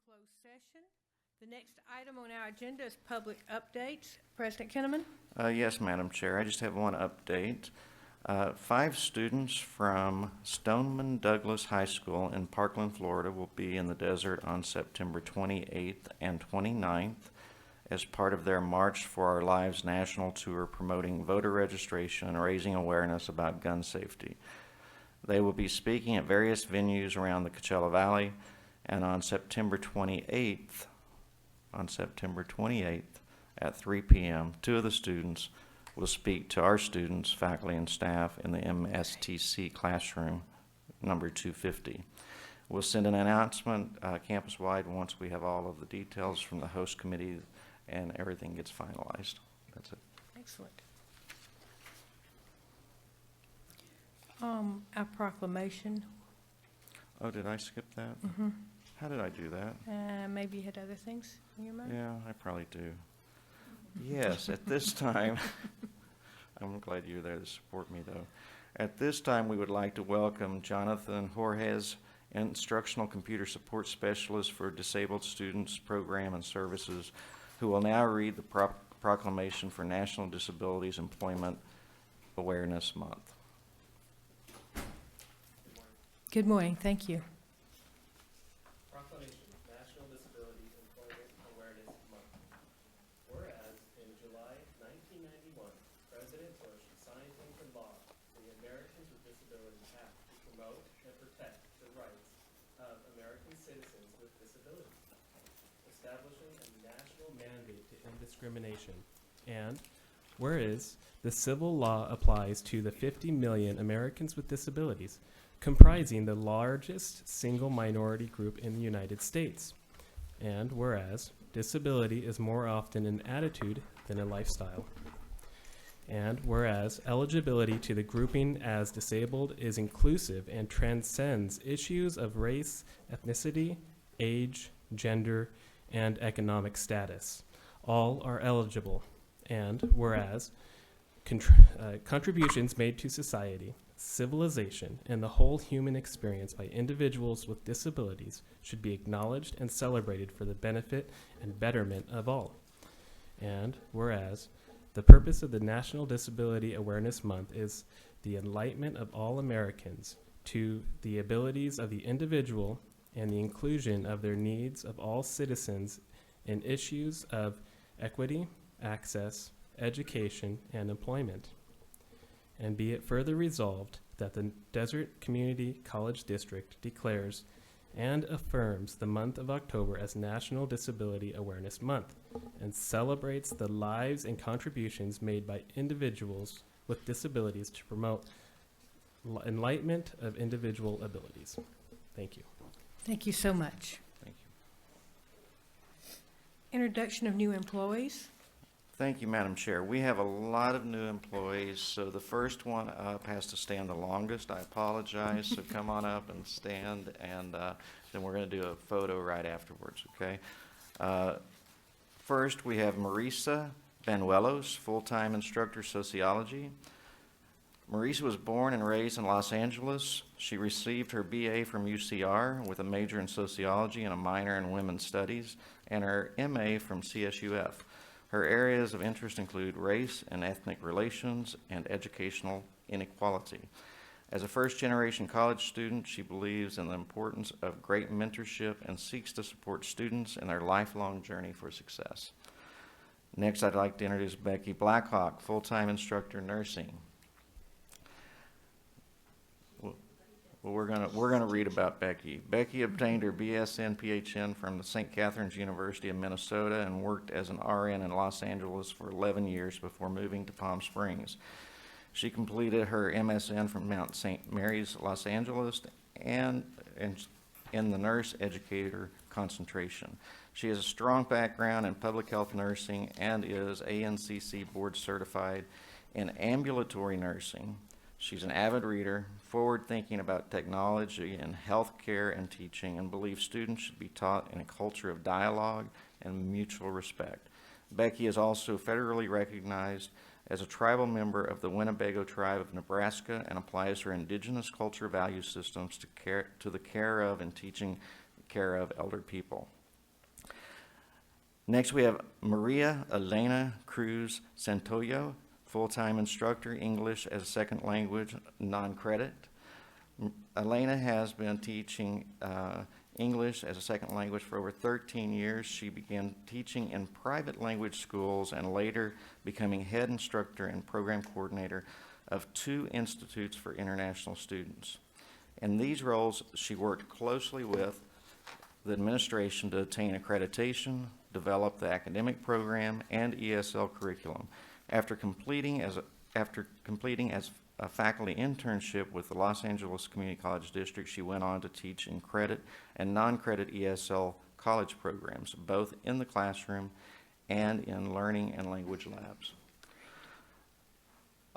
closed session. The next item on our agenda is public updates. President Kinnaman? Yes, Madam Chair. I just have one update. 5 students from Stoneman Douglas High School in Parkland, Florida will be in the desert on September 28th and 29th as part of their March for Our Lives national tour promoting voter registration and raising awareness about gun safety. They will be speaking at various venues around the Coachella Valley, and on September 28th at 3 p.m., 2 of the students will speak to our students, faculty, and staff in the MSTC classroom, number 250. We'll send an announcement campus-wide once we have all of the details from the host committee and everything gets finalized. That's it. Excellent. Our proclamation. Oh, did I skip that? Mm-hmm. How did I do that? Maybe you had other things in your mind? Yeah, I probably do. Yes, at this time, I'm glad you're there to support me, though. At this time, we would like to welcome Jonathan Jorges, Instructional Computer Support Specialist for Disabled Students Program and Services, who will now read the proclamation for National Disabilities Employment Awareness Month. Good morning. Thank you. Proclamation, National Disability Employment Awareness Month. Whereas in July 1991, President Bush signed into law the Americans with Disabilities Act to promote and protect the rights of American citizens with disabilities, establishing a national mandate to end discrimination. And whereas the civil law applies to the 50 million Americans with disabilities, comprising the largest single minority group in the United States. And whereas disability is more often an attitude than a lifestyle. And whereas eligibility to the grouping as disabled is inclusive and transcends issues of race, ethnicity, age, gender, and economic status. All are eligible. And whereas contributions made to society, civilization, and the whole human experience by individuals with disabilities should be acknowledged and celebrated for the benefit and betterment of all. And whereas the purpose of the National Disability Awareness Month is the enlightenment of all Americans to the abilities of the individual and the inclusion of their needs of all citizens in issues of equity, access, education, and employment. And be it further resolved that the Desert Community College District declares and affirms the month of October as National Disability Awareness Month and celebrates the lives and contributions made by individuals with disabilities to promote enlightenment of individual abilities. Thank you. Thank you so much. Thank you. Introduction of new employees. Thank you, Madam Chair. We have a lot of new employees, so the first one up has to stand the longest. I apologize, so come on up and stand, and then we're going to do a photo right afterwards, okay? First, we have Marisa Banuelos, full-time instructor sociology. Marisa was born and raised in Los Angeles. She received her BA from UCR with a major in sociology and a minor in women's studies, and her MA from CSUF. Her areas of interest include race and ethnic relations and educational inequality. As a first-generation college student, she believes in the importance of great mentorship and seeks to support students in their lifelong journey for success. Next, I'd like to introduce Becky Blackhawk, full-time instructor nursing. Well, we're gonna read about Becky. Becky obtained her BSN PHN from the St. Catherine's University of Minnesota and worked as an RN in Los Angeles for 11 years before moving to Palm Springs. She completed her MSN from Mount St. Mary's, Los Angeles, and in the nurse educator concentration. She has a strong background in public health nursing and is ANCC board certified in ambulatory nursing. She's an avid reader, forward-thinking about technology and healthcare and teaching, and believes students should be taught in a culture of dialogue and mutual respect. Becky is also federally recognized as a tribal member of the Winnebago tribe of Nebraska and applies her indigenous culture value systems to the care of and teaching care of elder people. Next, we have Maria Elena Cruz Santoyo, full-time instructor, English as a second language, non-credit. Elena has been teaching English as a second language for over 13 years. She began teaching in private language schools and later becoming head instructor and program coordinator of 2 institutes for international students. In these roles, she worked closely with the administration to obtain accreditation, develop the academic program and ESL curriculum. After completing as a faculty internship with the Los Angeles Community College District, she went on to teach in credit and non-credit ESL college programs, both in the classroom and in learning and language labs.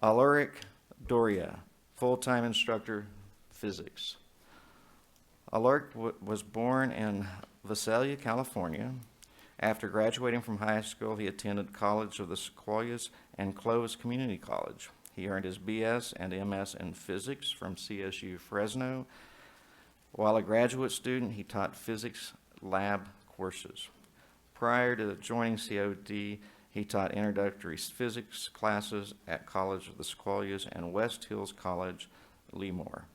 Alaric Doria, full-time instructor, physics. Alaric was born in Visalia, California. After graduating from high school, he attended College of the Sequoias and Clovis Community College. He earned his BS and MS in physics from CSU Fresno. While a graduate student, he taught physics lab courses. Prior to joining COD, he taught introductory physics classes at College of the Sequoias and West Hills College, Lemoore.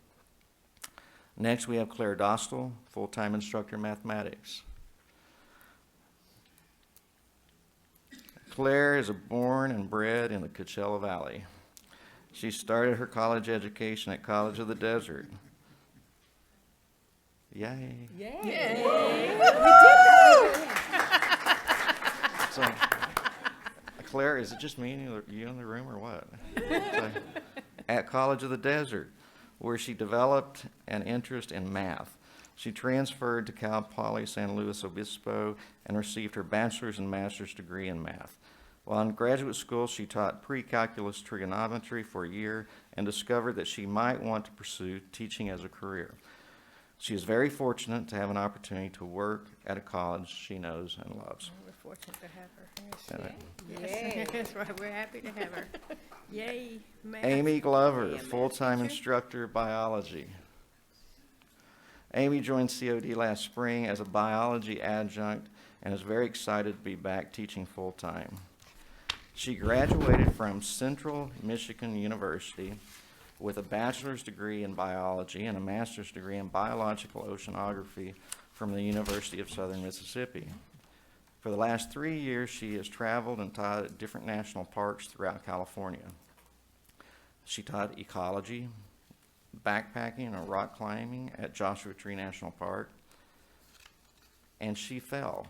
Next, we have Claire Dostal, full-time instructor in mathematics. Claire is born and bred in the Coachella Valley. She started her college education at College of the Desert. Yay. Yay! So, Claire, is it just me and you in the room or what? So, at College of the Desert, where she developed an interest in math. She transferred to Cal Poly San Luis Obispo and received her bachelor's and master's degree in math. While in graduate school, she taught pre-calculus trigonometry for a year and discovered that she might want to pursue teaching as a career. She is very fortunate to have an opportunity to work at a college she knows and loves. We're fortunate to have her. And, Yes. That's right, we're happy to have her. Yay, math. Amy Glover, Yeah, math full-time teacher. instructor, biology. Amy joined COD last spring as a biology adjunct and is very excited to be back teaching full-time. She graduated from Central Michigan University with a bachelor's degree in biology and a master's degree in biological oceanography from the University of Southern Mississippi. For the last 3 years, she has traveled and taught at different national parks throughout California. She taught ecology, backpacking, and rock climbing at Joshua Tree National Park, and she fell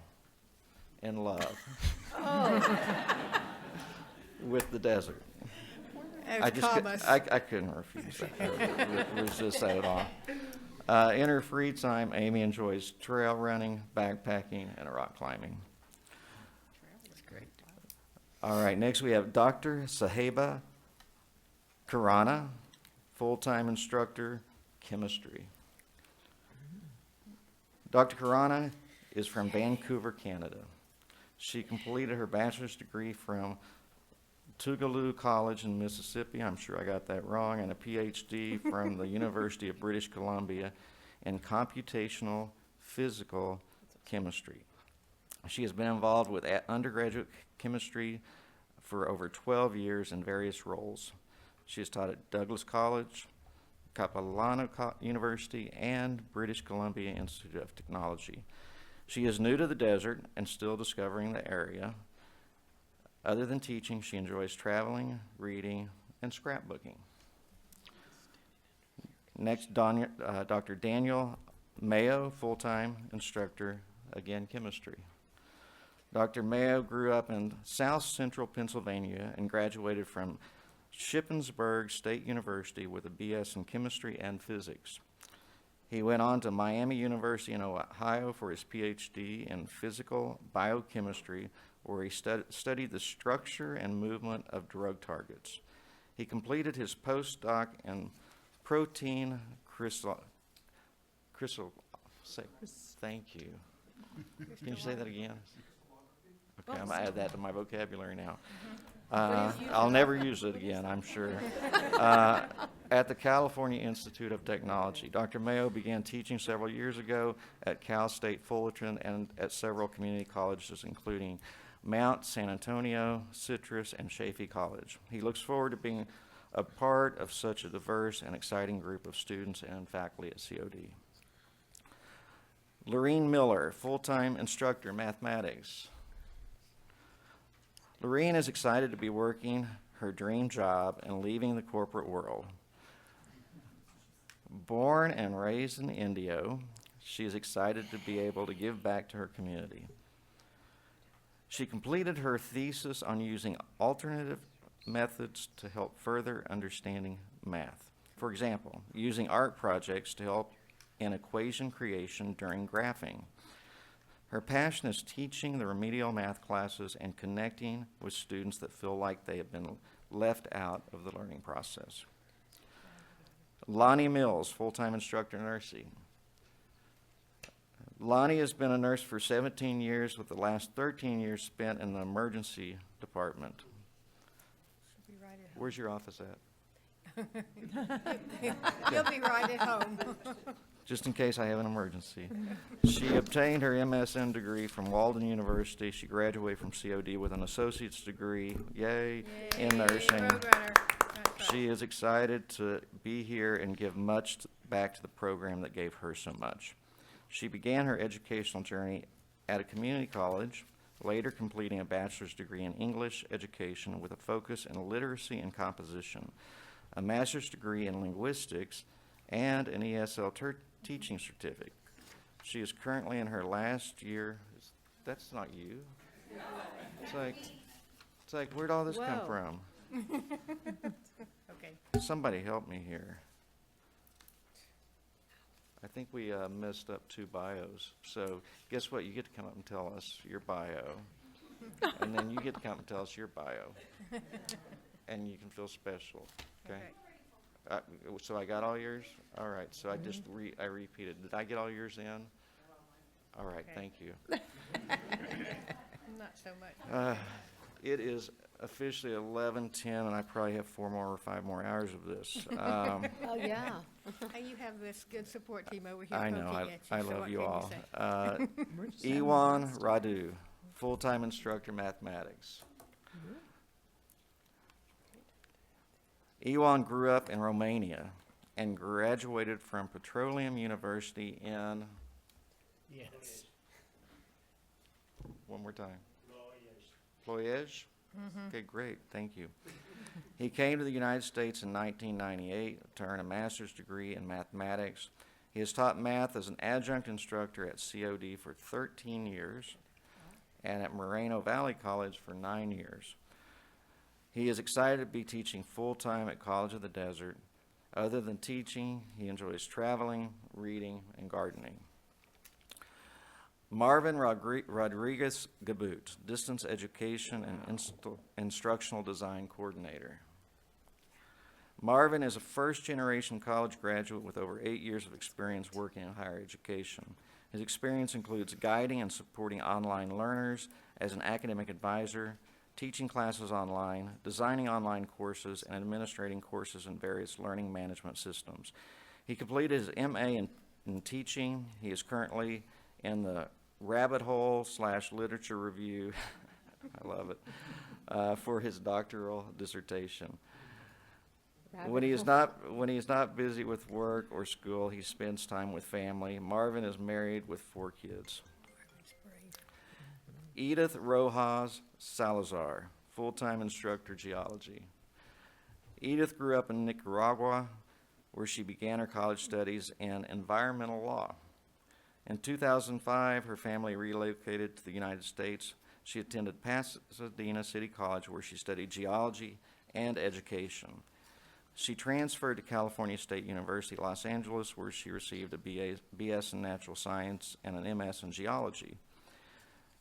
in love with the desert. I couldn't refuse that, resist that at all. In her free time, Amy enjoys trail running, backpacking, and rock climbing. That's great. All right, next we have Dr. Saheba Khurana, full-time instructor, chemistry. Dr. Khurana is from Vancouver, Canada. She completed her bachelor's degree from Tougaloo College in Mississippi, I'm sure I got that wrong, and a PhD from the University of British Columbia in computational physical chemistry. She has been involved with undergraduate chemistry for over 12 years in various roles. She has taught at Douglas College, Capilano University, and British Columbia Institute of Technology. She is new to the desert and still discovering the area. Other than teaching, she enjoys traveling, reading, and scrapbooking. Next, Dr. Daniel Mayo, full-time instructor, again, chemistry. Dr. Mayo grew up in South Central Pennsylvania and graduated from Shippensburg State University with a BS in chemistry and physics. He went on to Miami University in Ohio for his PhD in physical biochemistry, where he studied the structure and movement of drug targets. He completed his postdoc in protein thank you. Can you say that again? Okay, I'm gonna add that to my vocabulary now. I'll never use it again, I'm sure. at the California Institute of Technology. Dr. Mayo began teaching several years ago at Cal State Fullerton and at several community colleges, including Mount San Antonio, Citrus, and Chaffey College. He looks forward to being a part of such a diverse and exciting group of students and faculty at COD. Lorene Miller, full-time instructor, mathematics. Lorene is excited to be working her dream job and leaving the corporate world. Born and raised in Indio, she is excited to be able to give back to her community. She completed her thesis on using alternative methods to help further understanding math. For example, using art projects to help in equation creation during graphing. Her passion is teaching the remedial math classes and connecting with students that feel like they have been left out of the learning process. Lonnie Mills, full-time instructor nursing. Lonnie has been a nurse for 17 years, with the last 13 years spent in the emergency department. Should be right at Where's your office at? home. You'll be right at home. Just in case I have an emergency. She obtained her MSN degree from Walden University. She graduated from COD with an associate's degree, yay, in nursing. Roadrunner. That's right. She is excited to be here and give much back to the program that gave her so much. She began her educational journey at a community college, later completing a bachelor's degree in English education with a focus in literacy and composition, a master's degree in linguistics, and an ESL teaching certificate. She is currently in her last year. That's not you. It's like, where'd all this come Whoa. from? Okay. Somebody help me here. I think we messed up 2 bios. So guess what? You get to come up and tell us your bio. And then you get to come up and tell us your bio. And you can feel special, okay? So I got all yours? All right, so I just I repeated. Did I get all yours in? All right, Okay. thank you. Not so much. It is officially 11:10, and I probably have 4 more or 5 more hours of this. Oh, yeah. And you have this good support team over here I poking know, at you. I so love what you can all. say? Ewan Radu, full-time instructor, mathematics. Ewan grew up in Romania and graduated from Petroleum University in, Yes. one more time, Ploiești? Okay, great, thank you. He came to the United States in 1998 to earn a master's degree in mathematics. He has taught math as an adjunct instructor at COD for 13 years and at Moreno Valley College for 9 years. He is excited to be teaching full-time at College of the Desert. Other than teaching, he enjoys traveling, reading, and gardening. Marvin Rodriguez Gabut, Distance Education and Instructional Design Coordinator. Marvin is a first-generation college graduate with over 8 years of experience working in higher education. His experience includes guiding and supporting online learners as an academic advisor, teaching classes online, designing online courses, and administrating courses in various learning management systems. He completed his MA in teaching. He is currently in the rabbit hole / literature review, I love it, for his doctoral dissertation. When he is not busy with work or school, he spends time with family. Marvin is married with 4 kids. Edith Rojas Salazar, full-time instructor, geology. Edith grew up in Nicaragua, where she began her college studies in environmental law. In 2005, her family relocated to the United States. She attended Pasadena City College, where she studied geology and education. She transferred to California State University, Los Angeles, where she received a BS in natural science and an MS in geology.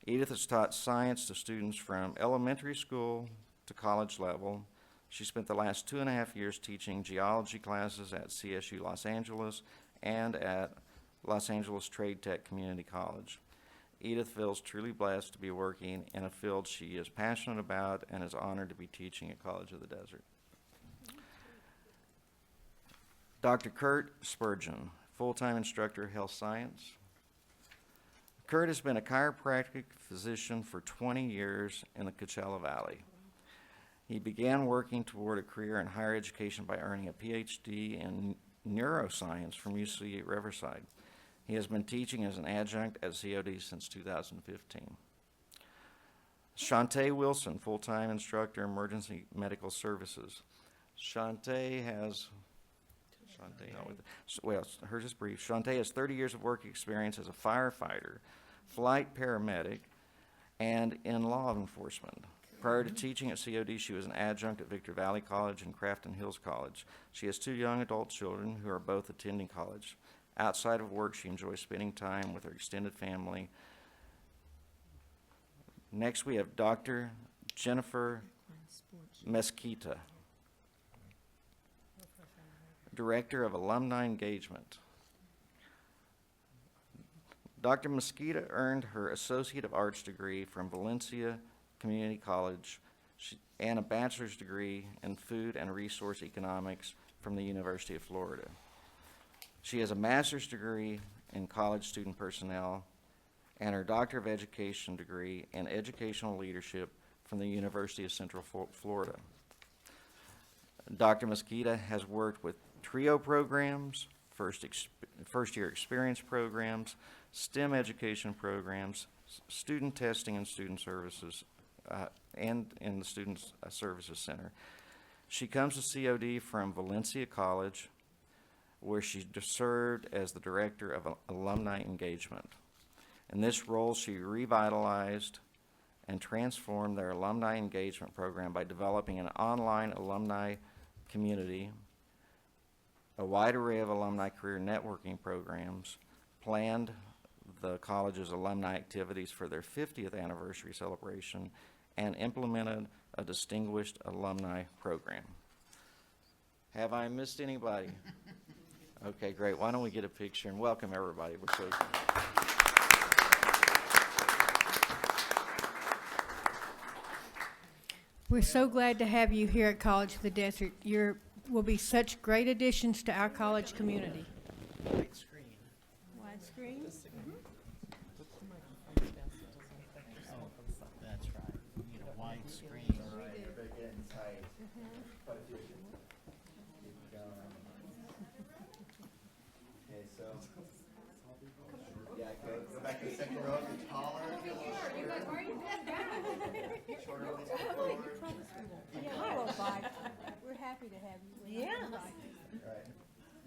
Edith has taught science to students from elementary school to college level. She spent the last 2.5 years teaching geology classes at CSU Los Angeles and at Los Angeles Trade Tech Community College. Edith feels truly blessed to be working in a field she is passionate about and is honored to be teaching at College of the Desert. Dr. Kurt Spurgeon, full-time instructor, health science. Kurt has been a chiropractic physician for 20 years in the Coachella Valley. He began working toward a career in higher education by earning a PhD in neuroscience from UC Riverside. He has been teaching as an adjunct at COD since 2015. Shantae Wilson, full-time instructor, emergency medical services. Shantae has, hers is brief. Shantae has 30 years of work experience as a firefighter, flight paramedic, and in law enforcement. Prior to teaching at COD, she was an adjunct at Victor Valley College and Crafton Hills College. She has 2 young adult children who are both attending college. Outside of work, she enjoys spending time with her extended family. Next, we have Dr. Jennifer Mesquita, Director of Alumni Engagement. Dr. Mesquita earned her Associate of Arts degree from Valencia Community College and a bachelor's degree in Food and Resource Economics from the University of Florida. She has a master's degree in college student personnel and her Doctor of Education degree in Educational Leadership from the University of Central Florida. Dr. Mesquita has worked with TRIO programs, first-year experience programs, STEM education programs, student testing and student services, and in the Student Services Center. She comes to COD from Valencia College, where she served as the Director of Alumni Engagement. In this role, she revitalized and transformed their alumni engagement program by developing an online alumni community, a wide array of alumni career networking programs, planned the college's alumni activities for their 50th anniversary celebration, and implemented a distinguished alumni program. Have I missed anybody? Okay, great. Why don't we get a picture and welcome everybody. We're so We're so glad to have you here at College of the Desert. You will be such great additions to our college community. Widescreen. Widescreen? That's right. You need a widescreen. Okay, so, yeah, go back to the second row, get taller. Shorter, a little forward. We're happy to have you. Yeah. All right,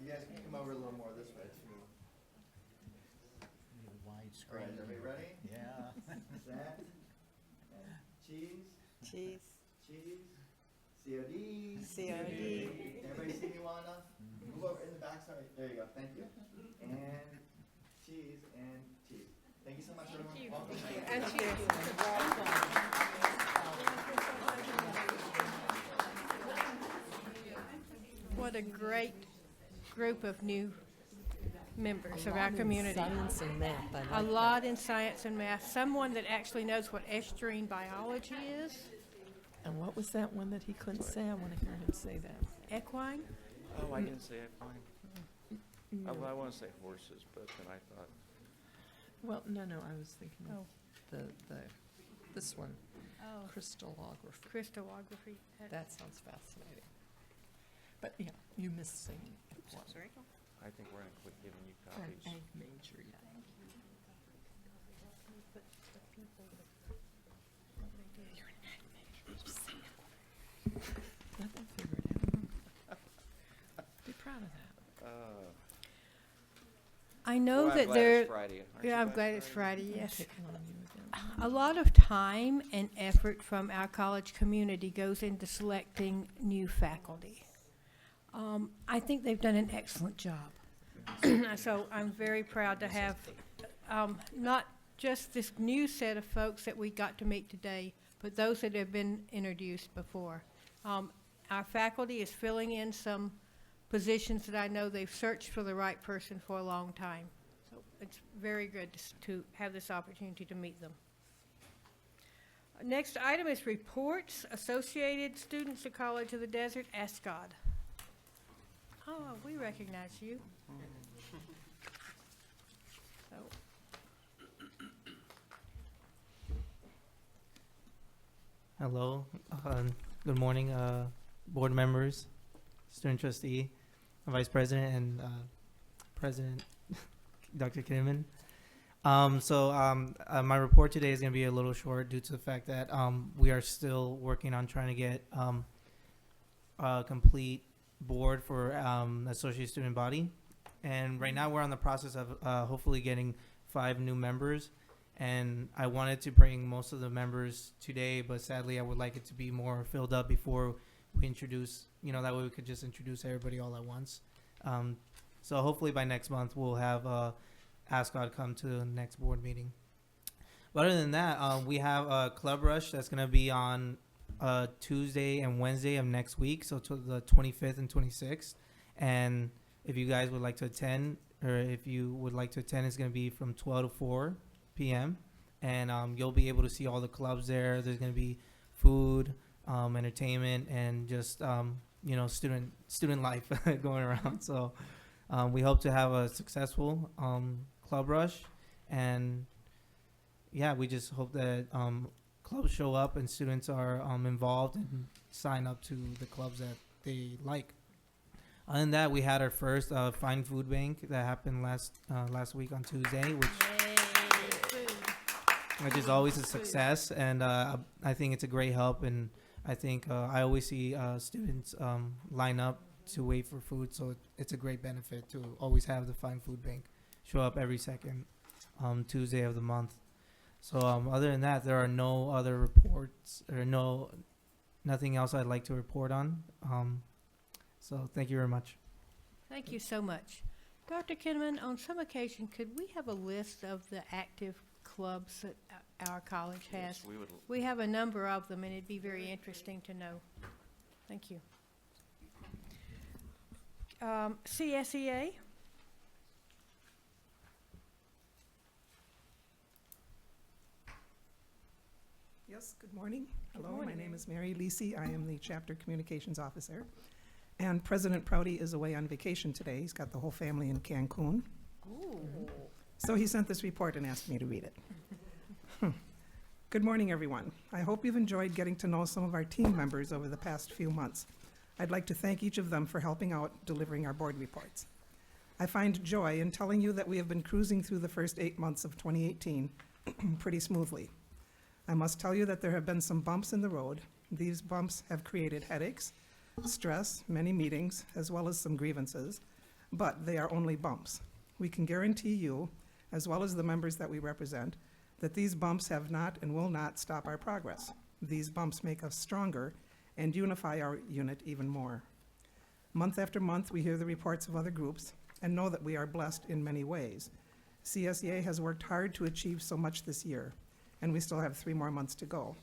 you guys can come over a little more this way too. You need a All right, widescreen. everybody ready? Yeah. Set, and cheese, Cheese. cheese, COD. COD. Everybody see me well enough? Move over in the back, sorry, there you go, thank you. And cheese, and cheese. Thank you so much, everyone. Welcome. And cheers. What a great group of new members of our community. Science and math, I like A that. lot in science and math. Someone that actually knows what estuarine biology is. And what was that one that he couldn't say? I want to hear him say that. Equine. Oh, I didn't say equine. Oh, I want to say horses, but then I thought, Well, no, I was thinking Oh. of this one, Oh. crystallography. Crystallography. That sounds fascinating. But yeah, you missed saying equine. I think we're going to quit giving you Or an copies. egg major, yeah. You're an egg major. Just say it. Let them figure it out. Be proud of that. I know Well, I'm that glad there. it's Friday. Aren't you Yeah, I'm glad it's Friday, I'm yes. picking on you again. A lot of time and effort from our college community goes into selecting new faculty. I think they've done an excellent job. So I'm very proud to have not just this new set of folks that we got to meet today, but those that have been introduced before. Our faculty is filling in some positions that I know they've searched for the right person for a long time. So it's very good to have this opportunity to meet them. Next item is reports. Associated Students of College of the Desert, ASCOD. Oh, we recognize you. So, Hello, good morning, board members, student trustee, vice president, and president, Dr. Kinnaman. My report today is going to be a little short due to the fact that we are still working on trying to get a complete board for associate student body. And right now we're on the process of hopefully getting 5 new members. And I wanted to bring most of the members today, but sadly I would like it to be more filled up before we introduce, that way we could just introduce everybody all at once. So hopefully by next month we'll have ASCOD come to the next board meeting. But other than that, we have a Club Rush that's going to be on Tuesday and Wednesday of next week, so to the 25th and 26th. And if you guys would like to attend, or if you would like to attend, it's going to be from 12 to 4 p.m. And you'll be able to see all the clubs there. There's going to be food, entertainment, and just student life going around. So we hope to have a successful Club Rush, and yeah, we just hope that clubs show up and students are involved and sign up to the clubs that they like. Other than that, we had our first Fine Food Bank that happened last week on Tuesday, which is always a success, and I think it's a great help, and I think I always see students line up to wait for food, so it's a great benefit to always have the Fine Food Bank show up every second Tuesday of the month. So other than that, there are no other reports, or nothing else I'd like to report on. So thank you very much. thank you so much. Dr. Kinnaman, on some occasion, could we have a list of the active clubs that our college has? Yes, we would. We have a number of them, and it'd be very interesting to know. Thank you. CSEA? Yes, good morning. Good Hello, morning, my name Mary. is Mary Lisi. I am the Chapter Communications Officer. And President Prouty is away on vacation today. He's got the whole family in Cancun. So he sent this report and asked me to read it. Good morning, everyone. I hope you've enjoyed getting to know some of our team members over the past few months. I'd like to thank each of them for helping out delivering our board reports. I find joy in telling you that we have been cruising through the first 8 months of 2018 pretty smoothly. I must tell you that there have been some bumps in the road. These bumps have created headaches, stress, many meetings, as well as some grievances, but they are only bumps. We can guarantee you, as well as the members that we represent, that these bumps have not and will not stop our progress. These bumps make us stronger and unify our unit even more. Month after month, we hear the reports of other groups and know that we are blessed in many ways. CSEA has worked hard to achieve so much this year, and we still have 3 more months to go.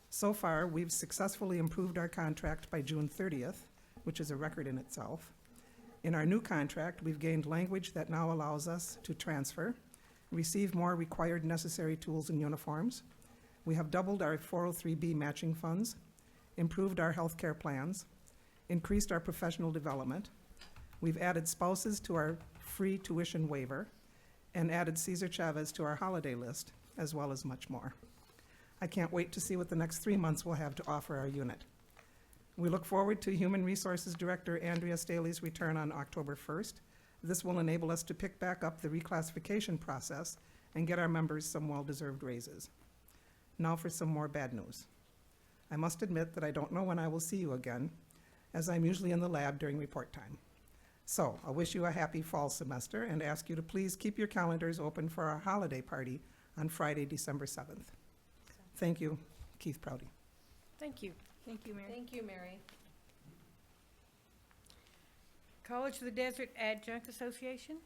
So far, we've successfully improved our contract by June 30th, which is a record in itself. In our new contract, we've gained language that now allows us to transfer, receive more required necessary tools and uniforms. We have doubled our 403B matching funds, improved our health care plans, increased our professional development. We've added spouses to our free tuition waiver, and added Cesar Chavez to our holiday list, as well as much more. I can't wait to see what the next 3 months will have to offer our unit. We look forward to Human Resources Director Andrea Staley's return on October 1st. This will enable us to pick back up the reclassification process and get our members some well-deserved raises. Now for some more bad news. I must admit that I don't know when I will see you again, as I'm usually in the lab during report time. So I'll wish you a happy fall semester and ask you to please keep your calendars open for our holiday party on Friday, December 7th. Thank you, Keith Prouty. Thank you. Thank you, Mary. Thank you, Mary. College of the Desert Adjunct Association?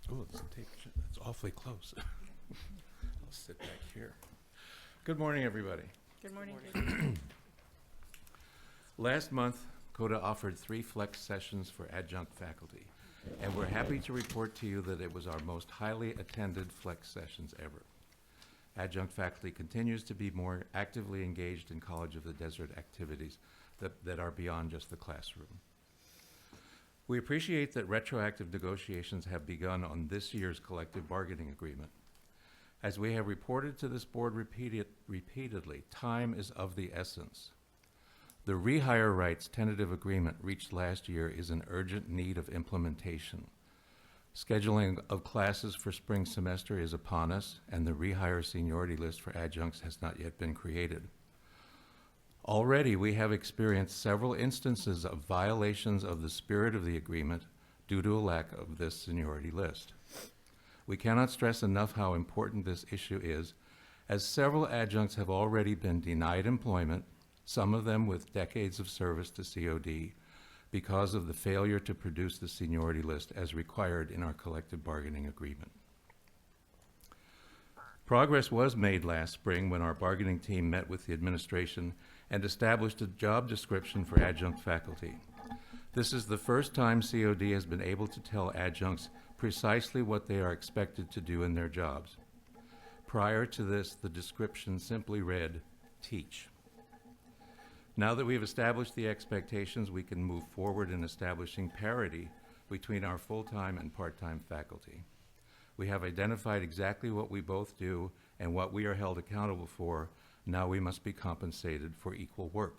Oh, it's awfully close. I'll sit back here. Good morning, everybody. Good morning. Last month, CODA offered 3 flex sessions for adjunct faculty. and we're happy to report to you that it was our most highly attended flex sessions ever. Adjunct faculty continues to be more actively engaged in College of the Desert activities that are beyond just the classroom. We appreciate that retroactive negotiations have begun on this year's collective bargaining agreement. As we have reported to this board repeatedly, time is of the essence. The rehire rights tentative agreement reached last year is in urgent need of implementation. Scheduling of classes for spring semester is upon us, and the rehire seniority list for adjuncts has not yet been created. Already, we have experienced several instances of violations of the spirit of the agreement due to a lack of this seniority list. We cannot stress enough how important this issue is, as several adjuncts have already been denied employment, some of them with decades of service to COD, because of the failure to produce the seniority list as required in our collective bargaining agreement. Progress was made last spring when our bargaining team met with the administration and established a job description for adjunct faculty. This is the first time COD has been able to tell adjuncts precisely what they are expected to do in their jobs. Prior to this, the description simply read, "Teach." Now that we've established the expectations, we can move forward in establishing parity between our full-time and part-time faculty. We have identified exactly what we both do and what we are held accountable for. Now we must be compensated for equal work.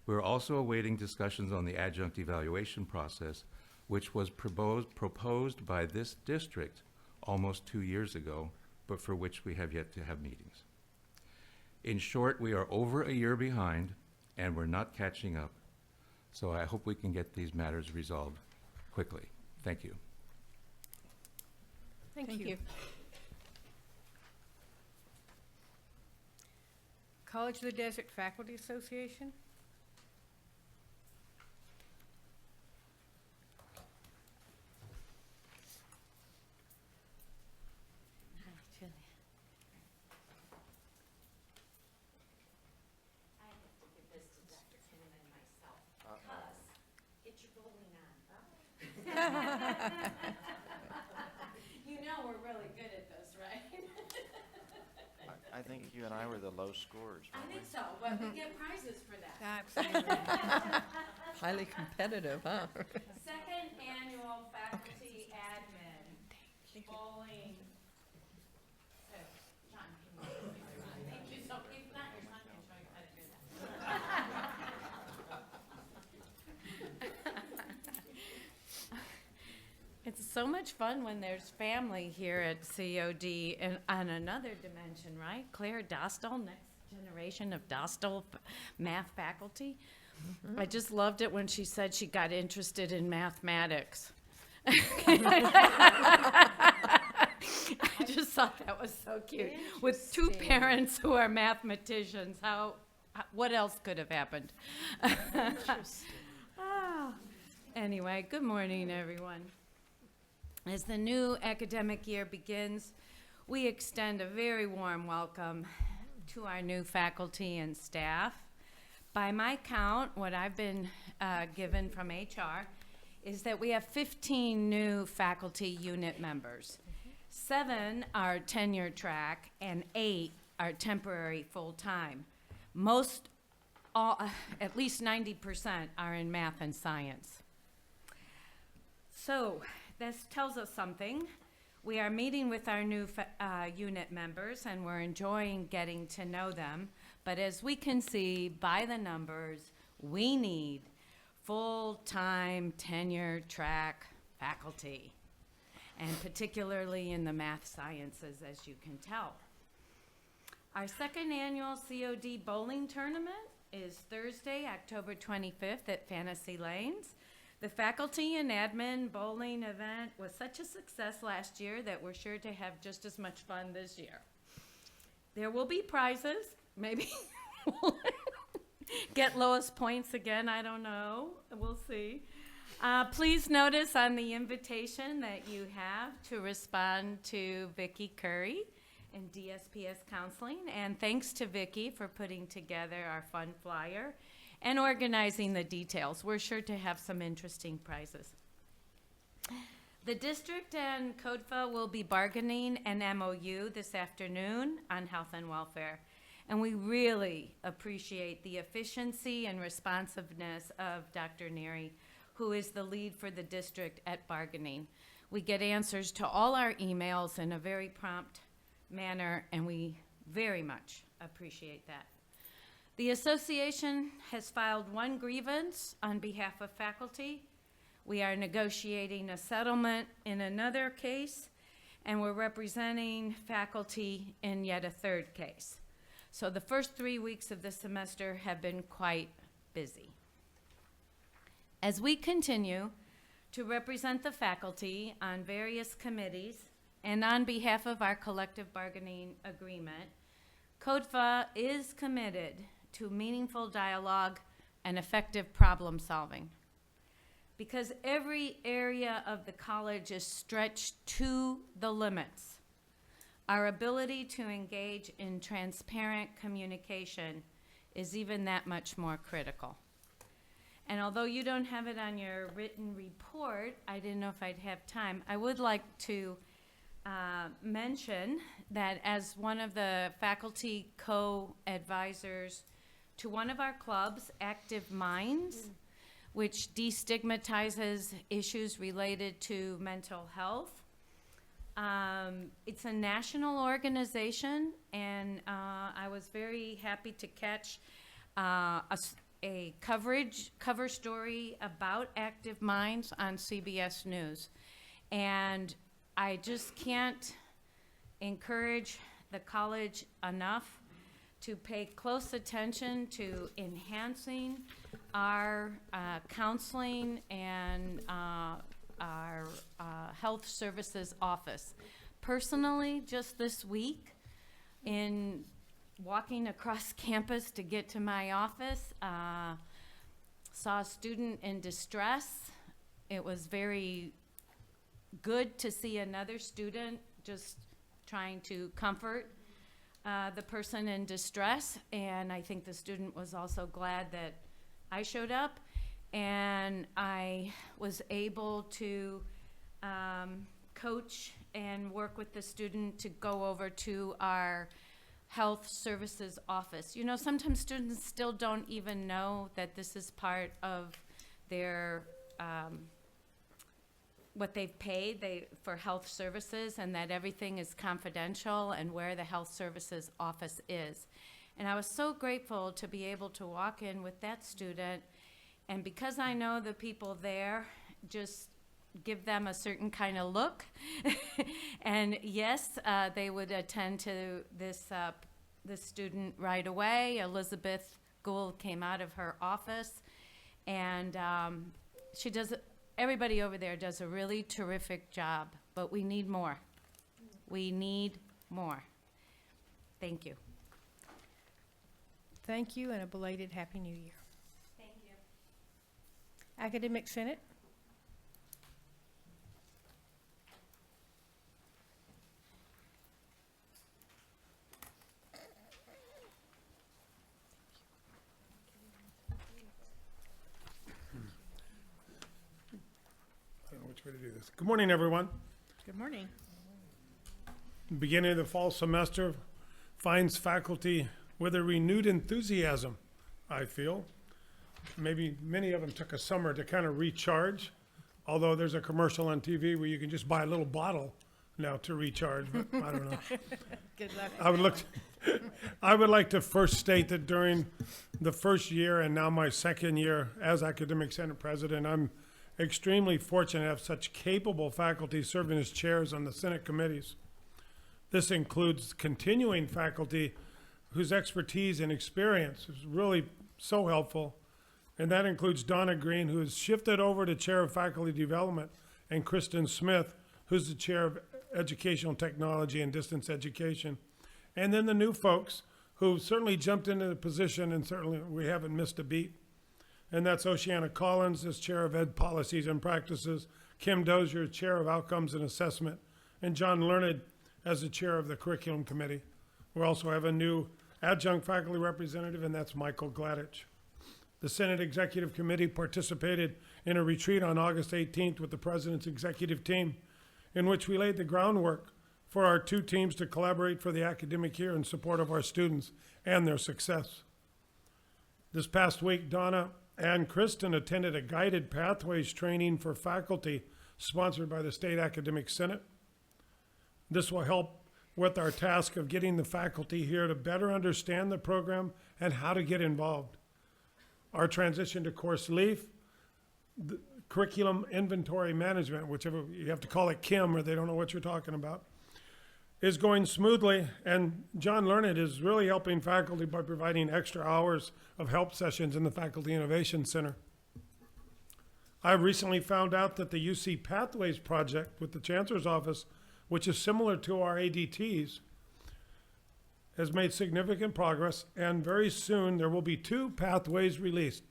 We are also awaiting discussions on the adjunct evaluation process, which was proposed by this district almost 2 years ago, but for which we have yet to have meetings. In short, we are over a year behind, and we're not catching up. So I hope we can get these matters resolved quickly. Thank you. Thank you. College of the Desert Faculty Association? I have to give this to Dr. Kim and myself, because get your bowling on. You know we're really good at this, right? I think you and I were the low scorers. I think so, but we get prizes for that. Absolutely. Highly competitive, huh? Second annual faculty admin bowling. So, John, can you thank you. So if not, your son can show you how to do that. It's so much fun when there's family here at COD, and on another dimension, right? Claire Dostal, next generation of Dostal math faculty. I just loved it when she said she got interested in mathematics. I just thought that was so cute. With two Interesting. parents who are mathematicians, what else could have happened? Ah. Anyway, good morning, everyone. As the new academic year begins, we extend a very warm welcome to our new faculty and staff. By my count, what I've been given from HR is that we have 15 new faculty unit members. 7 are tenure track and 8 are temporary full-time. At least 90% are in math and science. So this tells us something. We are meeting with our new unit members, and we're enjoying getting to know them. But as we can see by the numbers, we need full-time tenure track faculty, and particularly in the math sciences, as you can tell. Our second annual COD bowling tournament is Thursday, October 25th at Fantasy Lanes. The faculty and admin bowling event was such a success last year that we're sure to have just as much fun this year. There will be prizes. Maybe we'll get lowest points again. I don't know. We'll see. Please notice on the invitation that you have to respond to Vicki Curry in DSPS Counseling. And thanks to Vicki for putting together our fun flyer and organizing the details. We're sure to have some interesting prizes. The district and CODFA will be bargaining an MOU this afternoon on health and welfare. And we really appreciate the efficiency and responsiveness of Dr. Neary, who is the lead for the district at bargaining. We get answers to all our emails in a very prompt manner, and we very much appreciate that. The association has filed one grievance on behalf of faculty. We are negotiating a settlement in another case, and we're representing faculty in yet a third case. So the first 3 weeks of the semester have been quite busy. As we continue to represent the faculty on various committees and on behalf of our collective bargaining agreement, CODFA is committed to meaningful dialogue and effective problem solving. Because every area of the college is stretched to the limits, our ability to engage in transparent communication is even that much more critical. And although you don't have it on your written report, I didn't know if I'd have time, I would like to mention that as one of the faculty co-advisors to one of our clubs, Active Minds, which destigmatizes issues related to mental health. It's a national organization, and I was very happy to catch a cover story about Active Minds on CBS News. And I just can't encourage the college enough to pay close attention to enhancing our counseling and our health services office. Personally, just this week, in walking across campus to get to my office, saw a student in distress. It was very good to see another student just trying to comfort the person in distress, and I think the student was also glad that I showed up, and I was able to coach and work with the student to go over to our health services office. You know, sometimes students still don't even know that this is part of their what they've paid for health services, and that everything is confidential and where the health services office is. And I was so grateful to be able to walk in with that student, and because I know the people there, just give them a certain kind of look. And yes, they would attend to this student right away. Elizabeth Gould came out of her office, and everybody over there does a really terrific job, but we need more. We need more. Thank you. Thank you, and a belated Happy New Year. Thank you. Academic Senate. I don't know which way to do this. Good morning, everyone. Good morning. Beginning of the fall semester finds faculty with a renewed enthusiasm, I feel. Maybe many of them took a summer to kind of recharge, although there's a commercial on TV where you can just buy a little bottle now to recharge, but I don't know. Good luck. I would like to first state that during the first year and now my second year as Academic Senate President, I'm extremely fortunate to have such capable faculty serving as chairs on the Senate committees. This includes continuing faculty whose expertise and experience is really so helpful. And that includes Donna Green, who has shifted over to Chair of Faculty Development, and Kristen Smith, who's the Chair of Educational Technology and Distance Education. And then the new folks who certainly jumped into the position, and certainly we haven't missed a beat. And that's Oceana Collins as Chair of Ed Policies and Practices, Kim Dozier, Chair of Outcomes and Assessment, and John Learned as the Chair of the Curriculum Committee. We also have a new adjunct faculty representative, and that's Michael Gladich. The Senate Executive Committee participated in a retreat on August 18th with the President's executive team, in which we laid the groundwork for our two teams to collaborate for the academic year in support of our students and their success. This past week, Donna and Kristen attended a guided pathways training for faculty sponsored by the State Academic Senate. This will help with our task of getting the faculty here to better understand the program and how to get involved. Our transition to Course Leaf, the Curriculum Inventory Management, whichever you have to call it KIM or they don't know what you're talking about, is going smoothly, and John Learned is really helping faculty by providing extra hours of help sessions in the Faculty Innovation Center. I recently found out that the UC Pathways project with the Chancellor's Office, which is similar to our ADTs, has made significant progress, and very soon there will be 2 pathways released.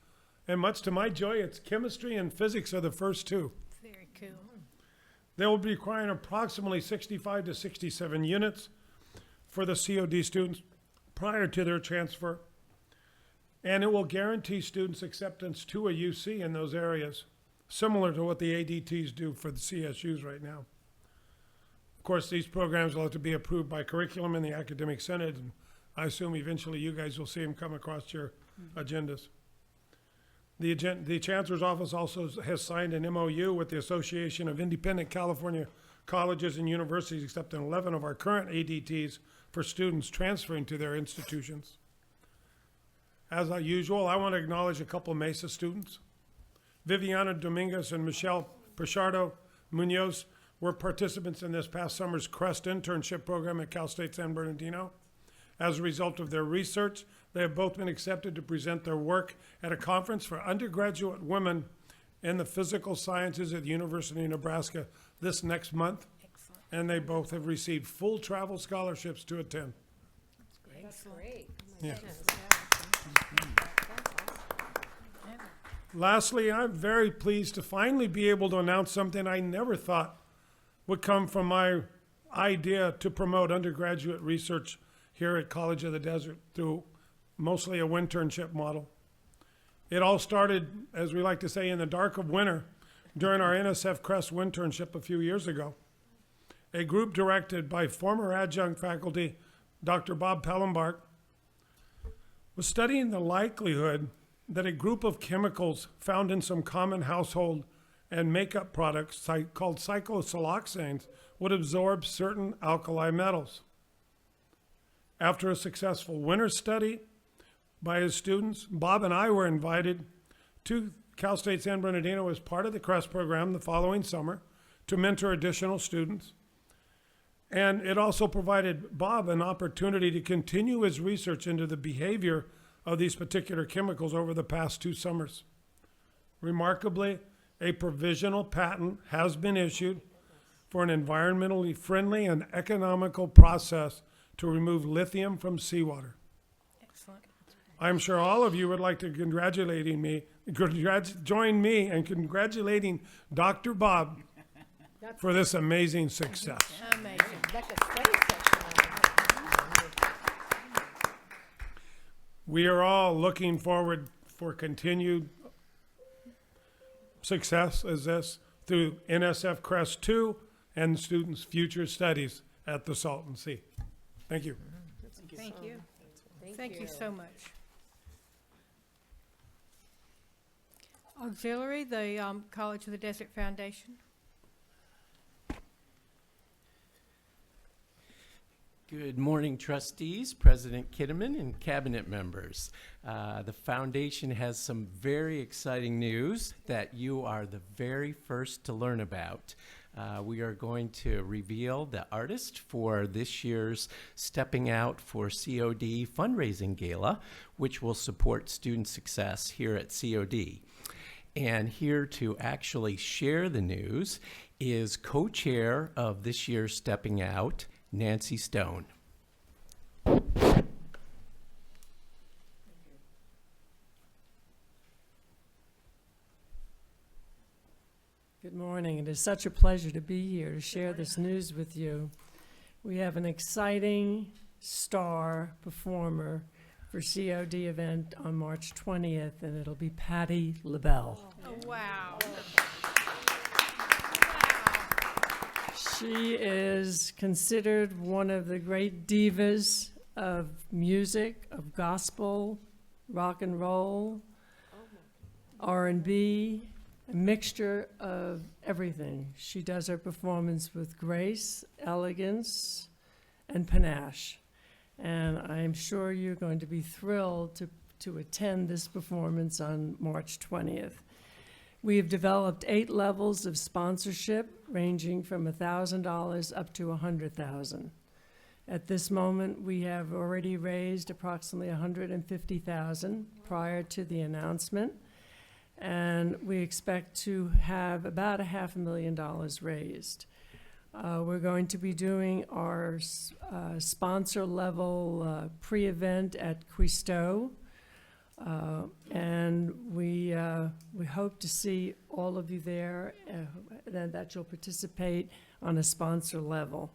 And much to my joy, it's chemistry and physics are the first 2. Very cool. They will be requiring approximately 65 to 67 units for the COD students prior to their transfer. And it will guarantee students acceptance to a UC in those areas, similar to what the ADTs do for the CSUs right now. Of course, these programs will have to be approved by curriculum in the Academic Senate, and I assume eventually you guys will see them come across your agendas. The Chancellor's Office also has signed an MOU with the Association of Independent California Colleges and Universities, accepting 11 of our current ADTs for students transferring to their institutions. As usual, I want to acknowledge a couple Mesa students. Viviana Dominguez and Michelle Pichardo Munoz were participants in this past summer's CREST internship program at Cal State San Bernardino. As a result of their research, they have both been accepted to present their work at a conference for undergraduate women in the physical sciences at the University of Nebraska this next month. Excellent. And they both have received full travel scholarships to attend. That's great. Yeah. Lastly, I'm very pleased to finally be able to announce something I never thought would come from my idea to promote undergraduate research here at College of the Desert through mostly a winternship model. It all started, as we like to say, in the dark of winter during our NSF CREST winternship a few years ago. A group directed by former adjunct faculty Dr. Bob Pellenbark was studying the likelihood that a group of chemicals found in some common household and makeup products called cyclosiloxanes would absorb certain alkali metals. After a successful winter study by his students, Bob and I were invited to Cal State San Bernardino as part of the CREST program the following summer to mentor additional students. And it also provided Bob an opportunity to continue his research into the behavior of these particular chemicals over the past 2 summers. Remarkably, a provisional patent has been issued for an environmentally friendly and economical process to remove lithium from seawater. Excellent. I'm sure all of you would like to join me in congratulating Dr. Bob for this amazing success. Amazing. Like a study session. We are all looking forward for continued success as this through NSF CREST 2 and students' future studies at the Salton Sea. Thank you. Thank you. Thank you so much. Auxiliary, the College of the Desert Foundation. Good morning, trustees, President Kitteman, and cabinet members. The foundation has some very exciting news that you are the very first to learn about. We are going to reveal the artist for this year's Stepping Out for COD fundraising gala, which will support student success here at COD. And here to actually share the news is co-chair of this year's Stepping Out, Nancy Stone. Good morning. It is such a pleasure to be here to share this news with you. We have an exciting star performer for COD event on March 20th, and it'll be Patty LaBelle. Oh, wow. She is considered one of the great divas of music, of gospel, rock and roll, R&B, a mixture of everything. She does her performance with grace, elegance, and panache. And I'm sure you're going to be thrilled to attend this performance on March 20th. We have developed 8 levels of sponsorship, ranging from $1,000 up to $100,000. At this moment, we have already raised approximately $150,000 prior to the announcement, and we expect to have about $500,000 raised. We're going to be doing our sponsor level pre-event at Quisto. And we hope to see all of you there, that you'll participate on a sponsor level.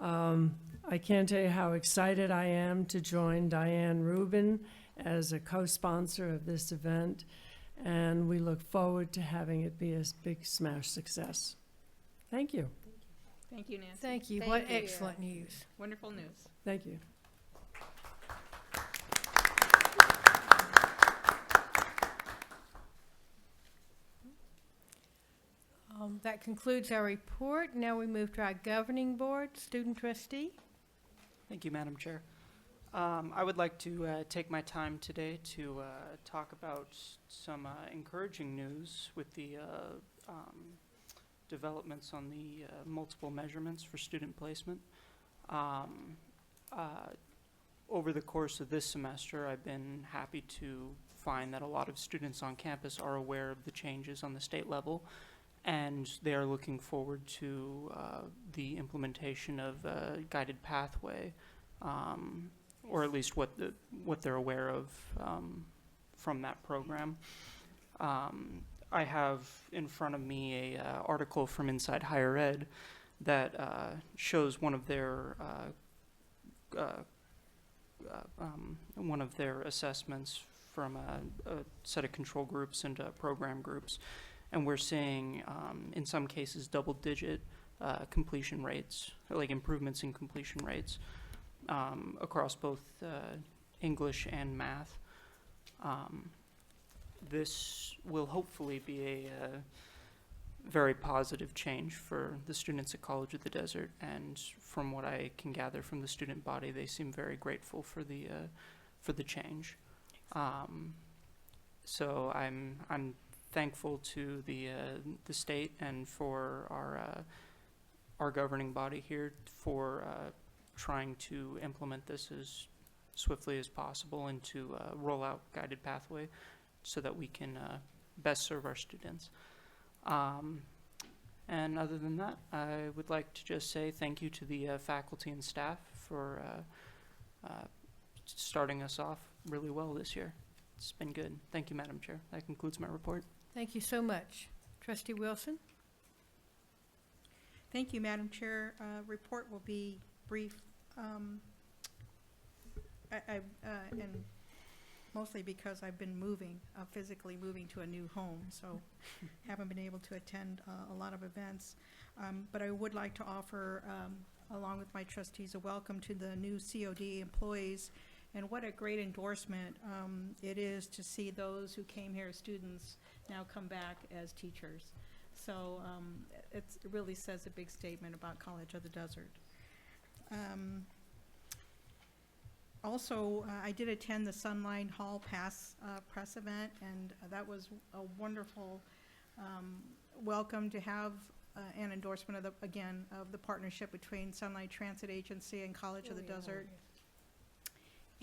I can't tell you how excited I am to join Diane Rubin as a co-sponsor of this event, and we look forward to having it be a big smash success. Thank you. Thank you, Nancy. Thank you. What excellent news. Wonderful news. Thank you. That concludes our report. Now we move to our governing board. Student trustee. Thank you, Madam Chair. I would like to take my time today to talk about some encouraging news with the developments on the multiple measurements for student placement. Over the course of this semester, I've been happy to find that a lot of students on campus are aware of the changes on the state level, and they are looking forward to the implementation of a guided pathway, or at least what they're aware of from that program. I have in front of me a article from Inside Higher Ed that shows one of their assessments from a set of control groups and program groups. And we're seeing, in some cases, double-digit completion rates, like improvements in completion rates across both English and math. This will hopefully be a very positive change for the students at College of the Desert, and from what I can gather from the student body, they seem very grateful for the change. So I'm thankful to the state and for our governing body here for trying to implement this as swiftly as possible and to roll out guided pathway so that we can best serve our students. And other than that, I would like to just say thank you to the faculty and staff for starting us off really well this year. It's been good. Thank you, Madam Chair. That concludes my report. Thank you so much. Trustee Wilson. Thank you, Madam Chair. Report will be brief. And mostly because I've been physically moving to a new home, so haven't been able to attend a lot of events. But I would like to offer, along with my trustees, a welcome to the new COD employees. And what a great endorsement it is to see those who came here as students now come back as teachers. So it really says a big statement about College of the Desert. Also, I did attend the Sunline Hall press event, and that was a wonderful welcome to have an endorsement of the partnership between Sunlight Transit Agency and College of the Desert,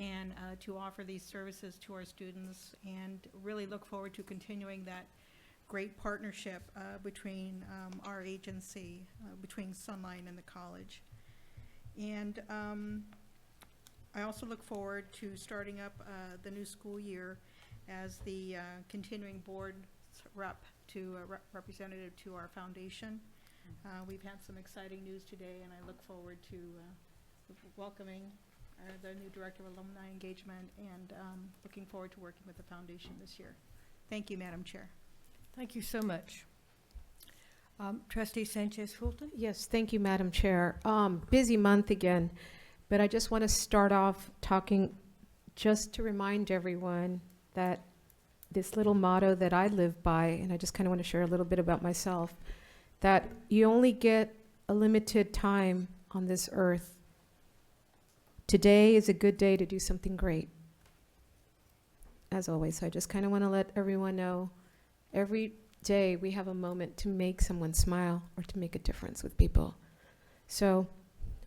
and to offer these services to our students, and really look forward to continuing that great partnership between our agency, between Sunline and the college. And I also look forward to starting up the new school year as the continuing board representative to our foundation. We've had some exciting news today, and I look forward to welcoming the new Director of Alumni Engagement, and looking forward to working with the foundation this year. Thank you, Madam Chair. Thank you so much. Trustee Sanchez Fulton? Yes, thank you, Madam Chair. Busy month again, but I just want to start off talking, just to remind everyone that this little motto that I live by, and I just kind of want to share a little bit about myself, that you only get a limited time on this earth. Today is a good day to do something great. As always, I just kind of want to let everyone know, every day we have a moment to make someone smile or to make a difference with people. So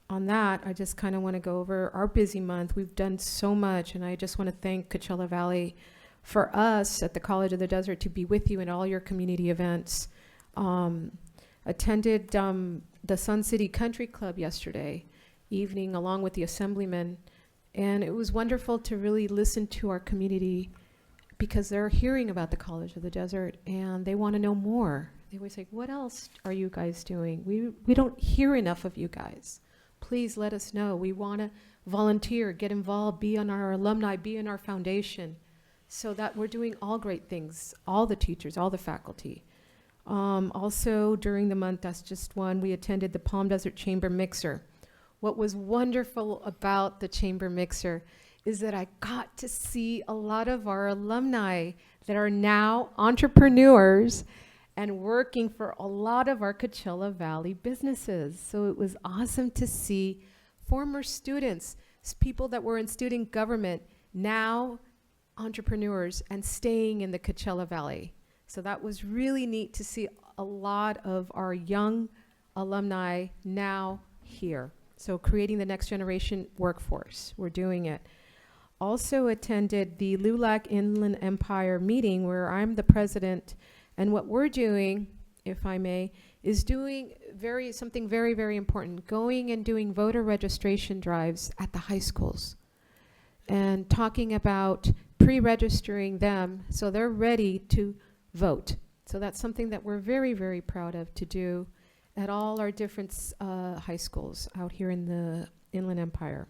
on that, I just kind of want to go over our busy month. We've done so much, and I just want to thank Coachella Valley for us at the College of the Desert to be with you in all your community events. Attended the Sun City Country Club yesterday evening along with the assemblyman, and it was wonderful to really listen to our community, because they're hearing about the College of the Desert and they want to know more. They always say, what else are you guys doing? We don't hear enough of you guys. Please let us know. We want to volunteer, get involved, be on our alumni, be in our foundation, so that we're doing all great things, all the teachers, all the faculty. Also during the month, that's just one, we attended the Palm Desert Chamber Mixer. What was wonderful about the Chamber Mixer is that I got to see a lot of our alumni that are now entrepreneurs and working for a lot of our Coachella Valley businesses. So it was awesome to see former students, people that were in student government, now entrepreneurs and staying in the Coachella Valley. So that was really neat to see a lot of our young alumni now here. So creating the next generation workforce, we're doing it. Also attended the LULAC Inland Empire meeting, where I'm the president, and what we're doing, if I may, is doing something very, very important, going and doing voter registration drives at the high schools and talking about pre-registering them so they're ready to vote. So that's something that we're very, very proud of to do at all our different high schools out here in the Inland Empire.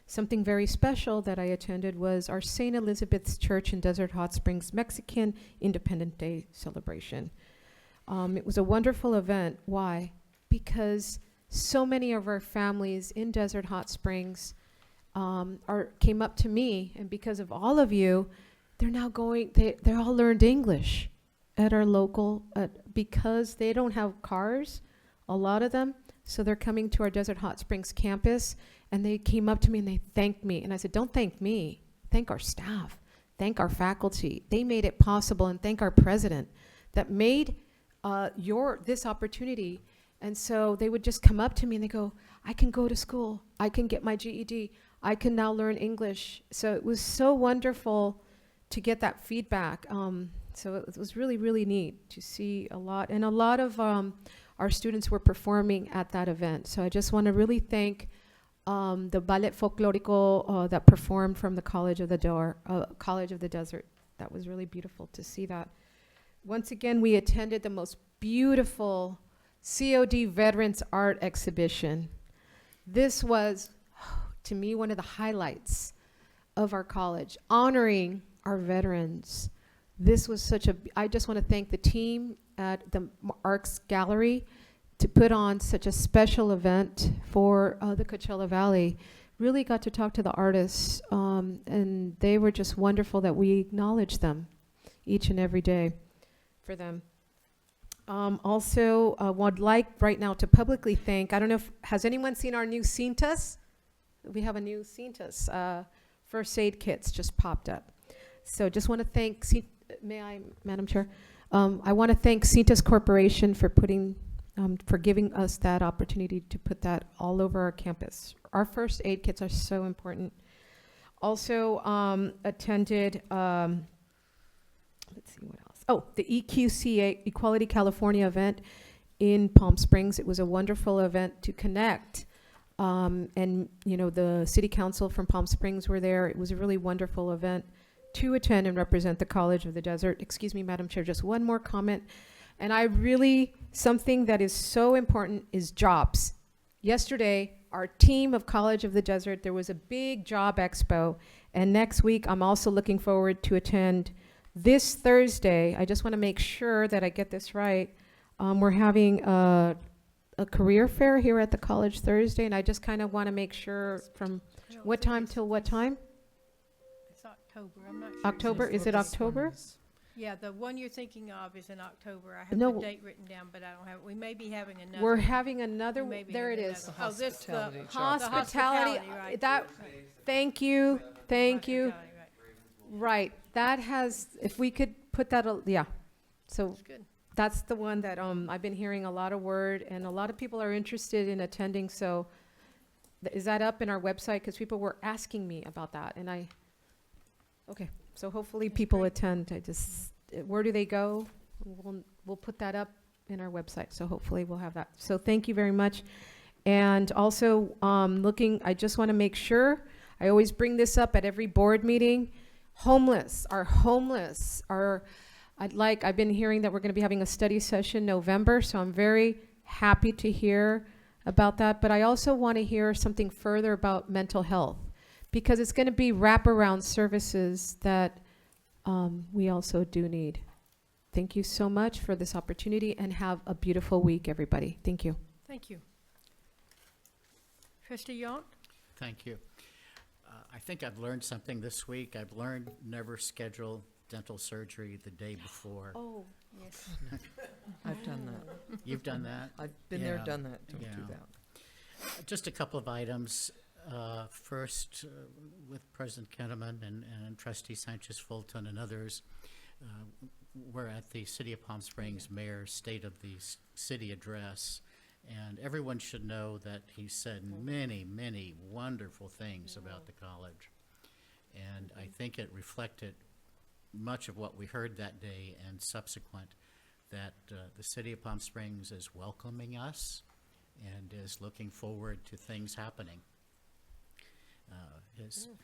Something very special that I attended was our St. Elizabeth's Church in Desert Hot Springs Mexican Independence Day celebration. It was a wonderful event. Why? Because so many of our families in Desert Hot Springs came up to me, and because of all of you, they're now they all learned English at our local, because they don't have cars, a lot of them, so they're coming to our Desert Hot Springs campus, and they came up to me and they thanked me. And I said, don't thank me, thank our staff, thank our faculty. They made it possible, and thank our president that made this opportunity. And so they would just come up to me and they go, I can go to school, I can get my GED, I can now learn English. So it was so wonderful to get that feedback. So it was really, really neat to see a lot. And a lot of our students were performing at that event. So I just want to really thank the Ballet Folklorico that performed from the College of the Desert. That was really beautiful to see that. Once again, we attended the most beautiful COD Veterans Art Exhibition. This was, to me, one of the highlights of our college, honoring our veterans. This was I just want to thank the team at the Arts Gallery to put on such a special event for the Coachella Valley. Really got to talk to the artists, and they were just wonderful that we acknowledge them each and every day for them. Also, would like right now to publicly thank, I don't know has anyone seen our new Cintas? We have a new Cintas, first aid kits just popped up. So just want to thank, Madam Chair? I want to thank Cintas Corporation for giving us that opportunity to put that all over our campus. Our first aid kits are so important. Also attended, let's see what else. Oh, the EQCA, Equality California event in Palm Springs. It was a wonderful event to connect. And, the city council from Palm Springs were there. It was a really wonderful event to attend and represent the College of the Desert. Excuse me, Madam Chair, just one more comment. And something that is so important is jobs. Yesterday, our team of College of the Desert. There was a big job expo. And next week, I'm also looking forward to attend this Thursday. I just want to make sure that I get this right. We're having a career fair here at the college Thursday, and I just kind of want to make sure from what time till what time? It's October, I'm not sure. October, is it October? Yeah, the one you're thinking of is in October. I have No. the date written down, but I don't have, we may be having another. We're having another, We may be there it having is. another. Oh, this, the. Hospitality the Hospitality, right. that, thank you, thank you. Hospitality, right. Right, that has, if we could put that, yeah. So That's good. that's the one that I've been hearing a lot of word, and a lot of people are interested in attending, so is that up in our website? Because people were asking me about that, and okay, so hopefully people attend. Where do they go? We'll put that up in our website, so hopefully we'll have that. So thank you very much. And also, I just want to make sure, I always bring this up at every board meeting, I've been hearing that we're going to be having a study session November, so I'm very happy to hear about that. But I also want to hear something further about mental health, because it's going to be wraparound services that we also do need. Thank you so much for this opportunity, and have a beautiful week, everybody. Thank you. Thank you. Trustee Yount? Thank you. I think I've learned something this week. I've learned never schedule dental surgery the day before. Oh, yes. I've done that. You've done that? I've been there, Yeah. done that. Don't do Yeah. that. Just a couple of items. First, with President Kenneman and Trustee Sanchez-Fulton and others, we're at the City of Palm Springs Mayor's State of the City address, and everyone should know that he said many, many wonderful things about the college. And I think it reflected much of what we heard that day and subsequent, that the City of Palm Springs is welcoming us and is looking forward to things happening.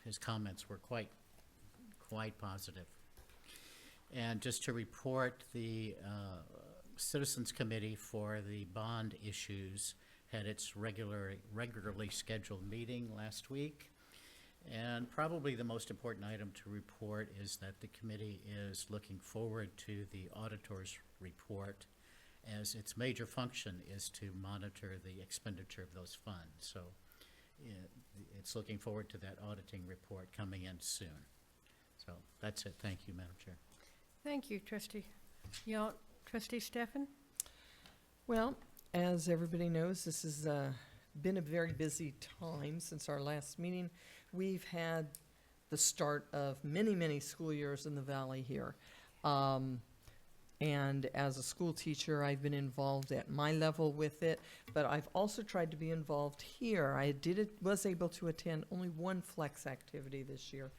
His comments were quite positive. And just to report, the Citizens Committee for the bond issues had its regularly scheduled meeting last week. And probably the most important item to report is that the committee is looking forward to the auditor's report, as its major function is to monitor the expenditure of those funds. So it's looking forward to that auditing report coming in soon. So that's it. Thank you, Madam Chair. Thank you, Trustee Yount. Trustee Stefan? Well, as everybody knows, this has been a very busy time since our last meeting. We've had the start of many, many school years in the Valley here. And as a school teacher, I've been involved at my level with it, but I've also tried to be involved here. I was able to attend only one flex activity this year,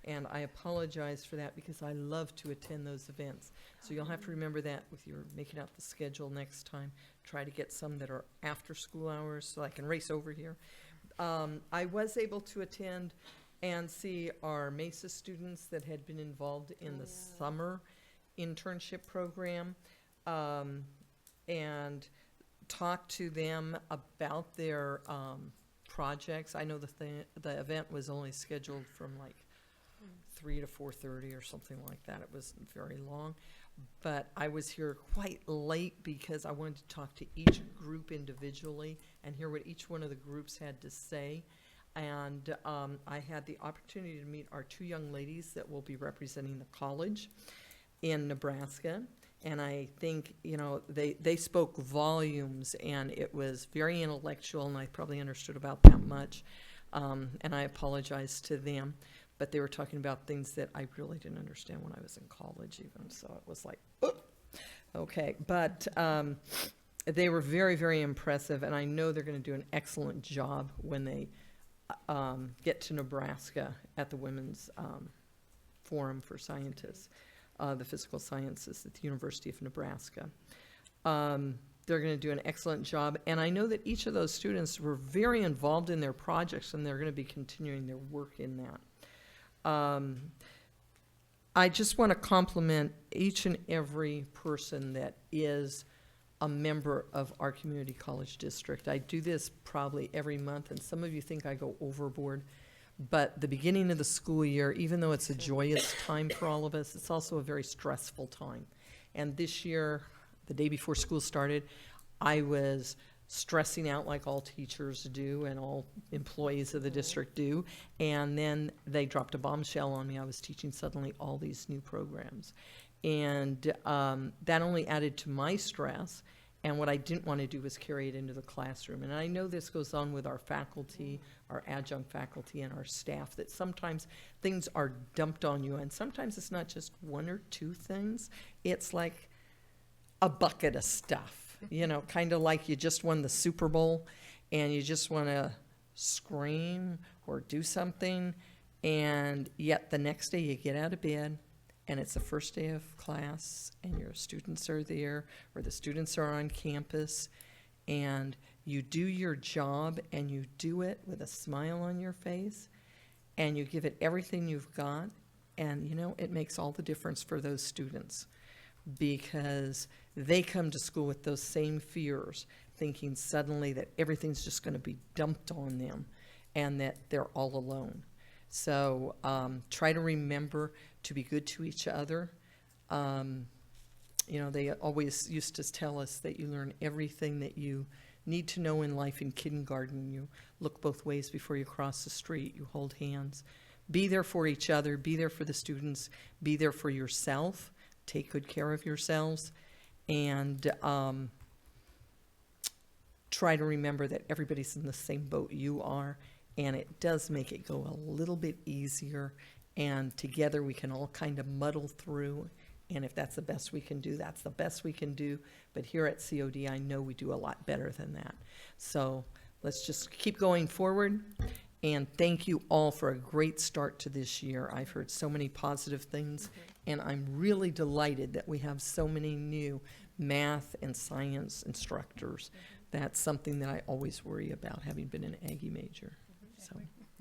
and I apologize for that because I love to attend those events. So you'll have to remember that with your making out the schedule next time. Try to get some that are after school hours so I can race over here. I was able to attend and see our MESA students that had been involved in the summer internship program, and talk to them about their projects. I know the event was only scheduled from like 3 to 4:30 or something like that. It wasn't very long, but I was here quite late because I wanted to talk to each group individually and hear what each one of the groups had to say. And I had the opportunity to meet our 2 young ladies that will be representing the college in Nebraska. And I think, you know, they spoke volumes, and it was very intellectual, and I probably understood about that much. And I apologize to them, but they were talking about things that I really didn't understand when I was in college even. So it was like, oh, okay. But they were very, very impressive, and I know they're going to do an excellent job when they get to Nebraska at the Women's Forum for Scientists, the Physical Sciences at the University of Nebraska. They're going to do an excellent job, and I know that each of those students were very involved in their projects, and they're going to be continuing their work in that. I just want to compliment each and every person that is a member of our community college district. I do this probably every month, and some of you think I go overboard. But the beginning of the school year, even though it's a joyous time for all of us, it's also a very stressful time. And this year, the day before school started, I was stressing out like all teachers do and all employees of the district do. And then they dropped a bombshell on me. I was teaching suddenly all these new programs. And that only added to my stress. And what I didn't want to do was carry it into the classroom. And I know this goes on with our faculty, our adjunct faculty, and our staff, that sometimes things are dumped on you. And sometimes it's not just one or two things. It's like a bucket of stuff, you know, kind of like you just won the Super Bowl and you just want to scream or do something. And yet the next day you get out of bed, and it's the first day of class, and your students are there, or the students are on campus, and you do your job, and you do it with a smile on your face, and you give it everything you've got, and, you know, it makes all the difference for those students, because they come to school with those same fears, thinking suddenly that everything's just going to be dumped on them, and that they're all alone. So try to remember to be good to each other. You know, they always used to tell us that you learn everything that you need to know in life in kindergarten. You look both ways before you cross the street. You hold hands. Be there for each other. Be there for the students. Be there for yourself. Take good care of yourselves. And try to remember that everybody's in the same boat you are. And it does make it go a little bit easier. And together we can all kind of muddle through. And if that's the best we can do, that's the best we can do. But here at COD, I know we do a lot better than that. So let's just keep going forward. And thank you all for a great start to this year. I've heard so many positive things. And I'm really delighted that we have so many new math and science instructors. That's something that I always worry about, having been an Aggie major. So,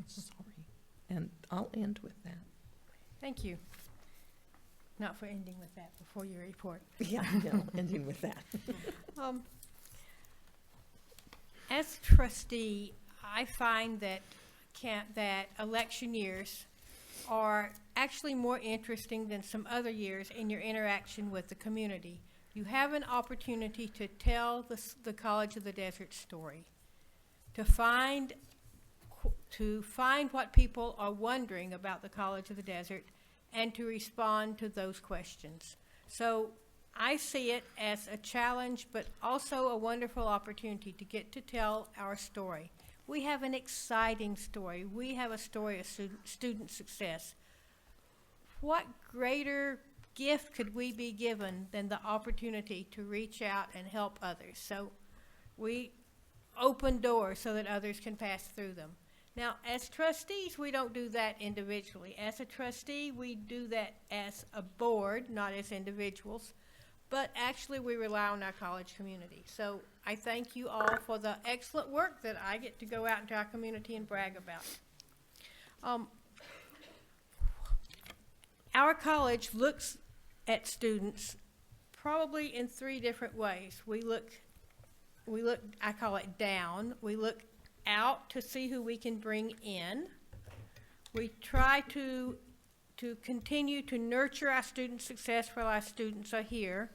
sorry. And I'll end with that. Thank you. Not for ending with that, before your report. Yeah, no, ending with that. As a trustee, I find that that election years are actually more interesting than some other years in your interaction with the community. You have an opportunity to tell the College of the Desert story, to find what people are wondering about the College of the Desert, and to respond to those questions. So I see it as a challenge, but also a wonderful opportunity to get to tell our story. We have an exciting story. We have a story of student success. What greater gift could we be given than the opportunity to reach out and help others? So we open doors so that others can pass through them. Now, as trustees, we don't do that individually. As a trustee, we do that as a board, not as individuals, but actually we rely on our college community. So I thank you all for the excellent work that I get to go out into our community and brag about. Our college looks at students probably in 3 different ways. We look, I call it down. We look out to see who we can bring in. We try to continue to nurture our student success while our students are here.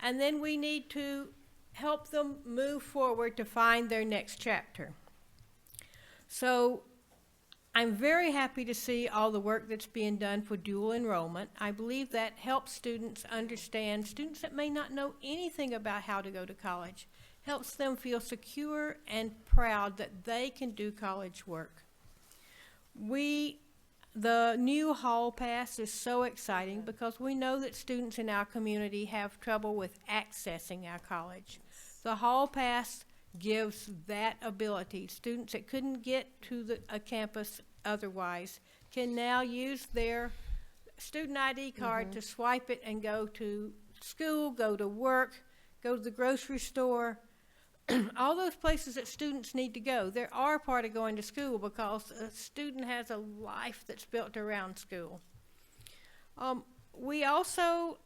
And then we need to help them move forward to find their next chapter. So I'm very happy to see all the work that's being done for dual enrollment. I believe that helps students understand, students that may not know anything about how to go to college, helps them feel secure and proud that they can do college work. The new hall pass is so exciting because we know that students in our community have trouble with accessing our college. The hall pass gives that ability. Students that couldn't get to a campus otherwise can now use their student ID card to swipe it and go to school, go to work, go to the grocery store, all those places that students need to go. They are part of going to school because a student has a life that's built around school. We also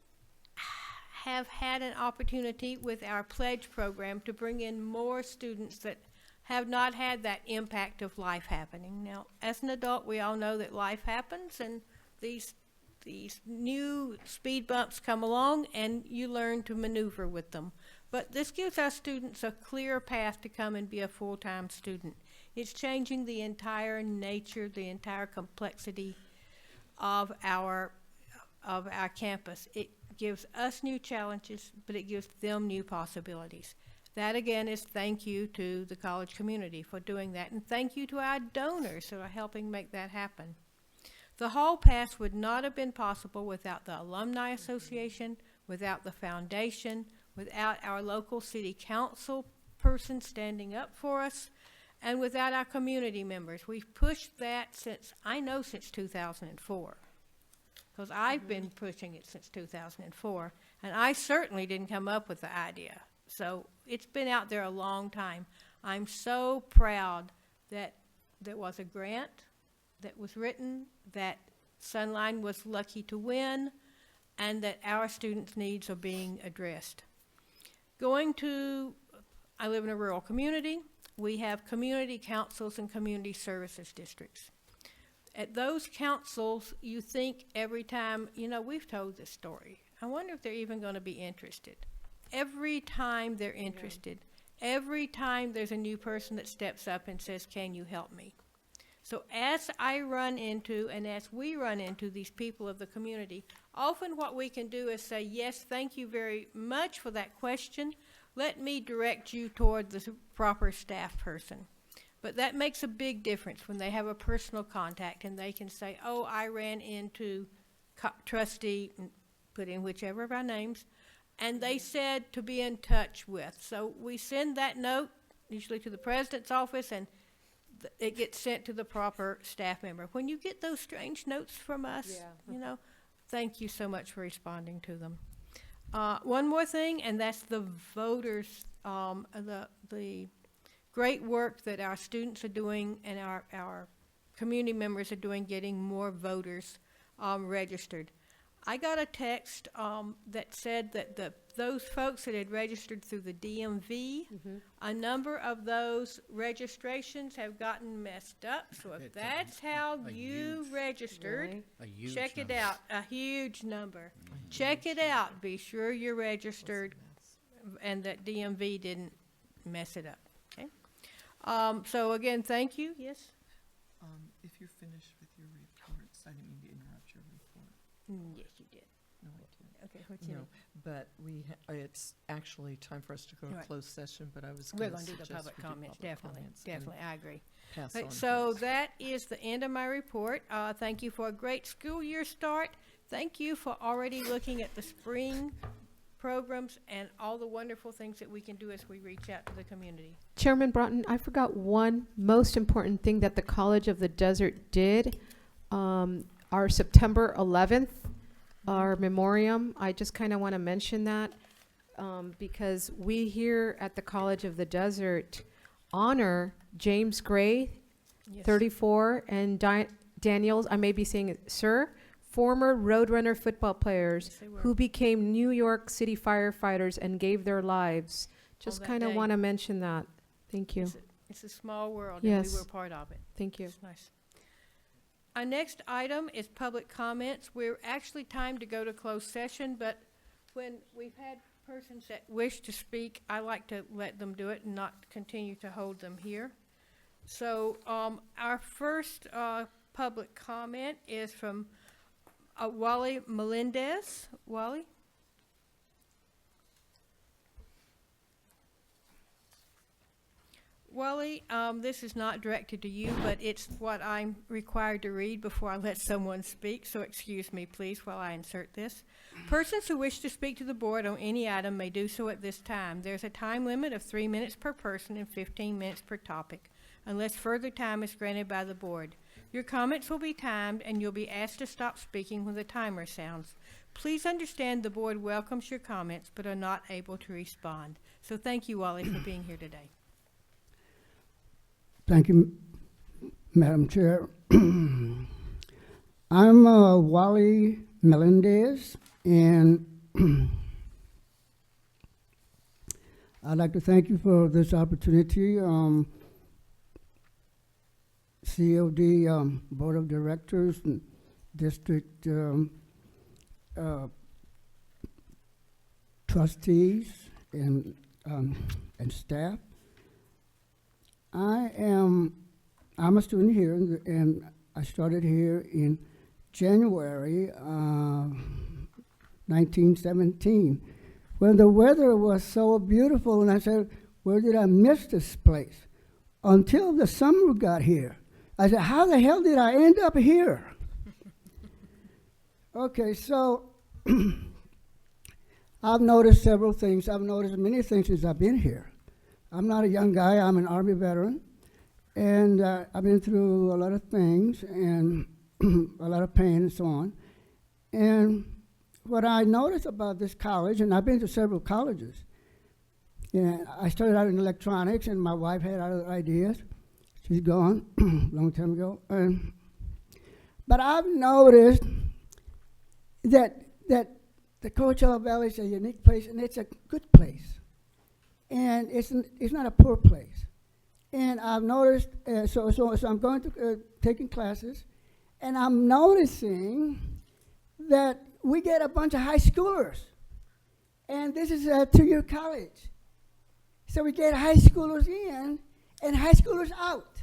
have had an opportunity with our pledge program to bring in more students that have not had that impact of life happening. Now, as an adult, we all know that life happens, and these new speed bumps come along, and you learn to maneuver with them. But this gives our students a clear path to come and be a full-time student. It's changing the entire nature, the entire complexity of our campus. It gives us new challenges, but it gives them new possibilities. That again is thank you to the college community for doing that, and thank you to our donors who are helping make that happen. The Hall Pass would not have been possible without the Alumni Association, without the foundation, without our local city council person standing up for us, and without our community members. We've pushed that since 2004. Because I've been pushing it since 2004, and I certainly didn't come up with the idea. So it's been out there a long time. I'm so proud that there was a grant that was written, that Sunline was lucky to win, and that our students' needs are being addressed. I live in a rural community. We have community councils and community services districts. At those councils, you think every time, we've told this story. I wonder if they're even going to be interested. Every time they're interested, every time there's a new person that steps up and says, can you help me? So as I run into, and as we run into these people of the community, often what we can do is say, yes, thank you very much for that question. Let me direct you toward the proper staff person. But that makes a big difference when they have a personal contact and they can say, oh, I ran into trustee, and put in whichever of our names, and they said to be in touch with. So we send that note, usually to the president's office, and it gets sent to the proper staff member. When you get those strange notes from us, thank you so much for responding to them. One more thing, and that's the voters, the great work that our students are doing and our community members are doing, getting more voters registered. I got a text that said that those folks that had registered through the DMV, a number of those registrations have gotten messed up. So if that's how you registered, check it out. A huge number. Check it out. Be sure you're registered and that DMV didn't mess it up. Okay. So again, thank you. Yes? If you're finished with your reports, I didn't mean to interrupt your report. Yes, you did. No, I didn't. Okay, what's in No, it? but it's actually time for us to go to Right. closed session, but I was We're going to going to do the suggest public we do comments, public definitely, comments and definitely, I agree. pass Right, on so things. that is the end of my report. Thank you for a great school year start. Thank you for already looking at the spring programs and all the wonderful things that we can do as we reach out to the community. Chairman Broughton, I forgot one most important thing that the College of the Desert did. Our September 11th, our memoriam, I just kind of want to mention that because we here at the College of the Desert honor James Gray, Yes. 34, and Daniels, I may be saying it, sir, former Roadrunner football players Yes, they were. who became New York City firefighters and gave their lives. Just that kind of day. want to mention that. Thank you. It's a small world, and we Yes. were part of it. Thank you. It's nice. Our next item is public comments. We're actually timed to go to closed session, but when we've had persons that wish to speak, I like to let them do it and not continue to hold them here. So our first public comment is from Wally Melendez. Wally? Wally, this is not directed to you, but it's what I'm required to read before I let someone speak, so excuse me, please, while I insert this. Persons who wish to speak to the board on any item may do so at this time. There's a time limit of 3 minutes per person and 15 minutes per topic, unless further time is granted by the board. Your comments will be timed, and you'll be asked to stop speaking when the timer sounds. Please understand the board welcomes your comments, but are not able to respond. So thank you, Wally, for being here today. Thank you, Madam Chair. I'm Wally Melendez, and I'd like to thank you for this opportunity. COD Board of Directors and District trustees and staff. I'm a student here, and I started here in January 1917, when the weather was so beautiful, and I said, where did I miss this place? Until the summer got here. I said, how the hell did I end up here? Okay, so I've noticed several things. I've noticed many things since I've been here. I'm not a young guy. I'm an Army veteran, and I've been through a lot of things and a lot of pain and so on. And what I noticed about this college, and I've been to several colleges, and I started out in electronics, and my wife had other ideas. She's gone a long time ago. But I've noticed that the Coachella Valley is a unique place, and it's a good place. And it's not a poor place. And I've noticed, so I'm going to taking classes, and I'm noticing that we get a bunch of high schoolers. And this is a 2-year college. So we get high schoolers in and high schoolers out.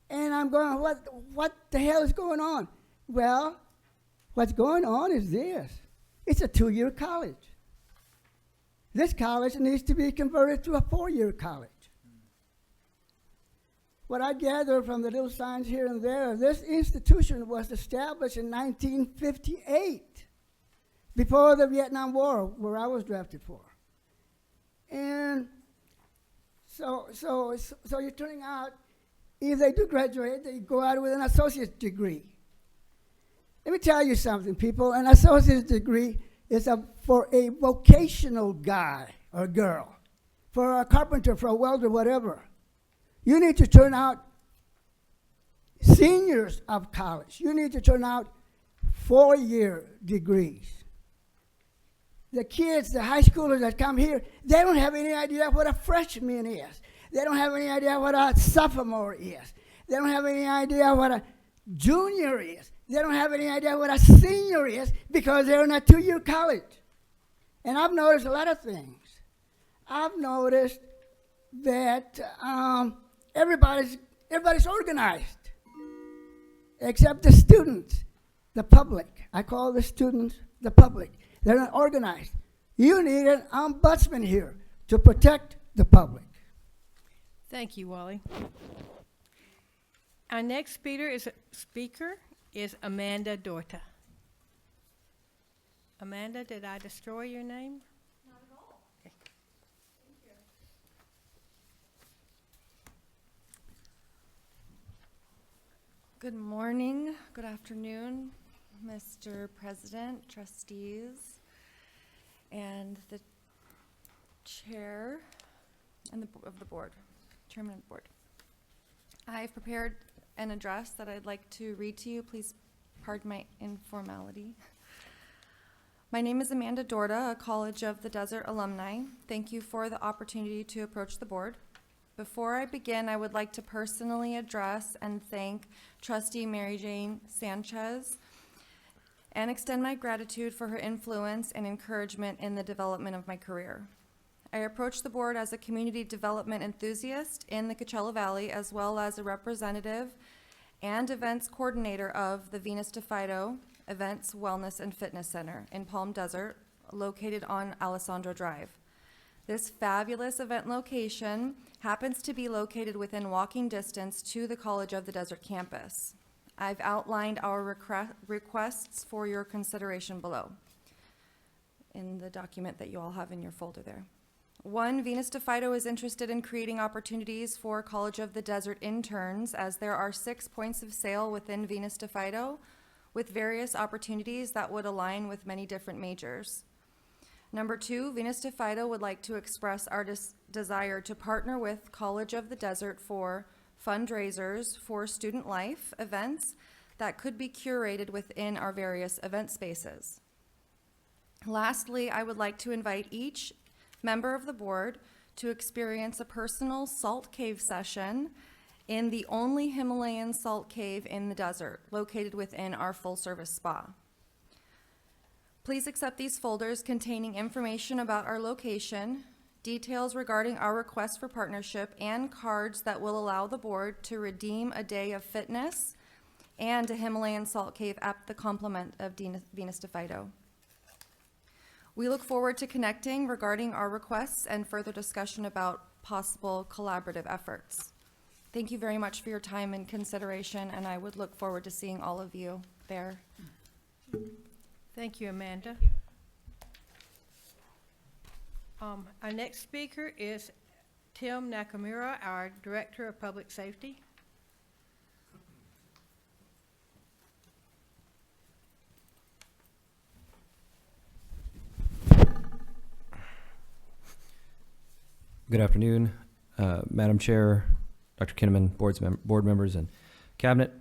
And I'm going, what the hell is going on? Well, what's going on is this. It's a 2-year college. This college needs to be converted to a 4-year college. What I gather from the little signs here and there, this institution was established in 1958, before the Vietnam War, where I was drafted for. And so you're turning out, if they do graduate, they go out with an associate's degree. Let me tell you something, people. An associate's degree is for a vocational guy or girl, for a carpenter, for a welder, whatever. You need to turn out seniors of college. You need to turn out 4-year degrees. The kids, the high schoolers that come here, they don't have any idea what a freshman is. They don't have any idea what a sophomore is. They don't have any idea what a junior is. They don't have any idea what a senior is because they're in a 2-year college. And I've noticed a lot of things. I've noticed that everybody's organized, except the students, the public. I call the students the public. They're not organized. You need an ombudsman here to protect the public. Thank you, Wally. Our next speaker is Amanda Dorta. Amanda, did I destroy your name? Not at all. Okay. Thank you. Good morning, good afternoon, Mr. President, trustees, and the chair and of the board, chairman of the board. I've prepared an address that I'd like to read to you. Please pardon my informality. My name is Amanda Dorta, a College of the Desert alumni. Thank you for the opportunity to approach the board. Before I begin, I would like to personally address and thank Trustee Mary Jane Sanchez and extend my gratitude for her influence and encouragement in the development of my career. I approached the board as a community development enthusiast in the Coachella Valley, as well as a representative and events coordinator of the Venus de Fido Events, Wellness, and Fitness Center in Palm Desert, located on Alessandro Drive. This fabulous event location happens to be located within walking distance to the College of the Desert campus. I've outlined our requests for your consideration below in the document that you all have in your folder there. 1, Venus de Fido is interested in creating opportunities for College of the Desert interns, as there are 6 points of sale within Venus de Fido with various opportunities that would align with many different majors. Number 2, Venus de Fido would like to express our desire to partner with College of the Desert for fundraisers for student life events that could be curated within our various event spaces. Lastly, I would like to invite each member of the board to experience a personal salt cave session in the only Himalayan salt cave in the desert, located within our full-service spa. Please accept these folders containing information about our location, details regarding our request for partnership, and cards that will allow the board to redeem a day of fitness and a Himalayan salt cave at the complement of Venus de Fido. We look forward to connecting regarding our requests and further discussion about possible collaborative efforts. Thank you very much for your time and consideration, and I would look forward to seeing all of you there. Thank you, Amanda. Our next speaker is Tim Nakamura, our Director of Public Safety. Good afternoon, Madam Chair, Dr. Kinnaman, board members, and Cabinet.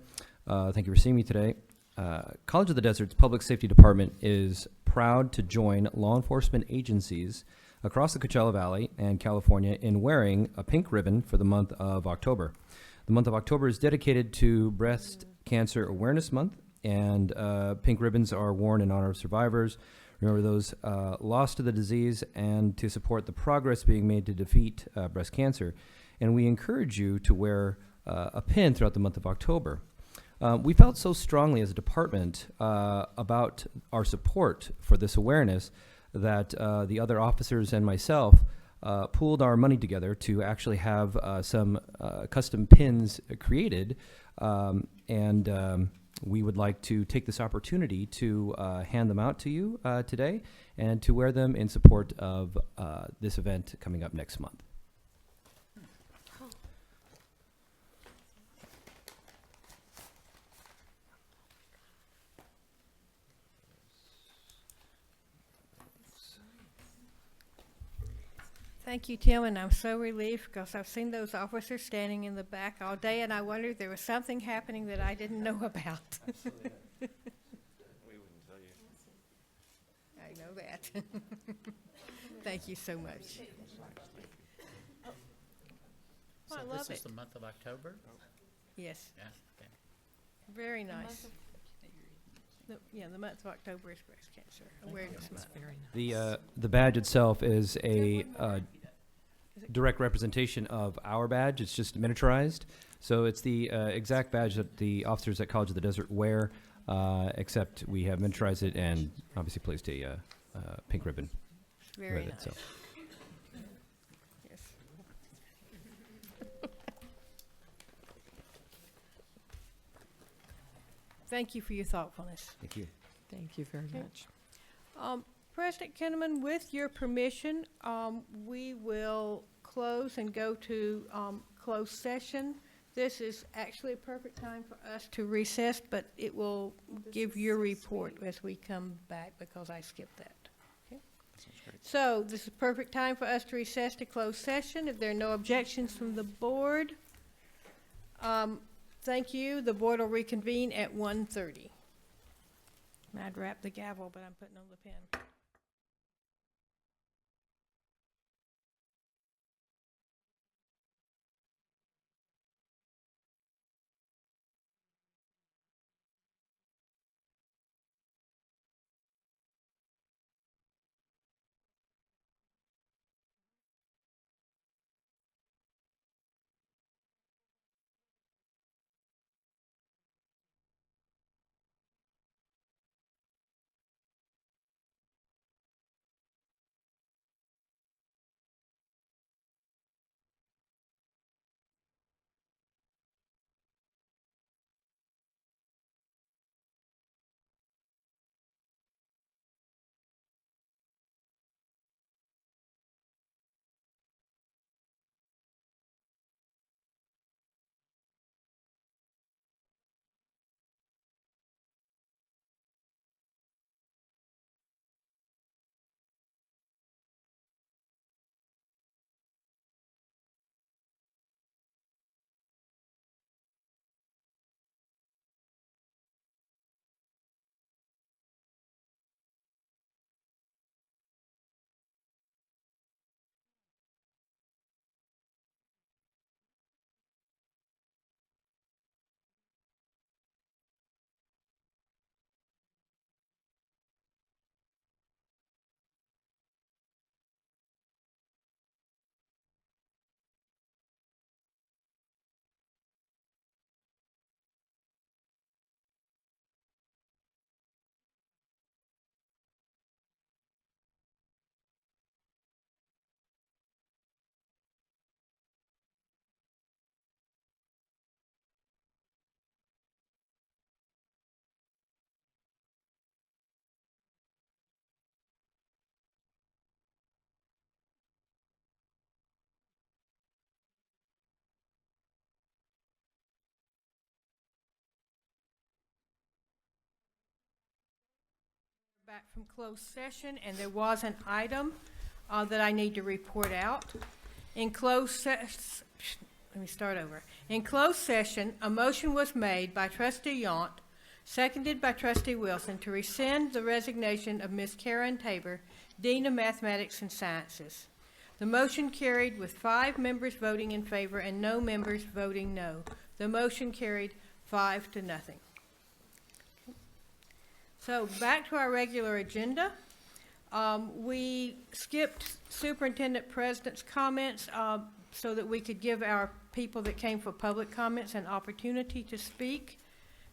Thank you for seeing me today. College of the Desert's Public Safety Department is proud to join law enforcement agencies across the Coachella Valley and California in wearing a pink ribbon for the month of October. The month of October is dedicated to Breast Cancer Awareness Month, and pink ribbons are worn in honor of survivors. Remember those lost to the disease, and to support the progress being made to defeat breast cancer. And we encourage you to wear a pin throughout the month of October. We felt so strongly as a department about our support for this awareness that the other officers and myself pooled our money together to actually have some custom pins created, and we would like to take this opportunity to hand them out to you today and to wear them in support of this event coming up next month. Thank you, Tim, and I'm so relieved because I've seen those officers standing in the back all day, and I wondered there was something happening that I didn't know about. We wouldn't tell you. I know that. Thank you so much. So I love this is it. the month of October? Yes, Yeah, okay. very nice. The month of October is Breast Cancer Awareness Month. The badge itself is a direct representation of our badge. It's just miniaturized. So it's the exact badge that the officers at College of the Desert wear, except we have miniaturized it and obviously placed a pink ribbon Very with nice. it. So. Yes. Thank you for your thoughtfulness. Thank you. Thank you very Okay. much. President Kinnaman, with your permission, we will close and go to closed session. This is actually a perfect time for us to recess, but it will give your report as we come back because I skipped that. Okay? So this is a perfect time for us to recess to closed session. If there are no objections from the board, thank you. The board will reconvene at 1:30. I'd wrap the gavel, but I'm putting on the pen. Back from closed session, and there was an item that I need to report out. In closed let me start over. In closed session, a motion was made by Trustee Yaunt, seconded by Trustee Wilson, to rescind the resignation of Ms. Karen Tabor, Dean of Mathematics and Sciences. The motion carried with 5 members voting in favor and no members voting no. The motion carried 5-0. So back to our regular agenda. We skipped Superintendent President's comments so that we could give our people that came for public comments an opportunity to speak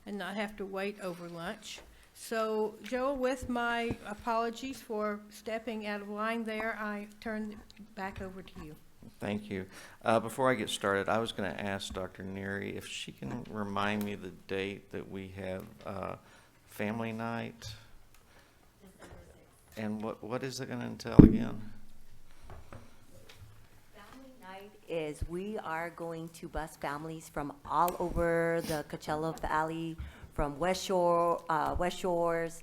and not have to wait over lunch. So, Joel, with my apologies for stepping out of line there, I turn it back over to you. Thank you. Before I get started, I was going to ask Dr. Neary if she can remind me the date that we have family night. And what is it going to entail again? Family night is we are going to bus families from all over the Coachella Valley, from West Shores,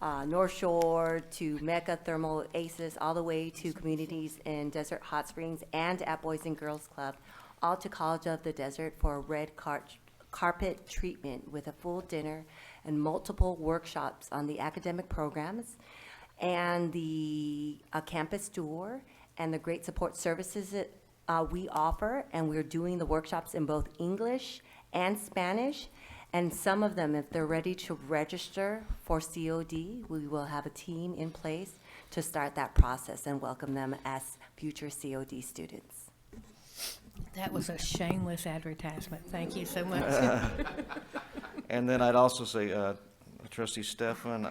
North Shore to Mecca Thermal Aces, all the way to communities in Desert Hot Springs and at Boys and Girls Club, all to College of the Desert for a red carpet treatment with a full dinner and multiple workshops on the academic programs and the campus tour and the great support services that we offer. And we're doing the workshops in both English and Spanish. And some of them, if they're ready to register for COD, we will have a team in place to start that process and welcome them as future COD students. That was a shameless advertisement. Thank you so much. And then I'd also say, Trustee Stefan,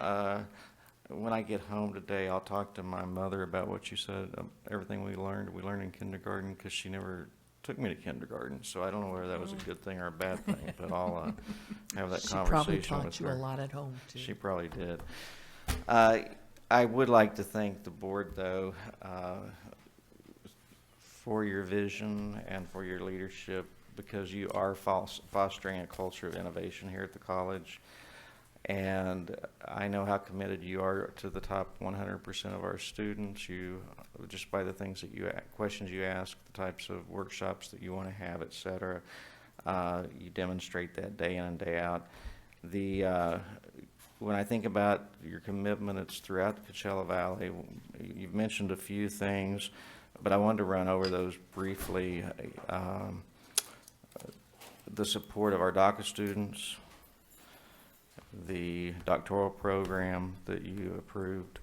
when I get home today, I'll talk to my mother about what you said, everything we learned in kindergarten, because she never took me to kindergarten, so I don't know whether that was a good thing or a bad thing, but I'll have that conversation with her. She probably taught you a lot at home, too. She probably did. I would like to thank the board, though, for your vision and for your leadership, because you are fostering a culture of innovation here at the college. And I know how committed you are to the top 100% of our students. You, just by the things that questions you ask, the types of workshops that you want to have, et cetera, you demonstrate that day in and day out. When I think about your commitment, it's throughout the Coachella Valley. You've mentioned a few things, but I wanted to run over those briefly. The support of our DACA students, the doctoral program that you approved,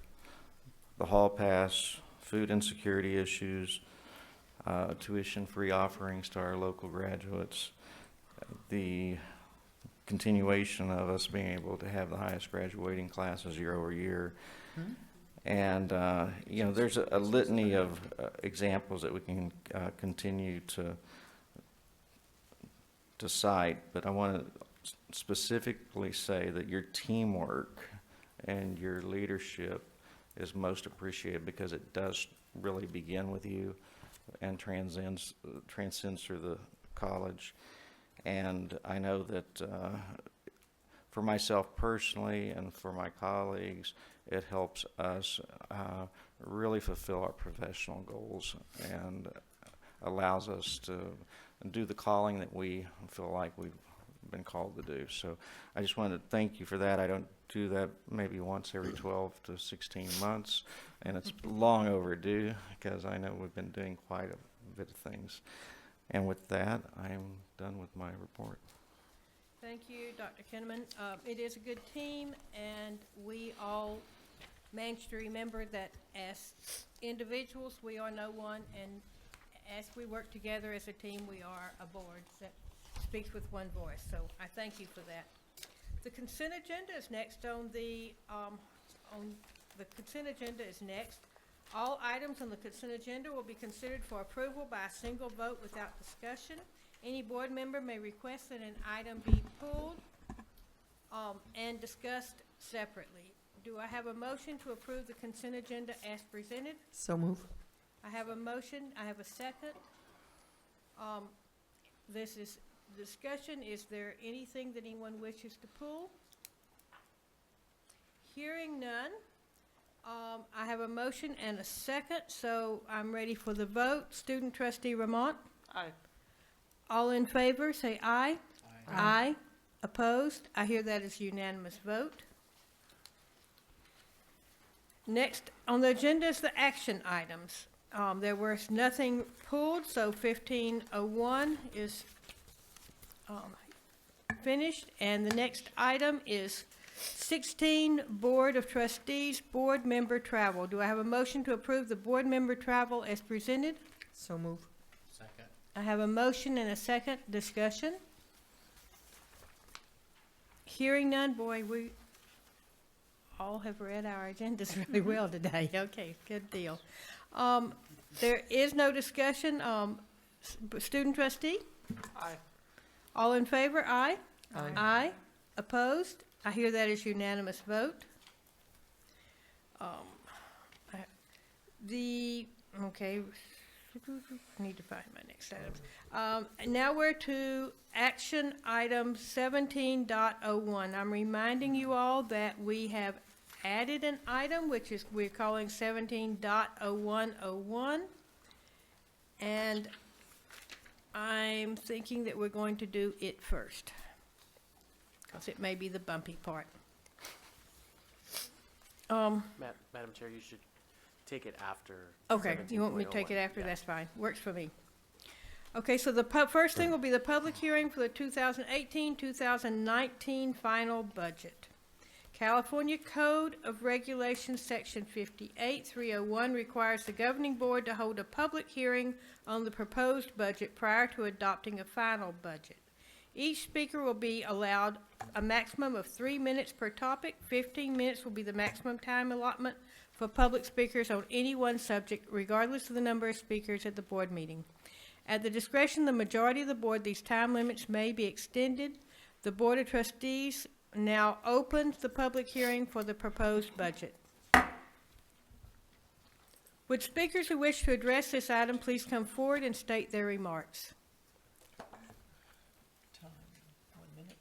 the hall pass, food insecurity issues, tuition-free offerings to our local graduates, the continuation of us being able to have the highest graduating classes year over year. Mm-hmm. And, you know, there's a litany of examples that we can continue to cite, but I want to specifically say that your teamwork and your leadership is most appreciated, because it does really begin with you and transcends through the college. And I know that for myself personally and for my colleagues, it helps us really fulfill our professional goals and allows us to do the calling that we feel like we've been called to do. So I just wanted to thank you for that. I don't do that maybe once every 12 to 16 months, and it's long overdue, because I know we've been doing quite a bit of things. And with that, I am done with my report. Thank you, Dr. Kinnaman. It is a good team, and we all manage to remember that as individuals, we are no one, and as we work together as a team, we are a board that speaks with one voice. So I thank you for that. The consent agenda is next on the consent agenda is next. All items on the consent agenda will be considered for approval by a single vote without discussion. Any board member may request that an item be pulled and discussed separately. Do I have a motion to approve the consent agenda as presented? So move. I have a motion. I have a second. This is discussion. Is there anything that anyone wishes to pull? Hearing none, I have a motion and a second, so I'm ready for the vote. Student trustee Ramont? Aye. All in favor, say aye. Aye. Opposed? I hear that is unanimous vote. Next on the agenda is the action items. There was nothing pulled, so 1501 is finished. And the next item is 16, Board of Trustees, Board Member Travel. Do I have a motion to approve the Board Member Travel as presented? So move. Second. I have a motion and a second. Discussion? Hearing none, boy, we all have read our agendas really well today. Okay, good deal. There is no discussion. Student trustee? Aye. All in favor? Aye. Aye. Aye. Opposed? I hear that is unanimous vote. Okay, I need to find my next items. Now we're to action item 17.01. I'm reminding you all that we have added an item, which is we're calling 17.0101. And I'm thinking that we're going to do it first, because it may be the bumpy part. Madam Chair, you should take it after. Okay, you want me to take it after? That's fine. Works for me. Okay, so the first thing will be the public hearing for the 2018-2019 final budget. California Code of Regulations, Section 58-301 requires the governing board to hold a public hearing on the proposed budget prior to adopting a final budget. Each speaker will be allowed a maximum of 3 minutes per topic. 15 minutes will be the maximum time allotment for public speakers on any one subject, regardless of the number of speakers at the board meeting. At the discretion of the majority of the board, these time limits may be extended. The Board of Trustees now opens the public hearing for the proposed budget. Would speakers who wish to address this item please come forward and state their remarks? Time, 1 minute.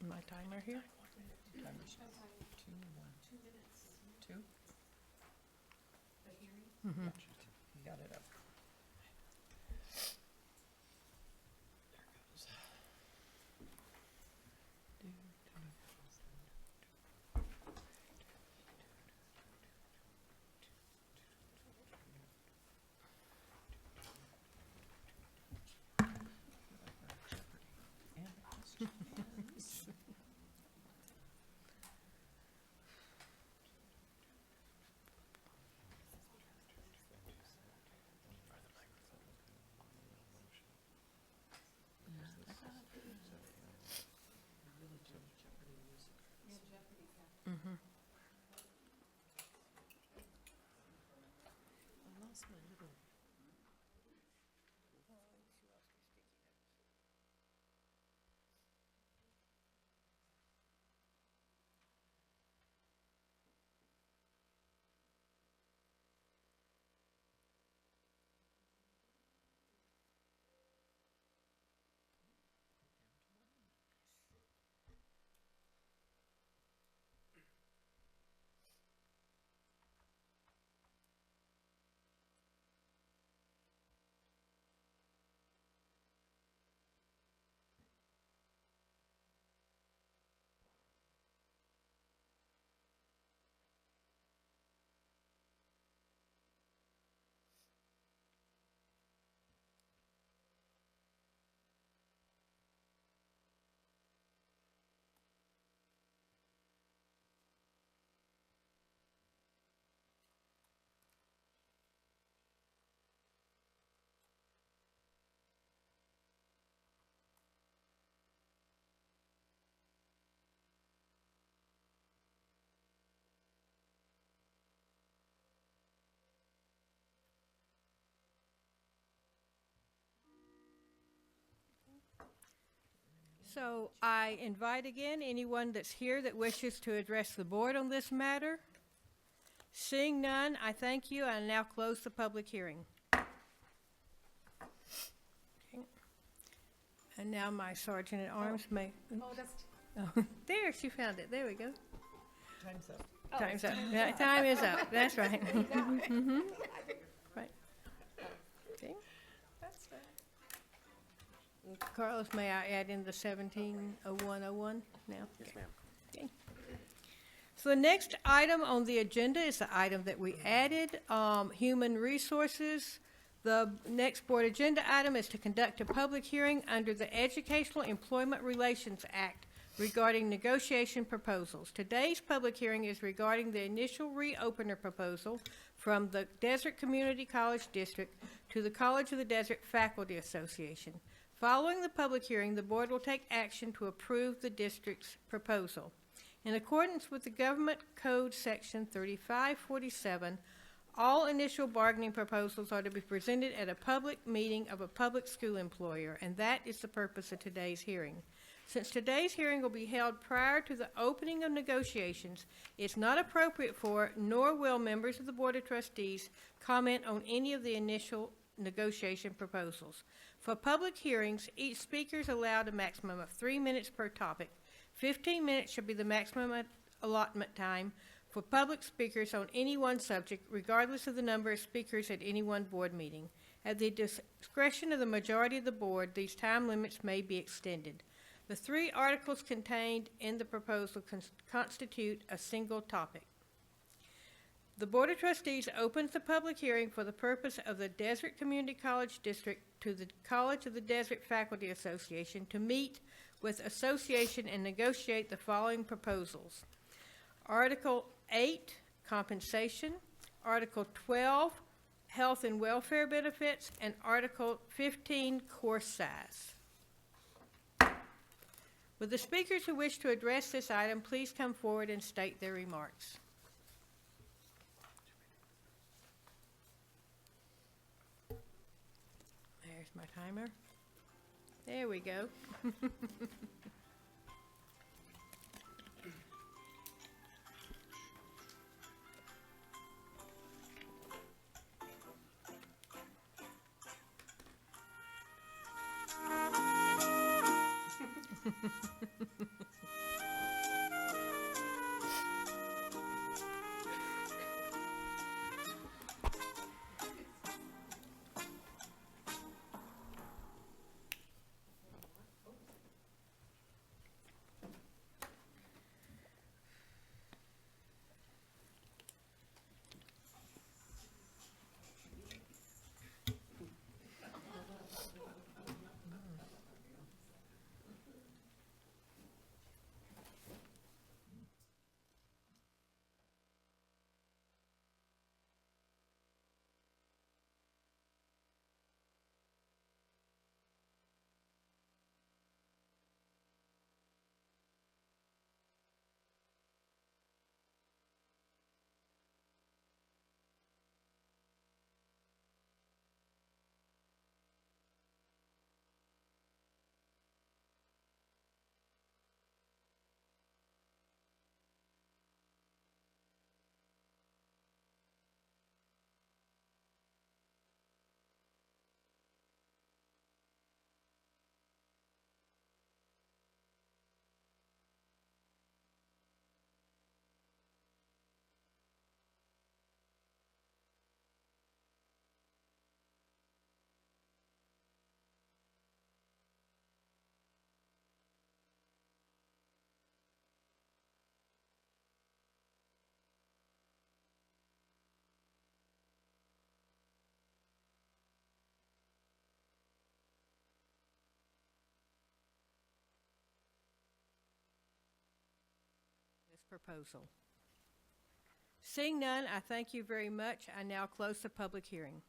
My timer here. Timer's 2, 1. 2 minutes. 2? Mhm. You got it up. Mhm. I lost my little. So I invite again anyone that's here that wishes to address the board on this matter. Seeing none, I thank you. I now close the public hearing. Okay. And now my sergeant at arms may. Oh, that's Oh, there, she found it. There we go. Time's up. Time's up. Yeah, time is up. That's right. Mhm. Right. Okay. Carlos, may I add in the 170101 now? Yes, ma'am. Okay. So the next item on the agenda is the item that we added, human resources. The next board agenda item is to conduct a public hearing under the Educational Employment Relations Act regarding negotiation proposals. Today's public hearing is regarding the initial reopener proposal from the Desert Community College District to the College of the Desert Faculty Association. Following the public hearing, the board will take action to approve the district's proposal. In accordance with the Government Code Section 3547, all initial bargaining proposals are to be presented at a public meeting of a public school employer, and that is the purpose of today's hearing. Since today's hearing will be held prior to the opening of negotiations, it's not appropriate for, nor will members of the Board of Trustees comment on any of the initial negotiation proposals. For public hearings, each speaker is allowed a maximum of 3 minutes per topic. 15 minutes should be the maximum allotment time for public speakers on any one subject, regardless of the number of speakers at any one board meeting. At the discretion of the majority of the board, these time limits may be extended. The 3 articles contained in the proposal constitute a single topic. The Board of Trustees opens the public hearing for the purpose of the Desert Community College District to the College of the Desert Faculty Association to meet with association and negotiate the following proposals. Article 8, compensation. Article 12, health and welfare benefits. And Article 15, course size. Would the speakers who wish to address this item please come forward and state their remarks? There's my timer. There we go. Proposal. Seeing none, I thank you very much. I now close the public hearing.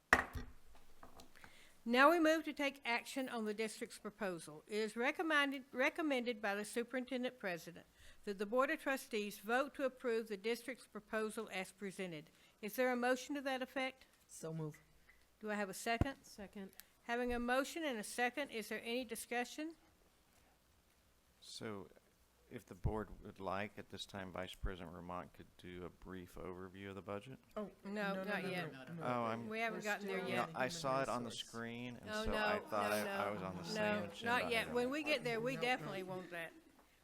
Now we move to take action on the district's proposal. It is recommended by the superintendent president that the Board of Trustees vote to approve the district's proposal as presented. Is there a motion to that effect? So move. Do I have a second? Second. Having a motion and a second, is there any discussion? So, if the board would like, at this time, Vice President Ramont could do a brief overview of the budget. Oh, No, not yet. Oh, We haven't gotten there No, yet. I saw it on the screen, and Oh, so no, I thought no, I was on the same no, agenda. not yet. When we get there, we definitely want that.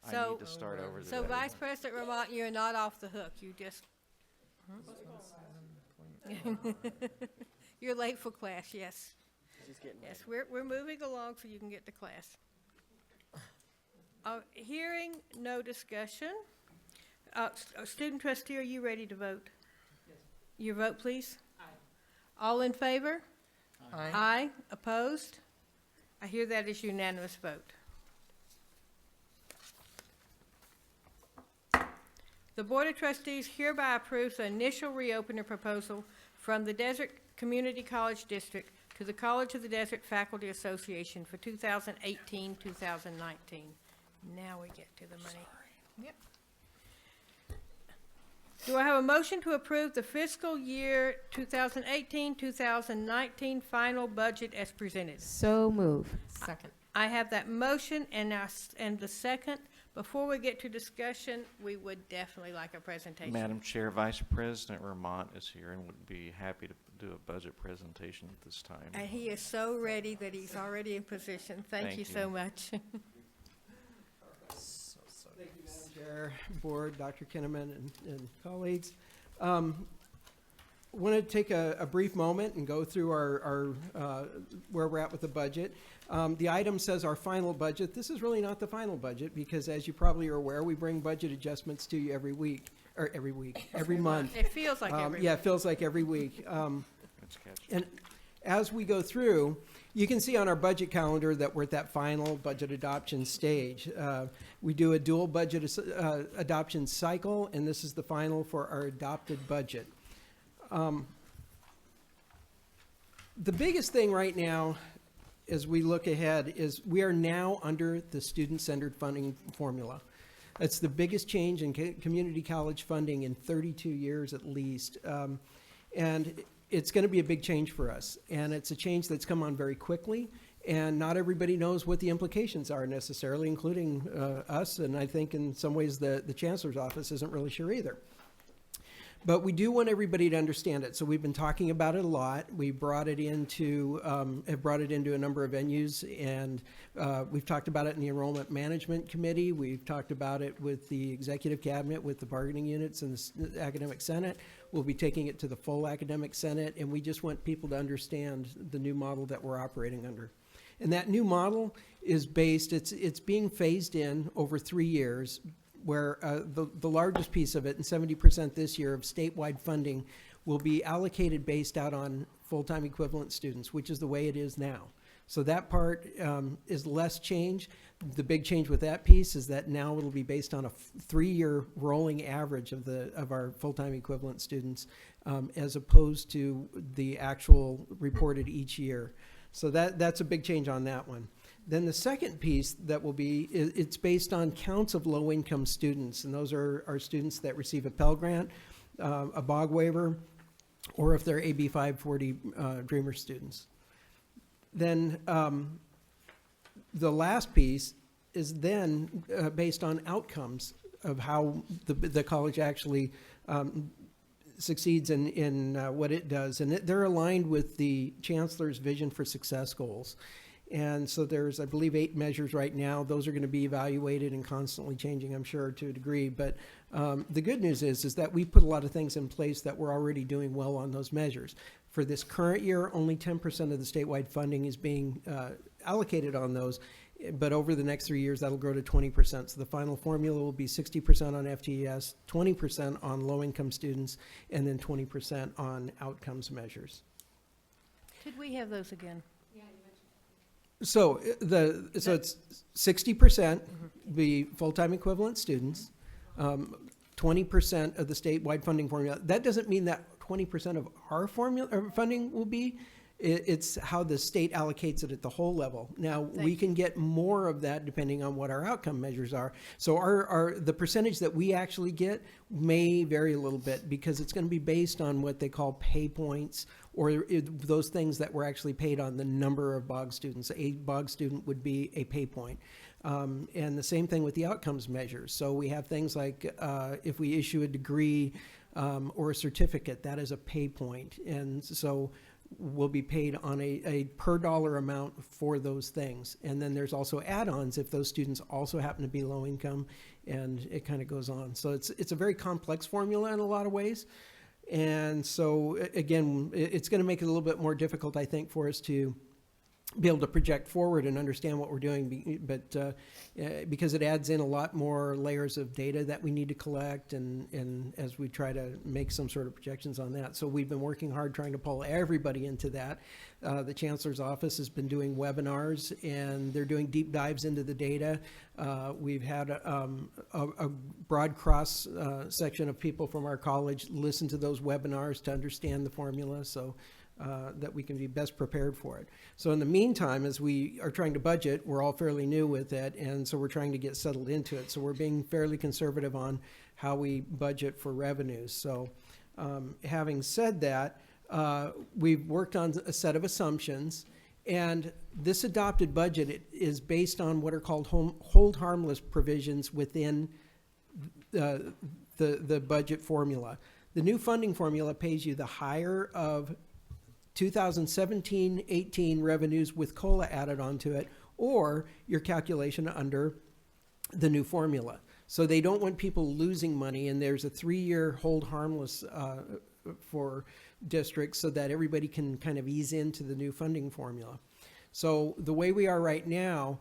I So- need to start over. So Vice President Ramont, you're not off the hook. You just. You're late for class, yes. She's getting Yes, we're moving along so you can get to class. Hearing no discussion. Student trustee, are you ready to vote? Yes. Your vote, please. Aye. All in favor? Aye. Aye. Opposed? I hear that is unanimous vote. The Board of Trustees hereby approves the initial reopener proposal from the Desert Community College District to the College of the Desert Faculty Association for 2018-2019. Now we get to the money. Yep. Do I have a motion to approve the fiscal year 2018-2019 final budget as presented? So move. Second. I have that motion and the second. Before we get to discussion, we would definitely like a presentation. Madam Chair, Vice President Ramont is here and would be happy to do a budget presentation at this time. And he is so ready that he's already in position. Thank you Thank so you. much. Thank you, Madam Chair, Board, Dr. Kinnaman, and colleagues. Want to take a brief moment and go through our where we're at with the budget. The item says our final budget. This is really not the final budget because, as you probably are aware, we bring budget adjustments to you every month. It feels like every Yeah, week. it feels like every week. That's catchy. And as we go through, you can see on our budget calendar that we're at that final budget adoption stage. We do a dual budget adoption cycle, and this is the final for our adopted budget. The biggest thing right now, as we look ahead, is we are now under the student-centered funding formula. That's the biggest change in community college funding in 32 years at least. And it's going to be a big change for us. And it's a change that's come on very quickly. And not everybody knows what the implications are necessarily, including us. And I think in some ways the Chancellor's office isn't really sure either. But we do want everybody to understand it. So we've been talking about it a lot. We brought it into, have brought it into a number of venues, and we've talked about it in the Enrollment Management Committee. We've talked about it with the Executive Cabinet, with the bargaining units and the Academic Senate. We'll be taking it to the full Academic Senate, and we just want people to understand the new model that we're operating under. And that new model is based, it's being phased in over 3 years, where the largest piece of it, and 70% this year of statewide funding, will be allocated based out on full-time equivalent students, which is the way it is now. So that part is less change. The big change with that piece is that now it'll be based on a 3-year rolling average of our full-time equivalent students, as opposed to the actual reported each year. So that's a big change on that one. Then the second piece that will be, it's based on counts of low-income students, and those are students that receive a Pell Grant, a BOG waiver, or if they're AB 540 Dreamer students. Then the last piece is then based on outcomes of how the college actually succeeds in what it does, and they're aligned with the Chancellor's Vision for Success goals. And so there's, I believe, 8 measures right now. Those are going to be evaluated and constantly changing, I'm sure, to a degree. But the good news is that we put a lot of things in place that we're already doing well on those measures. For this current year, only 10% of the statewide funding is being allocated on those. But over the next 3 years, that'll grow to 20%. So the final formula will be 60% on FTES, 20% on low-income students, and then 20% on outcomes measures. Could we have those again? So it's 60% be full-time equivalent students, 20% of the statewide funding formula. That doesn't mean that 20% of our formula or funding will be. It's how the state allocates it at the whole level. Now, we can get more of that depending on what our outcome measures are. So the percentage that we actually get may vary a little bit because it's going to be based on what they call pay points, or those things that were actually paid on the number of BOG students. A BOG student would be a pay point. And the same thing with the outcomes measures. So we have things like if we issue a degree or a certificate, that is a pay point. And so will be paid on a per dollar amount for those things. And then there's also add-ons if those students also happen to be low income, and it kind of goes on. So it's a very complex formula in a lot of ways. And so again, it's going to make it a little bit more difficult, I think, for us to be able to project forward and understand what we're doing, but because it adds in a lot more layers of data that we need to collect, and as we try to make some sort of projections on that. So we've been working hard trying to pull everybody into that. The Chancellor's Office has been doing webinars, and they're doing deep dives into the data. We've had a broad cross section of people from our college listen to those webinars to understand the formula, so that we can be best prepared for it. So in the meantime, as we are trying to budget, we're all fairly new with it, and so we're trying to get settled into it. So we're being fairly conservative on how we budget for revenues. So having said that, we've worked on a set of assumptions, and this adopted budget is based on what are called hold harmless provisions within the budget formula. The new funding formula pays you the higher of 2017-18 revenues with COLA added onto it, or your calculation under the new formula. So they don't want people losing money, and there's a 3-year hold harmless for districts so that everybody can kind of ease into the new funding formula. So the way we are right now,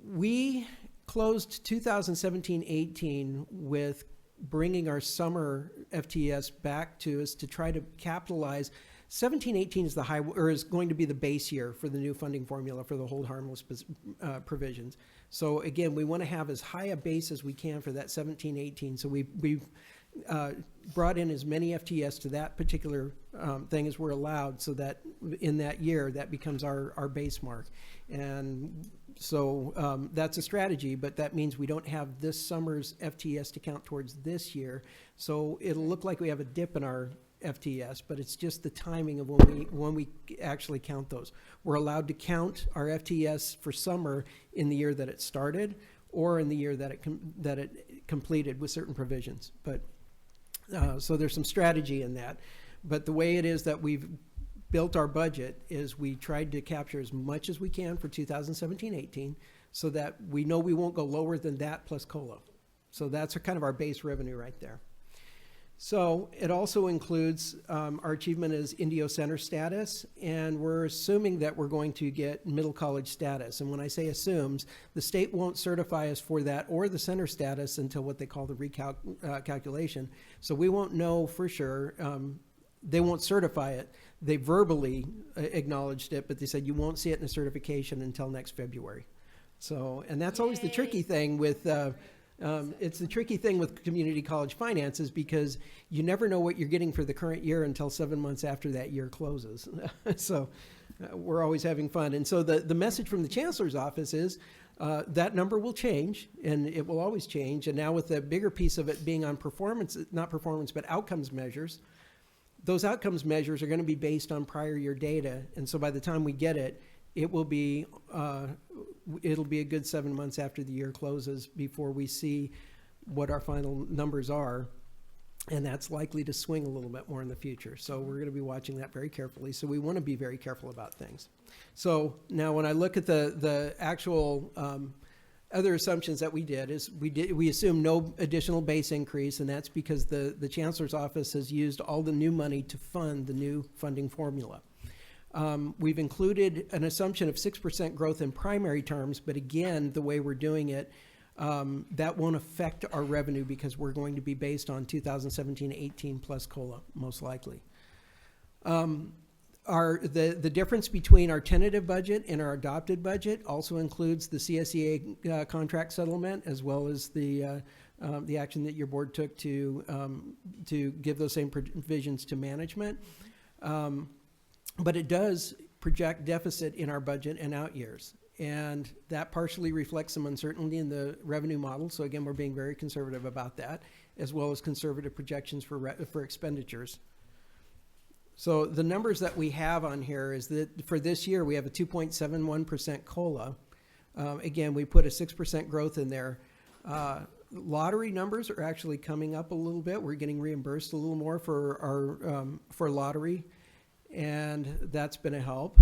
we closed 2017-18 with bringing our summer FTS back to us to try to capitalize. 17-18 is the high, or is going to be the base year for the new funding formula for the hold harmless provisions. So again, we want to have as high a base as we can for that 17-18. So we've brought in as many FTS to that particular thing as we're allowed, so that in that year that becomes our base mark. And so that's a strategy, but that means we don't have this summer's FTS to count towards this year. So it'll look like we have a dip in our FTS, but it's just the timing of when we actually count those. We're allowed to count our FTS for summer in the year that it started, or in the year that it completed with certain provisions. But so there's some strategy in that. But the way it is that we've built our budget is we tried to capture as much as we can for 2017-18, so that we know we won't go lower than that plus COLA. So that's kind of our base revenue right there. So it also includes our achievement as Indio Center status, and we're assuming that we're going to get middle college status. And when I say assumes, the state won't certify us for that or the center status until what they call the recalculation. So we won't know for sure. They won't certify it. They verbally acknowledged it, but they said you won't see it in the certification until next February. So, and that's always the tricky thing with it's the tricky thing with community college finances, because you never know what you're getting for the current year until 7 months after that year closes. So we're always having fun. And so the message from the Chancellor's Office is that number will change, and it will always change. And now with the bigger piece of it being on performance, not performance, but outcomes measures, those outcomes measures are going to be based on prior year data. And so by the time we get it, it will be it'll be a good 7 months after the year closes before we see what our final numbers are, and that's likely to swing a little bit more in the future. So we're going to be watching that very carefully. So we want to be very careful about things. So now when I look at the actual other assumptions that we did, is we assume no additional base increase, and that's because the Chancellor's Office has used all the new money to fund the new funding formula. We've included an assumption of 6% growth in primary terms, but again, the way we're doing it, that won't affect our revenue because we're going to be based on 2017-18 plus COLA, most likely. The difference between our tentative budget and our adopted budget also includes the CSEA contract settlement, as well as the action that your board took to give those same provisions to management. But it does project deficit in our budget and out years. And that partially reflects some uncertainty in the revenue model. So again, we're being very conservative about that, as well as conservative projections for expenditures. So the numbers that we have on here is that for this year, we have a 2.71% COLA. Again, we put a 6% growth in there. Lottery numbers are actually coming up a little bit. We're getting reimbursed a little more for our for lottery. and that's been a help.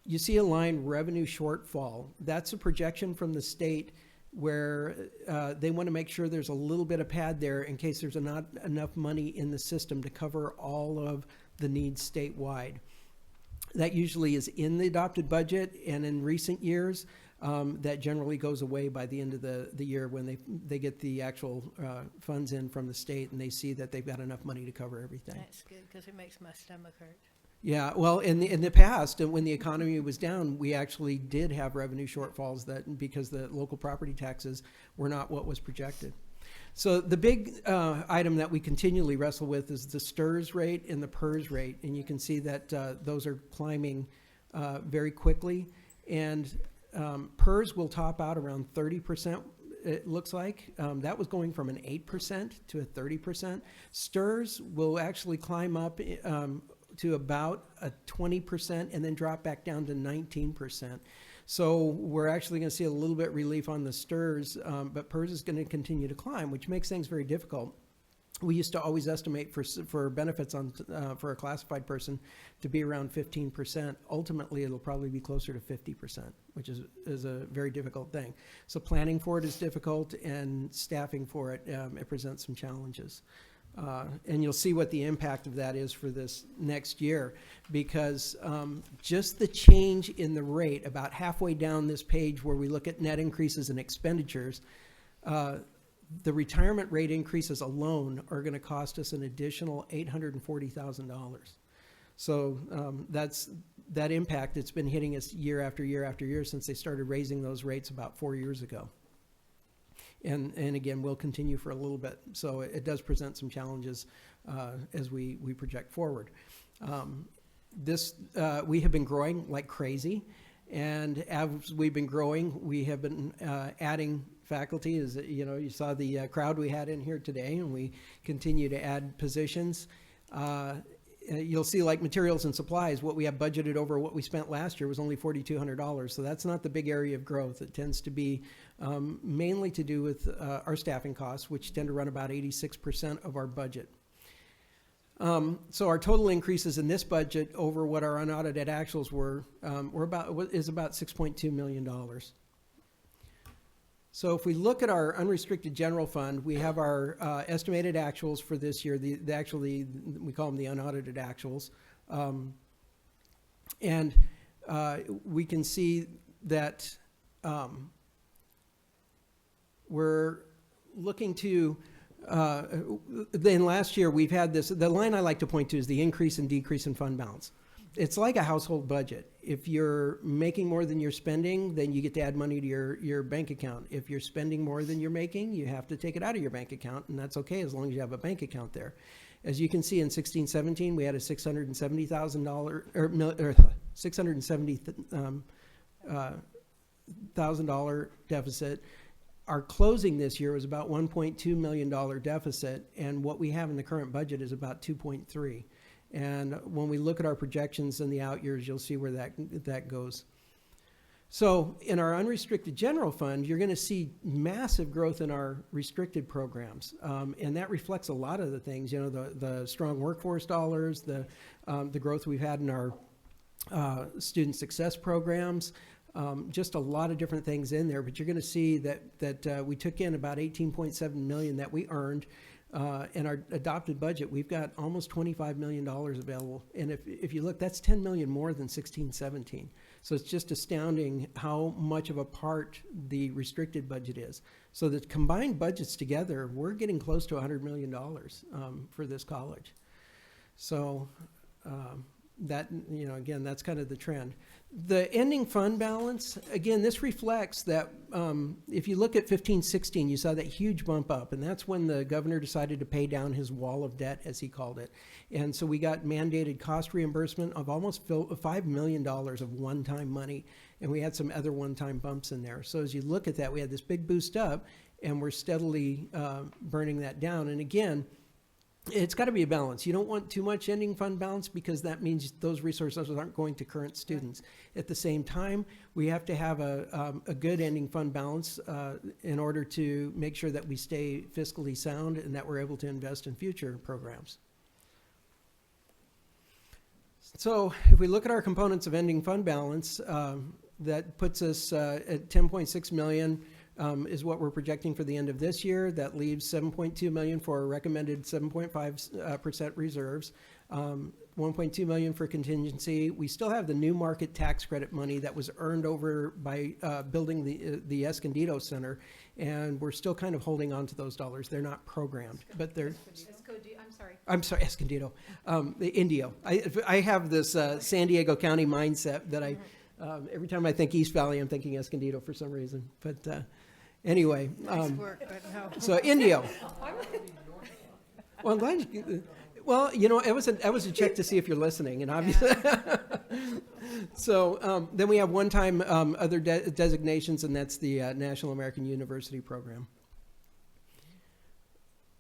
You see a line, revenue shortfall. That's a projection from the state where they want to make sure there's a little bit of pad there in case there's not enough money in the system to cover all of the needs statewide. That usually is in the adopted budget, and in recent years, that generally goes away by the end of the year when they get the actual funds in from the state and they see that they've got enough money to cover everything. That's good, because it makes my stomach hurt. Yeah, well, in the past, when the economy was down, we actually did have revenue shortfalls because the local property taxes were not what was projected. So the big item that we continually wrestle with is the STRS rate and the PERS rate, and you can see that those are climbing very quickly. And PERS will top out around 30%. It looks like that was going from an 8% to a 30%. STRS will actually climb up to about a 20% and then drop back down to 19%. So we're actually going to see a little bit relief on the STRS, but PERS is going to continue to climb, which makes things very difficult. We used to always estimate for benefits for a classified person to be around 15%. Ultimately, it'll probably be closer to 50%, which is a very difficult thing. So planning for it is difficult, and staffing for it, it presents some challenges. And you'll see what the impact of that is for this next year, because just the change in the rate about halfway down this page where we look at net increases in expenditures, the retirement rate increases alone are going to cost us an additional $840,000. So that impact, it's been hitting us year after year after year since they started raising those rates about 4 years ago. And again, we'll continue for a little bit. So it does present some challenges as we project forward. We have been growing like crazy. And as we've been growing, we have been adding faculty. As you know, you saw the crowd we had in here today, and we continue to add positions. You'll see, like materials and supplies, what we have budgeted over what we spent last year was only $4,200. So that's not the big area of growth. It tends to be mainly to do with our staffing costs, which tend to run about 86% of our budget. So our total increases in this budget over what our unaudited actuals is about $6.2 million. So if we look at our unrestricted general fund, we have our estimated actuals for this year. We call them the unaudited actuals. And we can see that we're looking to, then last year we've had this, the line I like to point to is the increase and decrease in fund balance. It's like a household budget. If you're making more than you're spending, then you get to add money to your bank account. If you're spending more than you're making, you have to take it out of your bank account, and that's okay as long as you have a bank account there. As you can see in 16-17, we had a $670,000 or $670,000 deficit. Our closing this year was about $1.2 million deficit, and what we have in the current budget is about 2.3. And when we look at our projections in the out years, you'll see where that goes. So in our unrestricted general fund, you're going to see massive growth in our restricted programs. And that reflects a lot of the things, you know, the strong workforce dollars, the growth we've had in our student success programs, just a lot of different things in there. But you're going to see that we took in about $18.7 million that we earned. In our adopted budget, we've got almost $25 million available. And if you look, that's $10 million more than 16-17. So it's just astounding how much of a part the restricted budget is. So the combined budgets together, we're getting close to $100 million for this college. So that, you know, again, that's kind of the trend. The ending fund balance, again, this reflects that if you look at 15-16, you saw that huge bump up, and that's when the governor decided to pay down his wall of debt, as he called it. And so we got mandated cost reimbursement of almost $5 million of one-time money, and we had some other one-time bumps in there. So as you look at that, we had this big boost up, and we're steadily burning that down. And again, it's got to be a balance. You don't want too much ending fund balance because that means those resources aren't going to current students. At the same time, we have to have a good ending fund balance in order to make sure that we stay fiscally sound and that we're able to invest in future programs. So if we look at our components of ending fund balance, that puts us at 10.6 million is what we're projecting for the end of this year. That leaves 7.2 million for a recommended 7.5% reserves, 1.2 million for contingency. We still have the new market tax credit money that was earned over by building the Escondido Center, and we're still kind of holding on to those dollars. They're not programmed, but they're. I'm sorry, Escondido, the Indio. I have this San Diego County mindset that I, every time I think East Valley, I'm thinking Escondido for some reason. But anyway, Nice work, but no. so Indio. Well, I'm glad you, well, you know, it was a check to see if you're listening, and obviously. So then we have one-time other designations, and that's the National American University Program.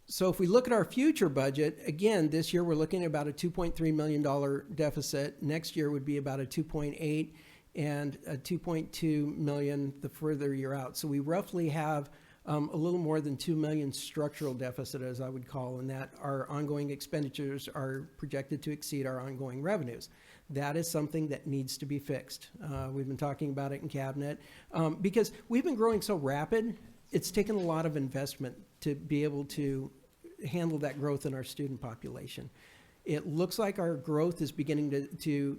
So if we look at our future budget, again, this year we're looking at about a $2.3 million deficit. Next year would be about a 2.8 and a 2.2 million the further you're out. So we roughly have a little more than 2 million structural deficit, as I would call, and that our ongoing expenditures are projected to exceed our ongoing revenues. That is something that needs to be fixed. We've been talking about it in cabinet because we've been growing so rapid. It's taken a lot of investment to be able to handle that growth in our student population. It looks like our growth is beginning to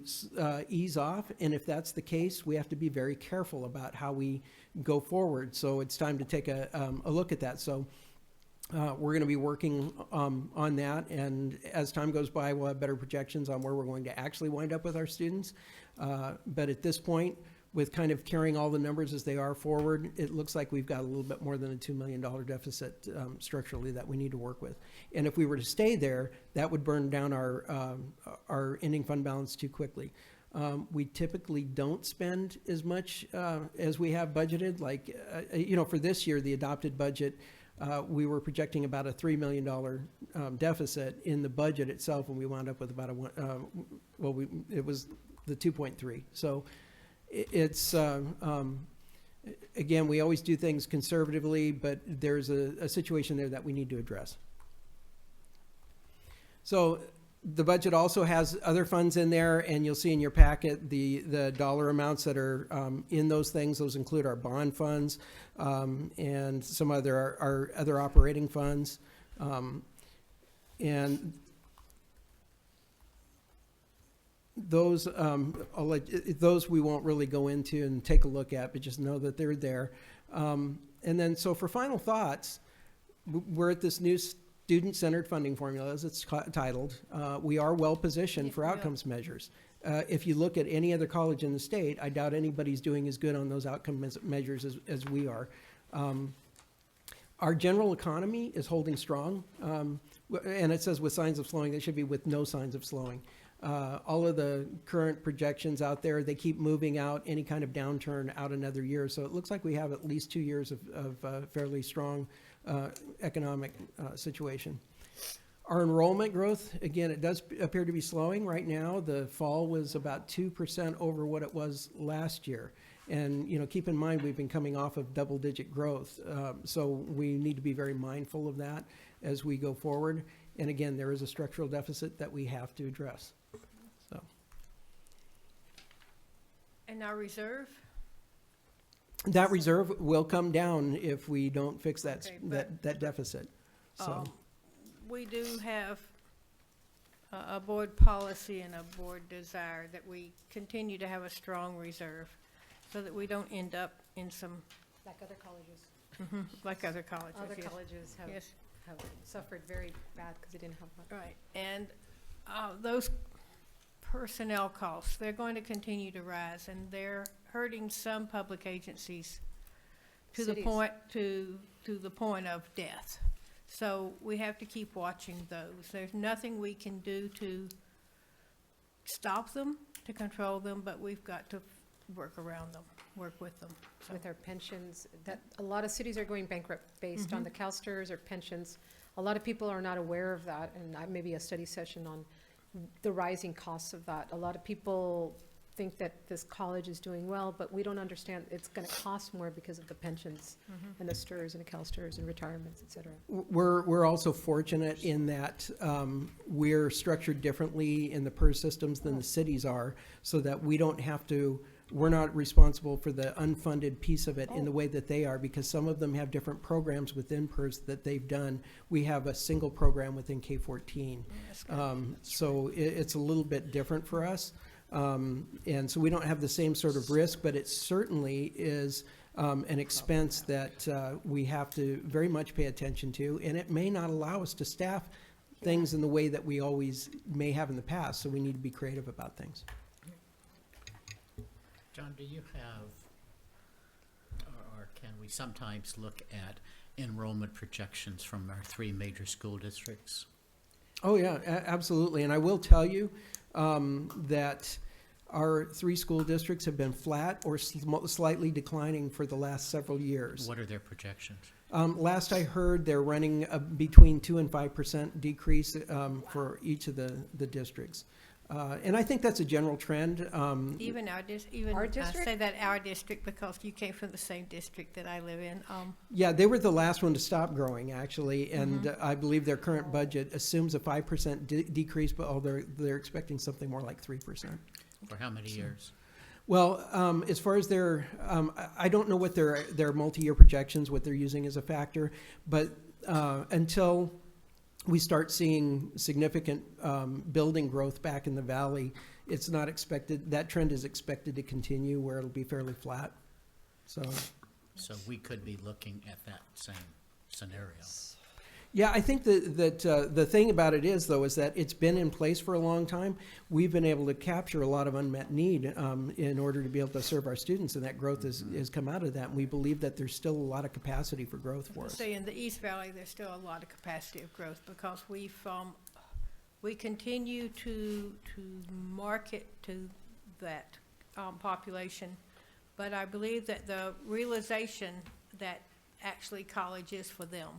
ease off, and if that's the case, we have to be very careful about how we go forward. So it's time to take a look at that. So we're going to be working on that, and as time goes by, we'll have better projections on where we're going to actually wind up with our students. But at this point, with kind of carrying all the numbers as they are forward, it looks like we've got a little bit more than a $2 million deficit structurally that we need to work with. And if we were to stay there, that would burn down our ending fund balance too quickly. We typically don't spend as much as we have budgeted. Like, you know, for this year, the adopted budget, we were projecting about a $3 million deficit in the budget itself, and we wound up with about it was the 2.3. So it's, again, we always do things conservatively, but there's a situation there that we need to address. So the budget also has other funds in there, and you'll see in your packet the dollar amounts that are in those things. Those include our bond funds and some our other operating funds. And those, those we won't really go into and take a look at, but just know that they're there. And then, so for final thoughts, we're at this new student-centered funding formula, as it's titled. We are well-positioned for outcomes measures. If you look at any other college in the state, I doubt anybody's doing as good on those outcome measures as we are. Our general economy is holding strong, and it says with signs of slowing. It should be with no signs of slowing. All of the current projections out there, they keep moving out any kind of downturn out another year. So it looks like we have at least 2 years of fairly strong economic situation. Our enrollment growth, again, it does appear to be slowing right now. The fall was about 2% over what it was last year. And, you know, keep in mind, we've been coming off of double-digit growth. So we need to be very mindful of that as we go forward. And again, there is a structural deficit that we have to address. So. And our reserve? That reserve will come down if we don't fix that, Okay, that deficit. So. We do have a board policy and a board desire that we continue to have a strong reserve so that we don't end up in some. Like other colleges. Like other colleges, Other yes. colleges have, Yes. have suffered very bad because they didn't have much. Right, and those personnel costs, they're going to continue to rise, and they're hurting some public agencies to the Cities. point of death. So we have to keep watching those. There's nothing we can do to stop them, to control them, but we've got to work around them, work with them. So. With our pensions, that a lot of cities are going bankrupt based on the CalSTRS or pensions. A lot of people are not aware of that, and maybe a study session on the rising costs of that. A lot of people think that this college is doing well, but we don't understand it's gonna cost more because of the pensions and the STRS and the CalSTRS and retirements, et cetera. We're also fortunate in that we're structured differently in the PERS systems than the cities are, so that we don't have to, we're not responsible for the unfunded piece of it in the way that they are, because some of them have different programs within PERS that they've done. We have a single program within K-14. So it's a little bit different for us. And so we don't have the same sort of risk, but it certainly is an expense that we have to very much pay attention to, and it may not allow us to staff things in the way that we always may have in the past, so we need to be creative about things. John, do you have, or can we sometimes look at enrollment projections from our 3 major school districts? Oh, yeah, absolutely. And I will tell you that our 3 school districts have been flat or slightly declining for the last several years. What are their projections? Last I heard, they're running between 2% and 5% decrease for each of the districts. And I think that's a general trend. Even our Our district? I say that our district because you came from the same district that I live in. Yeah, they were the last one to stop growing, actually, and I believe their current budget assumes a 5% decrease, but they're expecting something more like 3%. For how many years? Well, as far as their, I don't know what their multi-year projections, what they're using as a factor, but until we start seeing significant building growth back in the valley, it's not expected, that trend is expected to continue where it'll be fairly flat. So we could be looking at that same scenario. yeah, I think that the thing about it is, though, is that it's been in place for a long time. We've been able to capture a lot of unmet need in order to be able to serve our students, and that growth has come out of that. And we believe that there's still a lot of capacity for growth for us. Say in the East Valley, there's still a lot of capacity of growth because we continue to market to that population, but I believe that the realization that actually college is for them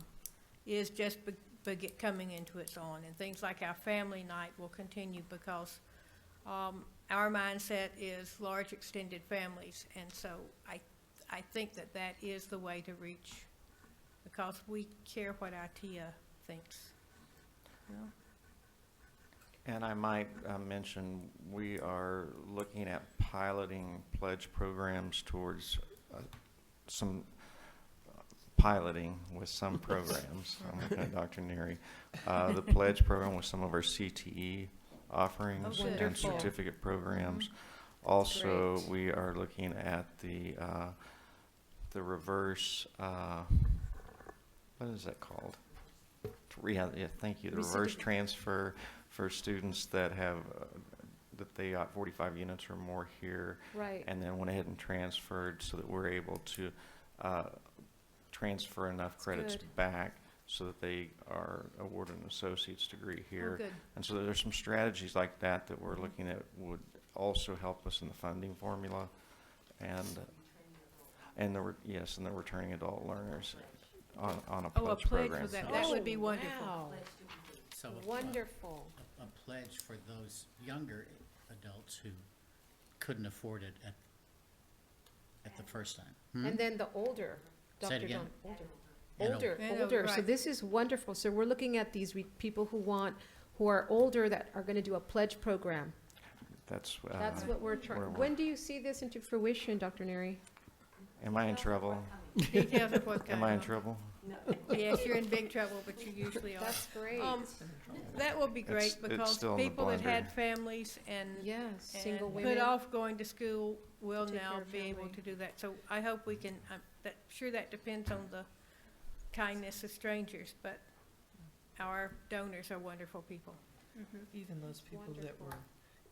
is just coming into its own, and things like our family night will continue because our mindset is large extended families, and so I think that is the way to reach, because we care what our TIA thinks. You know? And I might mention, we are looking at piloting pledge programs towards some piloting with some programs. I'm looking at Dr. Neary. The pledge program with some of our CTE offerings and certificate programs. Also, we are looking at the reverse, what is that called? Yeah, thank you. The reverse transfer for students that have that they got 45 units or more here, Right. and then went ahead and transferred so that we're able to transfer enough credits back so that they are awarded an associate's degree here. good. And so there's some strategies like that that we're looking at would also help us in the funding formula, and the returning adult learners on a pledge program. That would be wonderful. Wow. So Wonderful. a pledge for those younger adults who couldn't afford it at the first time. And then the older, Say it Dr. again. John, And older. So right. this is wonderful. So we're looking at these people who are older that are going to do a pledge program. That's What we're trying. When do you see this into fruition, Dr. Neary? Am I in trouble? Details of what Am kind I in of- trouble? Yes, you're in big trouble, but you usually are. That's great. That will be great It's because still in the people that had blender. families and Yes, single and women. put off going to school will Take now care of be able family. to do that. So I hope we can, sure that depends on the kindness of strangers, but our donors are wonderful people. Even those people that were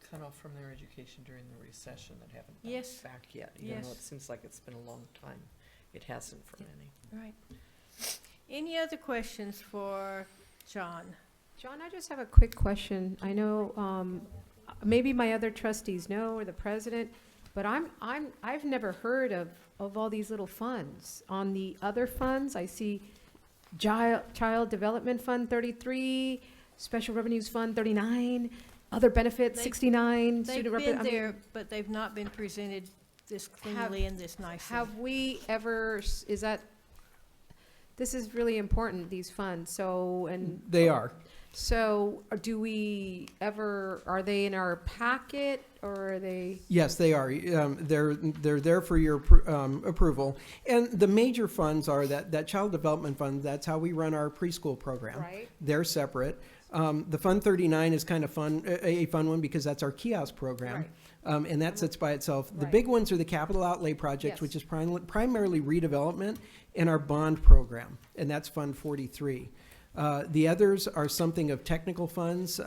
cut off from their education during the recession that haven't Yes. bounced back yet. Even though Yes. it seems like it's been a long time, it hasn't for many. Right. Any other questions for John? John, I just have a quick question. I know maybe my other trustees know, or the president, but I've never heard of all these little funds. On the other funds, I see Child Development Fund 33, Special Revenues Fund 39. other benefits, They- 69, They've student been I mean, there, but they've not been presented this cleanly and this nicely. have we ever, is that, this is really important, these funds, so, and. They are. So, do we ever, are they in our packet, or are they? Yes, they are. They're there for your approval. And the major funds are that child development fund. That's how we run our preschool program. Right. They're separate. The Fund 39 is kind of fun, a fun one because that's our kiosk program. Right. And that sits by itself. The Right. big ones are the capital outlay projects, Yes. which is primarily redevelopment, and our bond program, and that's Fund 43. The others are something of technical funds,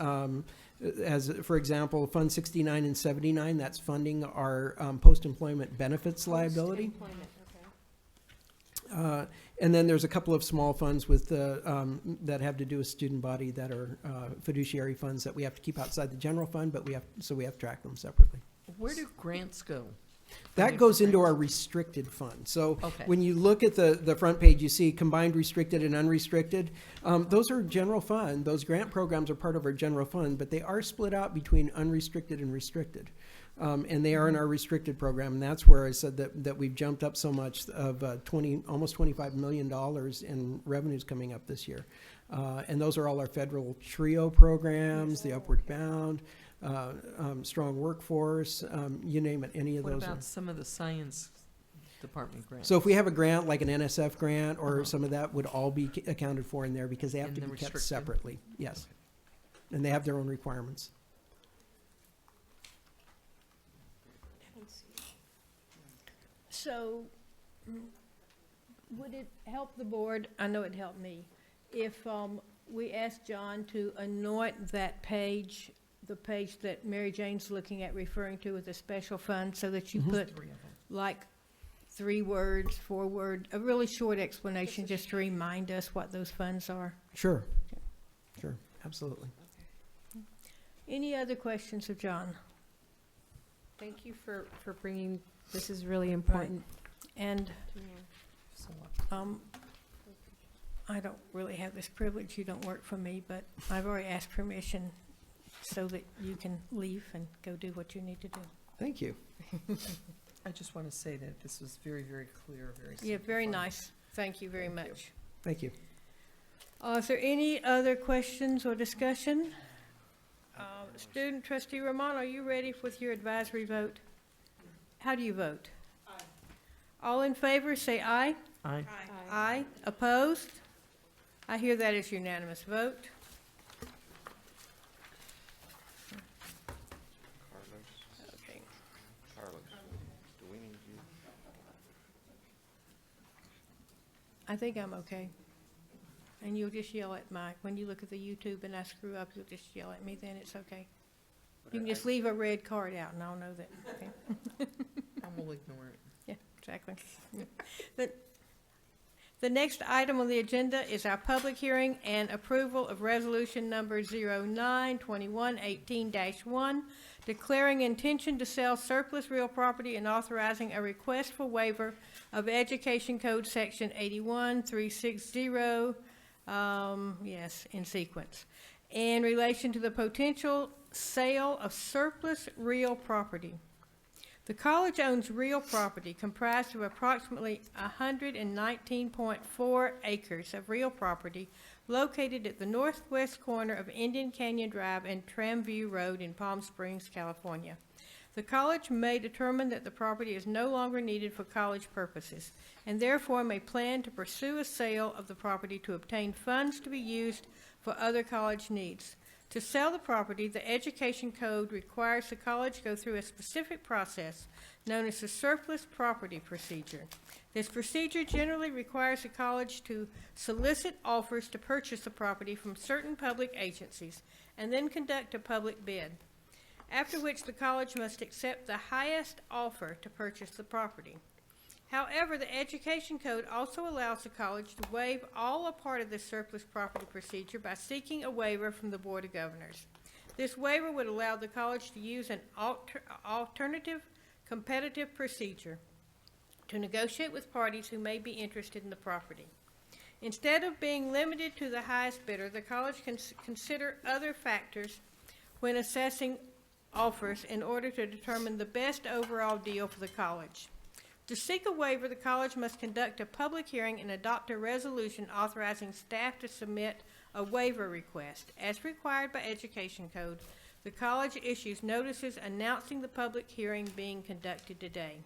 as, for example, Fund 69 and 79, that's funding our post-employment benefits liability. And then there's a couple of small funds with that have to do with student body that are fiduciary funds that we have to keep outside the general fund, but we have to track them separately. Where do grants go? That goes into our restricted fund. So Okay. when you look at the front page, you see combined restricted and unrestricted. Those are general fund. Those grant programs are part of our general fund, but they are split out between unrestricted and restricted. And they are in our restricted program, and that's where I said that we've jumped up so much of almost $25 million in revenues coming up this year. And those are all our federal TRIO programs, the Upward Bound, strong workforce, you name it, any of What those. about some of the science department grants? So if we have a grant, like an NSF grant, or some of that would all be accounted for in there because they have In to the be kept restricted? separately, yes. And they have their own requirements. So, would it help the board, I know it helped me, if we asked John to anoint that page, the page that Mary Jane's looking at referring to with a special fund, so that you put like 3 words, 4 word, a really short explanation just to remind us what those funds are? Sure, sure, absolutely. Any other questions of John? Thank you for bringing, this is really important. And I don't really have this privilege, you don't work for me, but I've already asked permission so that you can leave and go do what you need to do. Thank you. I just want to say that this was very, very clear, very simple. Yeah, very nice. Thank you very much. Thank you. Is there any other questions or discussion? Student trustee Ramon, are you ready with your advisory vote? How do you vote? Aye. All in favor, say aye. Aye. Aye. Opposed? I hear that is unanimous vote. Okay. Carlos, do we need you? I think I'm okay. And you'll just yell at Mike. When you look at the YouTube and I screw up, you'll just yell at me, then it's okay. You can just leave a red card out and I'll know that. Okay? I will ignore it. Yeah, exactly. The next item on the agenda is our public hearing and approval of resolution number 09-2118-1, declaring intention to sell surplus real property and authorizing a request for waiver of Education Code Section 81360, yes, in sequence, in relation to the potential sale of surplus real property. The college owns real property comprised of approximately 119.4 acres of real property located at the northwest corner of Indian Canyon Drive and Tramview Road in Palm Springs, California. The college may determine that the property is no longer needed for college purposes and therefore may plan to pursue a sale of the property to obtain funds to be used for other college needs. To sell the property, the Education Code requires the college go through a specific process known as the surplus property procedure. This procedure generally requires the college to solicit offers to purchase the property from certain public agencies and then conduct a public bid, after which the college must accept the highest offer to purchase the property. However, the Education Code also allows the college to waive all or part of the surplus property procedure by seeking a waiver from the Board of Governors. This waiver would allow the college to use an alternative competitive procedure to negotiate with parties who may be interested in the property. Instead of being limited to the highest bidder, the college can consider other factors when assessing offers in order to determine the best overall deal for the college. To seek a waiver, the college must conduct a public hearing and adopt a resolution authorizing staff to submit a waiver request. As required by Education Code, the college issues notices announcing the public hearing being conducted today.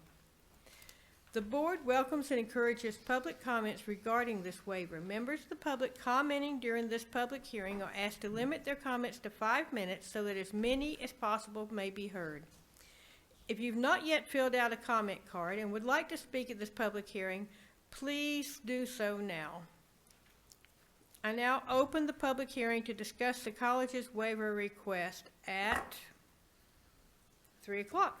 The board welcomes and encourages public comments regarding this waiver. Members of the public commenting during this public hearing are asked to limit their comments to 5 minutes so that as many as possible may be heard. If you've not yet filled out a comment card and would like to speak at this public hearing, please do so now. I now open the public hearing to discuss the college's waiver request at 3 o'clock.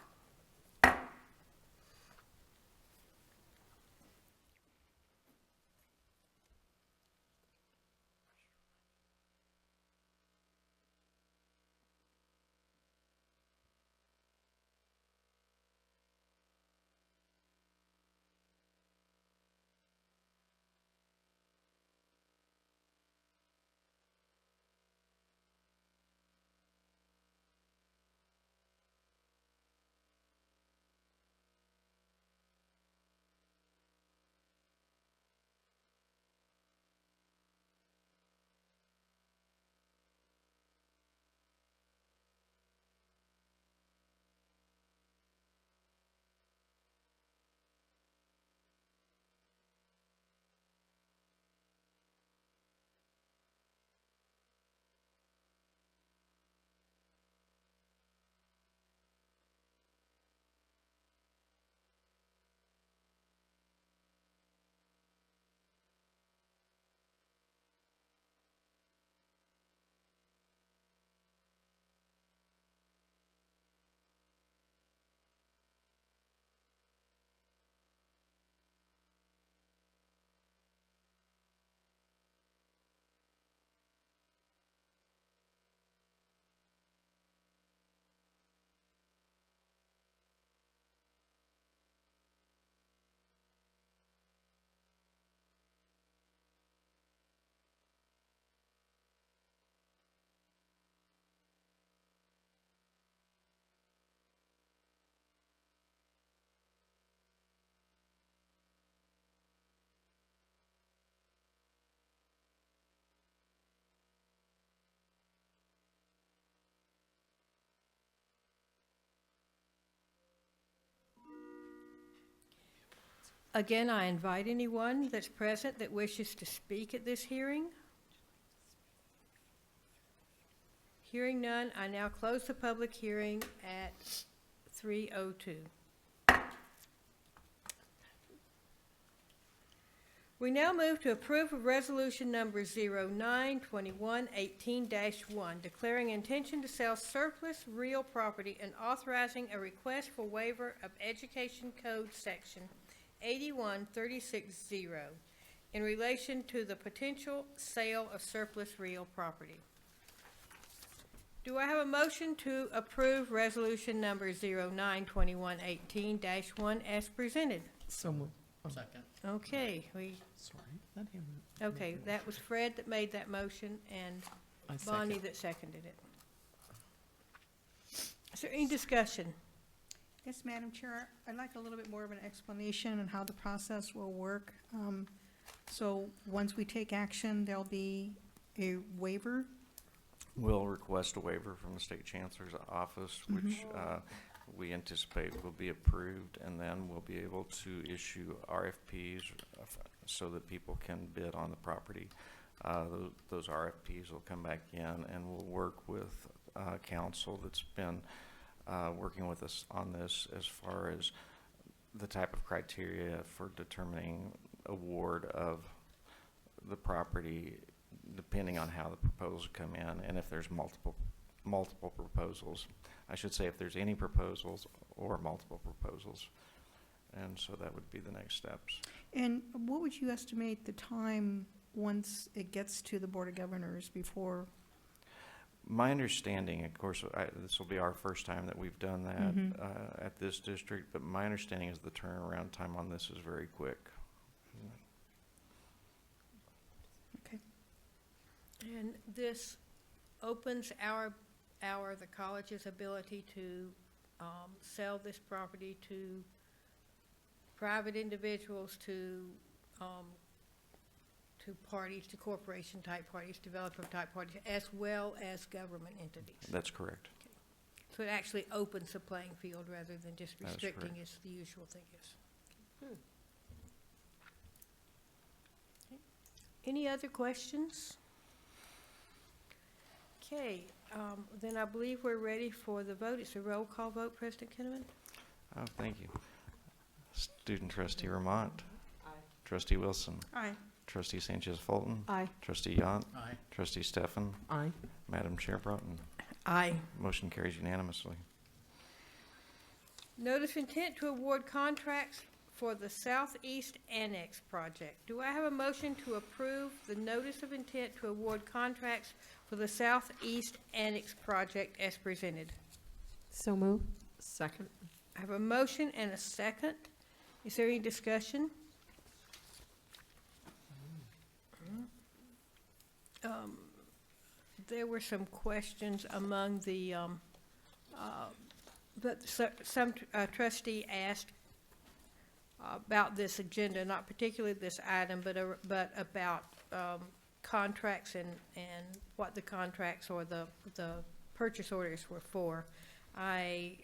Again, I invite anyone that's present that wishes to speak at this hearing. Hearing none, I now close the public hearing at 3:02. We now move to approve of resolution number 092118-1, declaring intention to sell surplus real property and authorizing a request for waiver of Education Code Section 81360 in relation to the potential sale of surplus real property. Do I have a motion to approve resolution number 092118-1 as presented? So moved. Second. Okay, Sorry, let him. okay, that was Fred that made that motion and I Bonnie second. that seconded it. Is there any discussion? Yes, Madam Chair, I'd like a little bit more of an explanation on how the process will work. So once we take action, there'll be a waiver. We'll request a waiver from the state chancellor's office, which we anticipate will be approved, and then we'll be able to issue RFPs so that people can bid on the property. Those RFPs will come back in, and we'll work with council that's been working with us on this as far as the type of criteria for determining award of the property, depending on how the proposals come in, and if there's multiple proposals. I should say if there's any proposals or multiple proposals. And so that would be the next steps. And what would you estimate the time once it gets to the Board of Governors before? My understanding, of course, this will be our first time that we've done that at this district, but my understanding is the turnaround time on this is very quick. Okay. And this opens our the college's ability to sell this property to private individuals, to parties, to corporation-type parties, developer-type parties, as well as government entities. That's correct. So it actually opens the playing field rather than just That's restricting correct. as the usual thing is. Okay. Any other questions? Okay, then I believe we're ready for the vote. It's a roll call vote, President Kinnaman? Oh, thank you. Student trustee Vermont. Aye. Trustee Wilson. Aye. Trustee Sanchez Fulton. Aye. Trustee Yant. Aye. Trustee Stefan. Aye. Madam Chair Broughton. Aye. Motion carries unanimously. Notice intent to award contracts for the Southeast Annex project. Do I have a motion to approve the notice of intent to award contracts for the Southeast Annex project as presented? So move. Second. I have a motion and a second. Is there any discussion? There were some questions among the, but some trustee asked about this agenda, not particularly this item, but about contracts and what the contracts or the purchase orders were for. I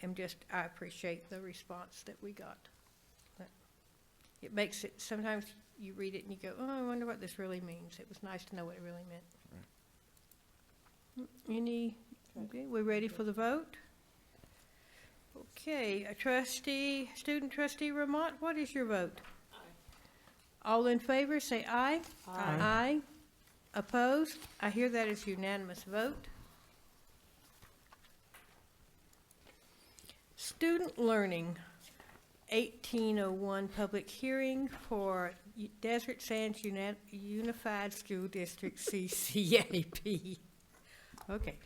appreciate the response that we got. It makes it, sometimes you read it and you go, oh, I wonder what this really means. It was nice to know what it really meant. Okay, we're ready for the vote? Okay, student trustee Vermont, what is your vote? Aye. All in favor, say aye. Aye. Aye. Opposed? I hear that as unanimous vote. Student learning, 1801 public hearing for Desert Sands Unified School District, CCAP. Okay.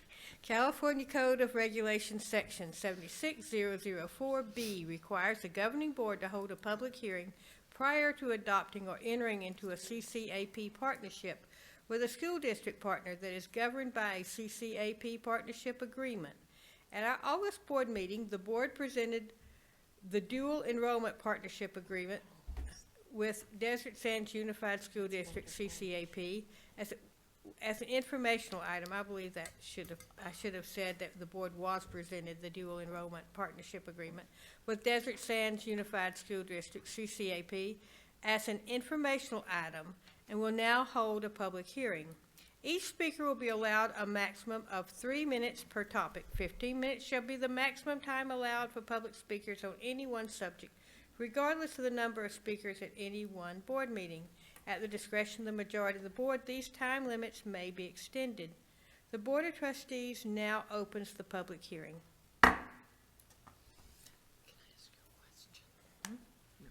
California Code of Regulations, Section 76004B requires the governing board to hold a public hearing prior to adopting or entering into a CCAP partnership with a school district partner that is governed by a CCAP partnership agreement. At our August board meeting, the board presented the dual enrollment partnership agreement with Desert Sands Unified School District, CCAP, as an informational item. I believe that I should have said that the board was presented the dual enrollment partnership agreement with Desert Sands Unified School District, CCAP, as an informational item, and will now hold a public hearing. Each speaker will be allowed a maximum of 3 minutes per topic. 15 minutes shall be the maximum time allowed for public speakers on any one subject, regardless of the number of speakers at any one board meeting. At the discretion of the majority of the board, these time limits may be extended. The Board of Trustees now opens the public hearing. Can I ask you a question? No.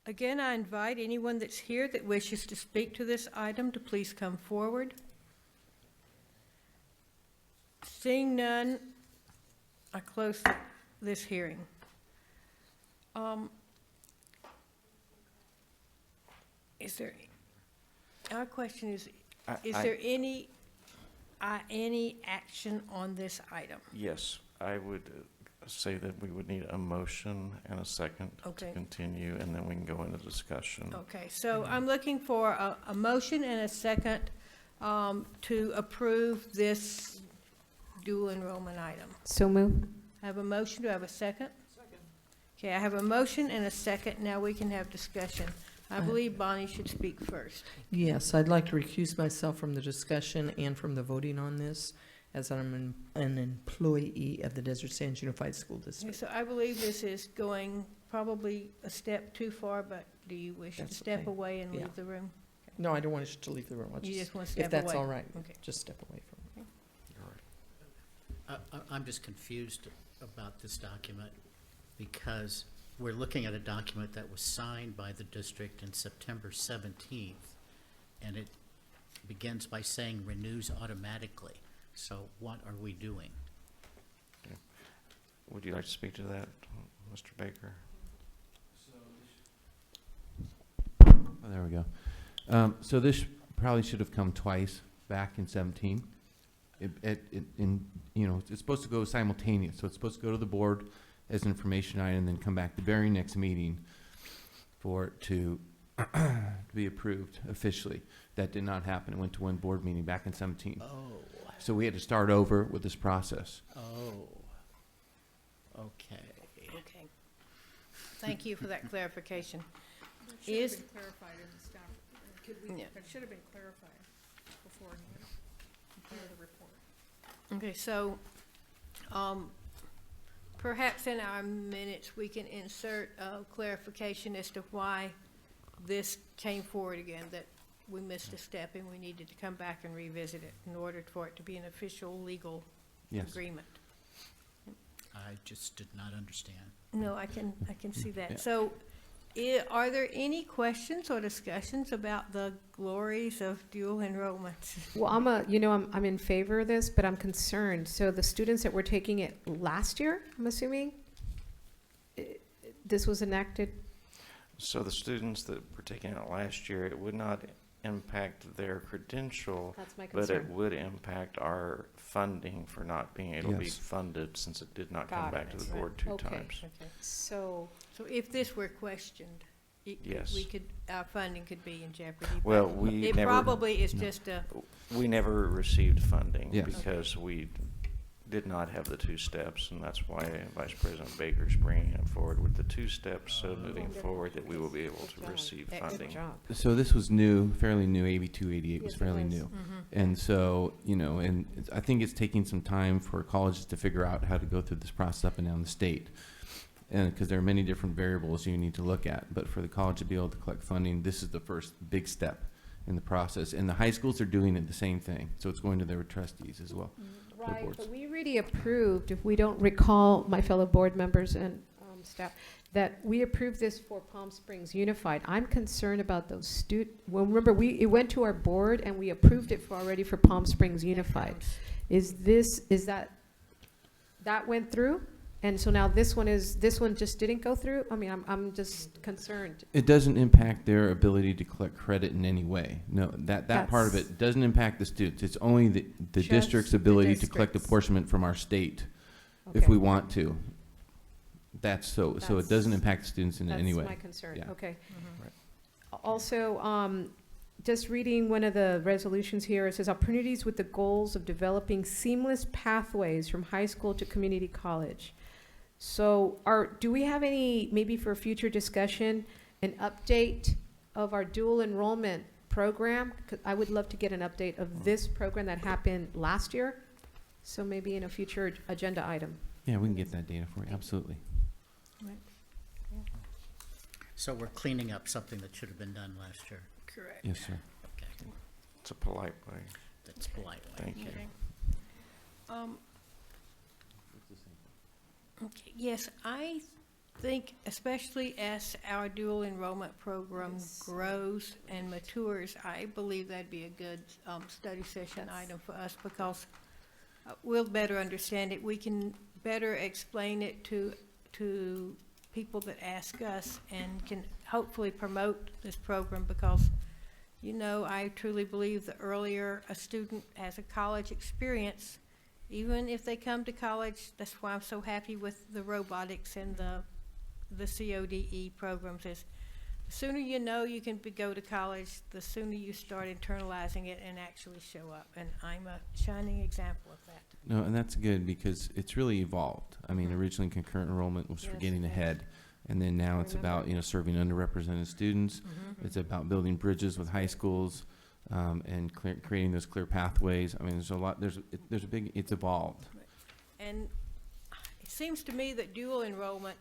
Again, I invite anyone that's here that wishes to speak to this item to please come forward. Seeing none, I close this hearing. Is there, our question is there any action on this item? Yes, I would say that we would need a motion and a second Okay. to continue, and then we can go into discussion. Okay, so I'm looking for a motion and a second to approve this dual enrollment item. So move. I have a motion, do I have a second? Second. Okay, I have a motion and a second, now we can have discussion. I believe Bonnie should speak first. Yes, I'd like to recuse myself from the discussion and from the voting on this, as I'm an employee of the Desert Sands Unified School Okay, District. so I believe this is going probably a step too far, but do you wish to That's step okay. away and Yeah. leave the room? No, I don't want you to leave the room. I'll You just want to step if that's away? all right, Okay. just step away from it. I'm just confused about this document because we're looking at a document that was signed by the district in September 17th, and it begins by saying renews automatically. So what are we doing? Okay. Would you like to speak to that, Mr. Baker? Oh, there we go. So this probably should have come twice back in 17. It's supposed to go simultaneous, so it's supposed to go to the board as an information item, and then come back the very next meeting for it to be approved officially. That did not happen. It went to one board meeting back in 17. Oh. So we had to start over with this process. Oh. Okay. Okay. Thank you for that clarification. It should have Is, been clarified in the staff, Yeah. it should have been clarified beforehand, part of the report. okay, so, perhaps in our minutes, we can insert a clarification as to why this came forward again, that we missed a step and we needed to come back and revisit it in order for it to be an official legal Yes. agreement. I just did not understand. No, I can see Yeah. that. So, are there any questions or discussions about the glories of dual enrollment? Well, I'm in favor of this, but I'm concerned. So the students that were taking it last year, I'm assuming, this was enacted. So the students that were taking it last year, it would not impact their credential, That's my but it concern. would impact our funding for not being able to be Yes. funded, since it did not Got come back it. to the board two Okay. times. Okay. So, So if this were questioned, Yes. our funding could be in jeopardy. but Well, we It never. probably is no. just a, We never received funding Yes. because we did not have the two steps, and that's why Vice President Baker's bringing it forward with the two steps, so moving forward that we will be able to receive good funding. job. So this was new, fairly new. AB 288 was Yes, it fairly was. new. Mhm. And so, I think it's taking some time for colleges to figure out how to go through this process up and down the state. And because there are many different variables you need to look at. But for the college to be able to collect funding, this is the first big step in the process. And the high schools are doing it the same thing. So it's going to their trustees as well. their Right, boards. but we already approved, if we don't recall, my fellow board members and staff, that we approved this for Palm Springs Unified. I'm concerned about those well, remember, it went to our board and we approved it already for Palm Springs Unified. That went through? And so now this one just didn't go through? I mean, I'm just concerned. It doesn't impact their ability to collect credit in any way. No, that part of That's- it doesn't impact the students. It's only the Just district's the ability to collect districts. apportionment from our state if Okay. we want to. So it doesn't impact the students in any way. That's my concern, Yeah. okay. Right. Also, just reading one of the resolutions here, it says opportunities with the goals of developing seamless pathways from high school to community college. So do we have any, maybe for future discussion, an update of our dual enrollment program? 'Cause I would love to get an update of this program that happened last year. So maybe in a future agenda item. Yeah, we can get that data for you, absolutely. So we're cleaning up something that should have been done last year. correct. Yes, sir. Okay, It's a polite way. that's polite. Thank you. Okay. Okay, yes, I think, especially as our dual enrollment program grows and matures, I believe that'd be a good study session item for us, because we'll better understand it. We can better explain it to people that ask us, and can hopefully promote this program, because, you know, I truly believe the earlier a student has a college experience, even if they come to college, that's why I'm so happy with the robotics and the CODE programs, is the sooner you know you can go to college, the sooner you start internalizing it and actually show up. And I'm a shining example of that. No, and that's good, because it's really evolved. I mean, originally concurrent enrollment was for Yes, getting yes. ahead, and then now it's about, you know, serving underrepresented students. It's about building bridges with high schools, and creating those clear pathways. I mean, there's a lot. There's a big. It's evolved. And it seems to me that dual enrollment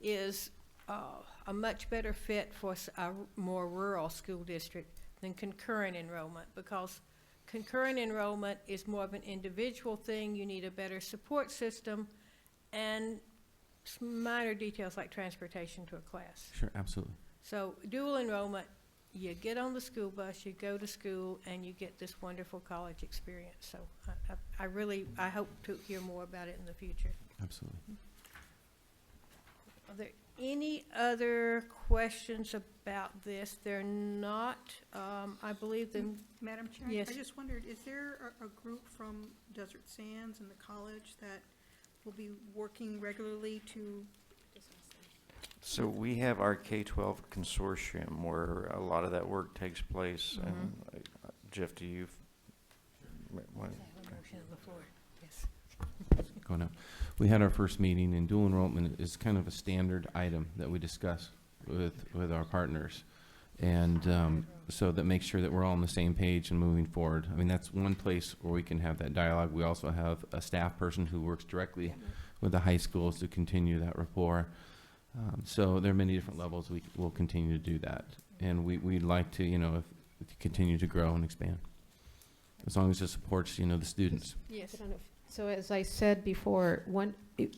is a much better fit for a more rural school district than concurrent enrollment, because concurrent enrollment is more of an individual thing. You need a better support system and minor details like transportation to a class. Sure, absolutely. So dual enrollment, you get on the school bus, you go to school, and you get this wonderful college experience. So I hope to hear more about it in the future. Absolutely. Are there any other questions about this? They're not, I believe them. Madam Chair? Yes. I just wondered, is there a group from Desert Sands and the college that will be working regularly to? So we have our K-12 consortium where a lot of that work takes place. And Jeff, do you? Motion on the floor. Yes. Going up. We had our first meeting, and dual enrollment is kind of a standard item that we discuss with our partners. And so that makes sure that we're all on the same page and moving forward. I mean, that's one place where we can have that dialogue. We also have a staff person who works directly with the high schools to continue that rapport. So there are many different levels we will continue to do that. And we'd like to, you know, continue to grow and expand, as long as it supports, you know, the students. Yes. So as I said before,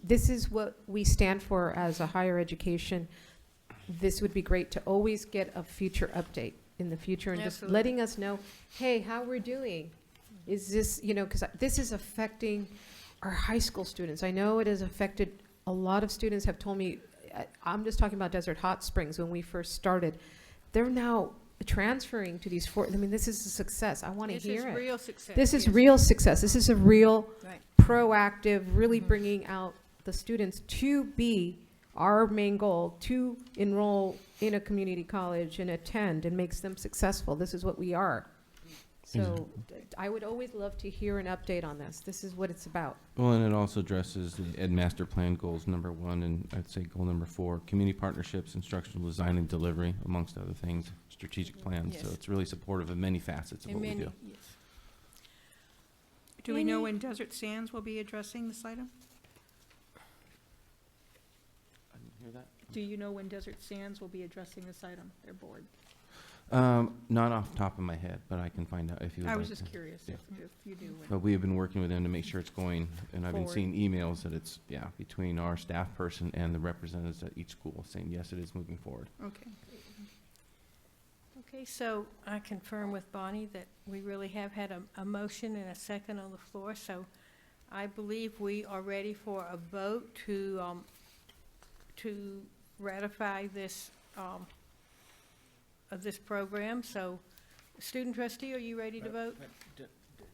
this is what we stand for as a higher education. This would be great to always get a future update in the future, and Absolutely. just letting us know, hey, how we're doing. Is this, you know, because this is affecting our high school students. I know it has affected, a lot of students have told me, I'm just talking about Desert Hot Springs when we first started. They're now transferring to these I mean, this is a success. I want to hear it. This is real success. This is yes. real success. This is a real Right. proactive, really bringing out the students to be our main goal, to enroll in a community college and attend, and makes them successful. This is what we are. So I would always love to hear an update on this. This is what it's about. Well, and it also addresses the Ed Master Plan goals #1, and I'd say goal #4, community partnerships, instructional design and delivery, amongst other things, strategic plans. So Yes. it's really supportive of many facets of And what we many, do. yes. Do we know when Desert Sands will be addressing this item? I didn't hear that. Do you know when Desert Sands will be addressing this item, their board? Not off the top of my head, but I can find out if you would I like was just to. curious Yeah. if you do. But we have been working with them to make sure it's going, and I've been Forward. seeing emails that it's, between our staff person and the representatives at each school saying, yes, it is moving forward. Okay. Okay, so I confirm with Bonnie that we really have had a motion and a second on the floor, so I believe we are ready for a vote to ratify this, of this program. So, student trustee, are you ready to vote?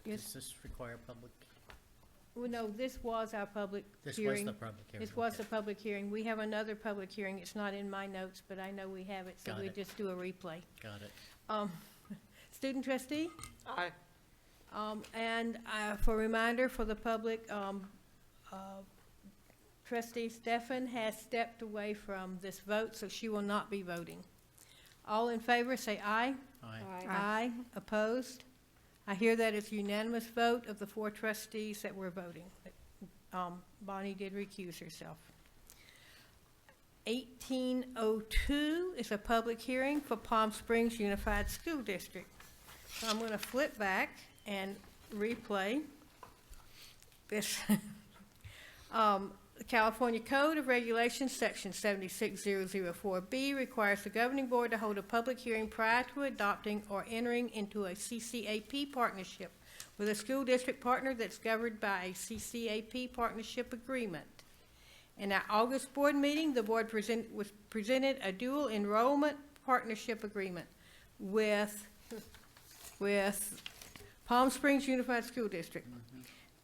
Yes. Does this require public? Well, no, this was our public This hearing. was the public hearing. This was okay. the public hearing. We have another public hearing. It's not in my notes, but I know we have it, so Got we it. just do a replay. Got it. Student trustee? Aye. And for reminder for the public, trustee Stefan has stepped away from this vote, so she will not be voting. All in favor, say aye. Aye. Aye. Opposed? I hear that it's unanimous vote of the 4 trustees that were voting. Bonnie did recuse herself. 1802 is a public hearing for Palm Springs Unified School District. So I'm going to flip back and replay this. The California Code of Regulations, Section 76004B, requires the governing board to hold a public hearing prior to adopting or entering into a CCAP partnership with a school district partner that's governed by a CCAP partnership agreement. In our August board meeting, the board presented a dual enrollment partnership agreement with Palm Springs Unified School District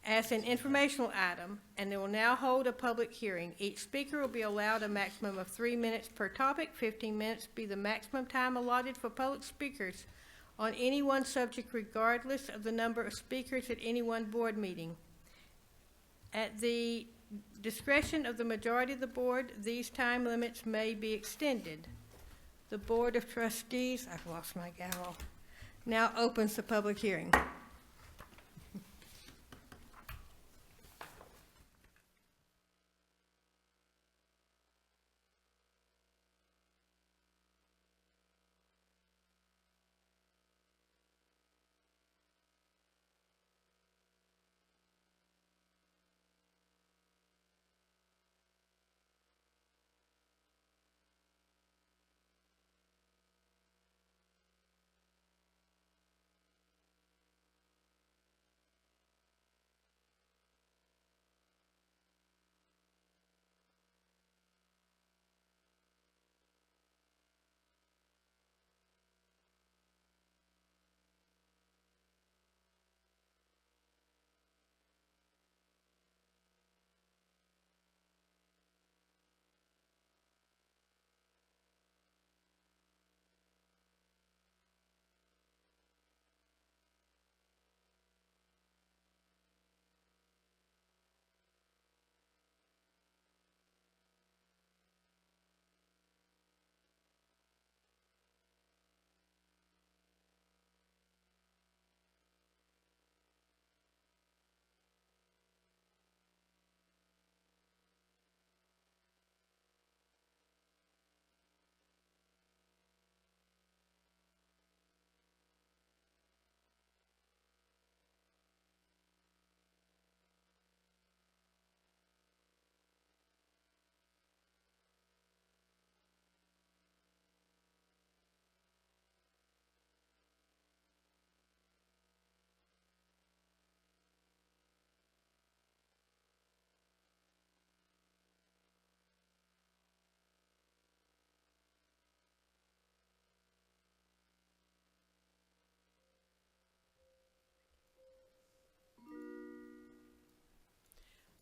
as an informational item, and they will now hold a public hearing. Each speaker will be allowed a maximum of 3 minutes per topic. 15 minutes be the maximum time allotted for public speakers on any one subject, regardless of the number of speakers at any one board meeting. At the discretion of the majority of the board, these time limits may be extended. The Board of Trustees, I've lost my gavel, now opens the public hearing.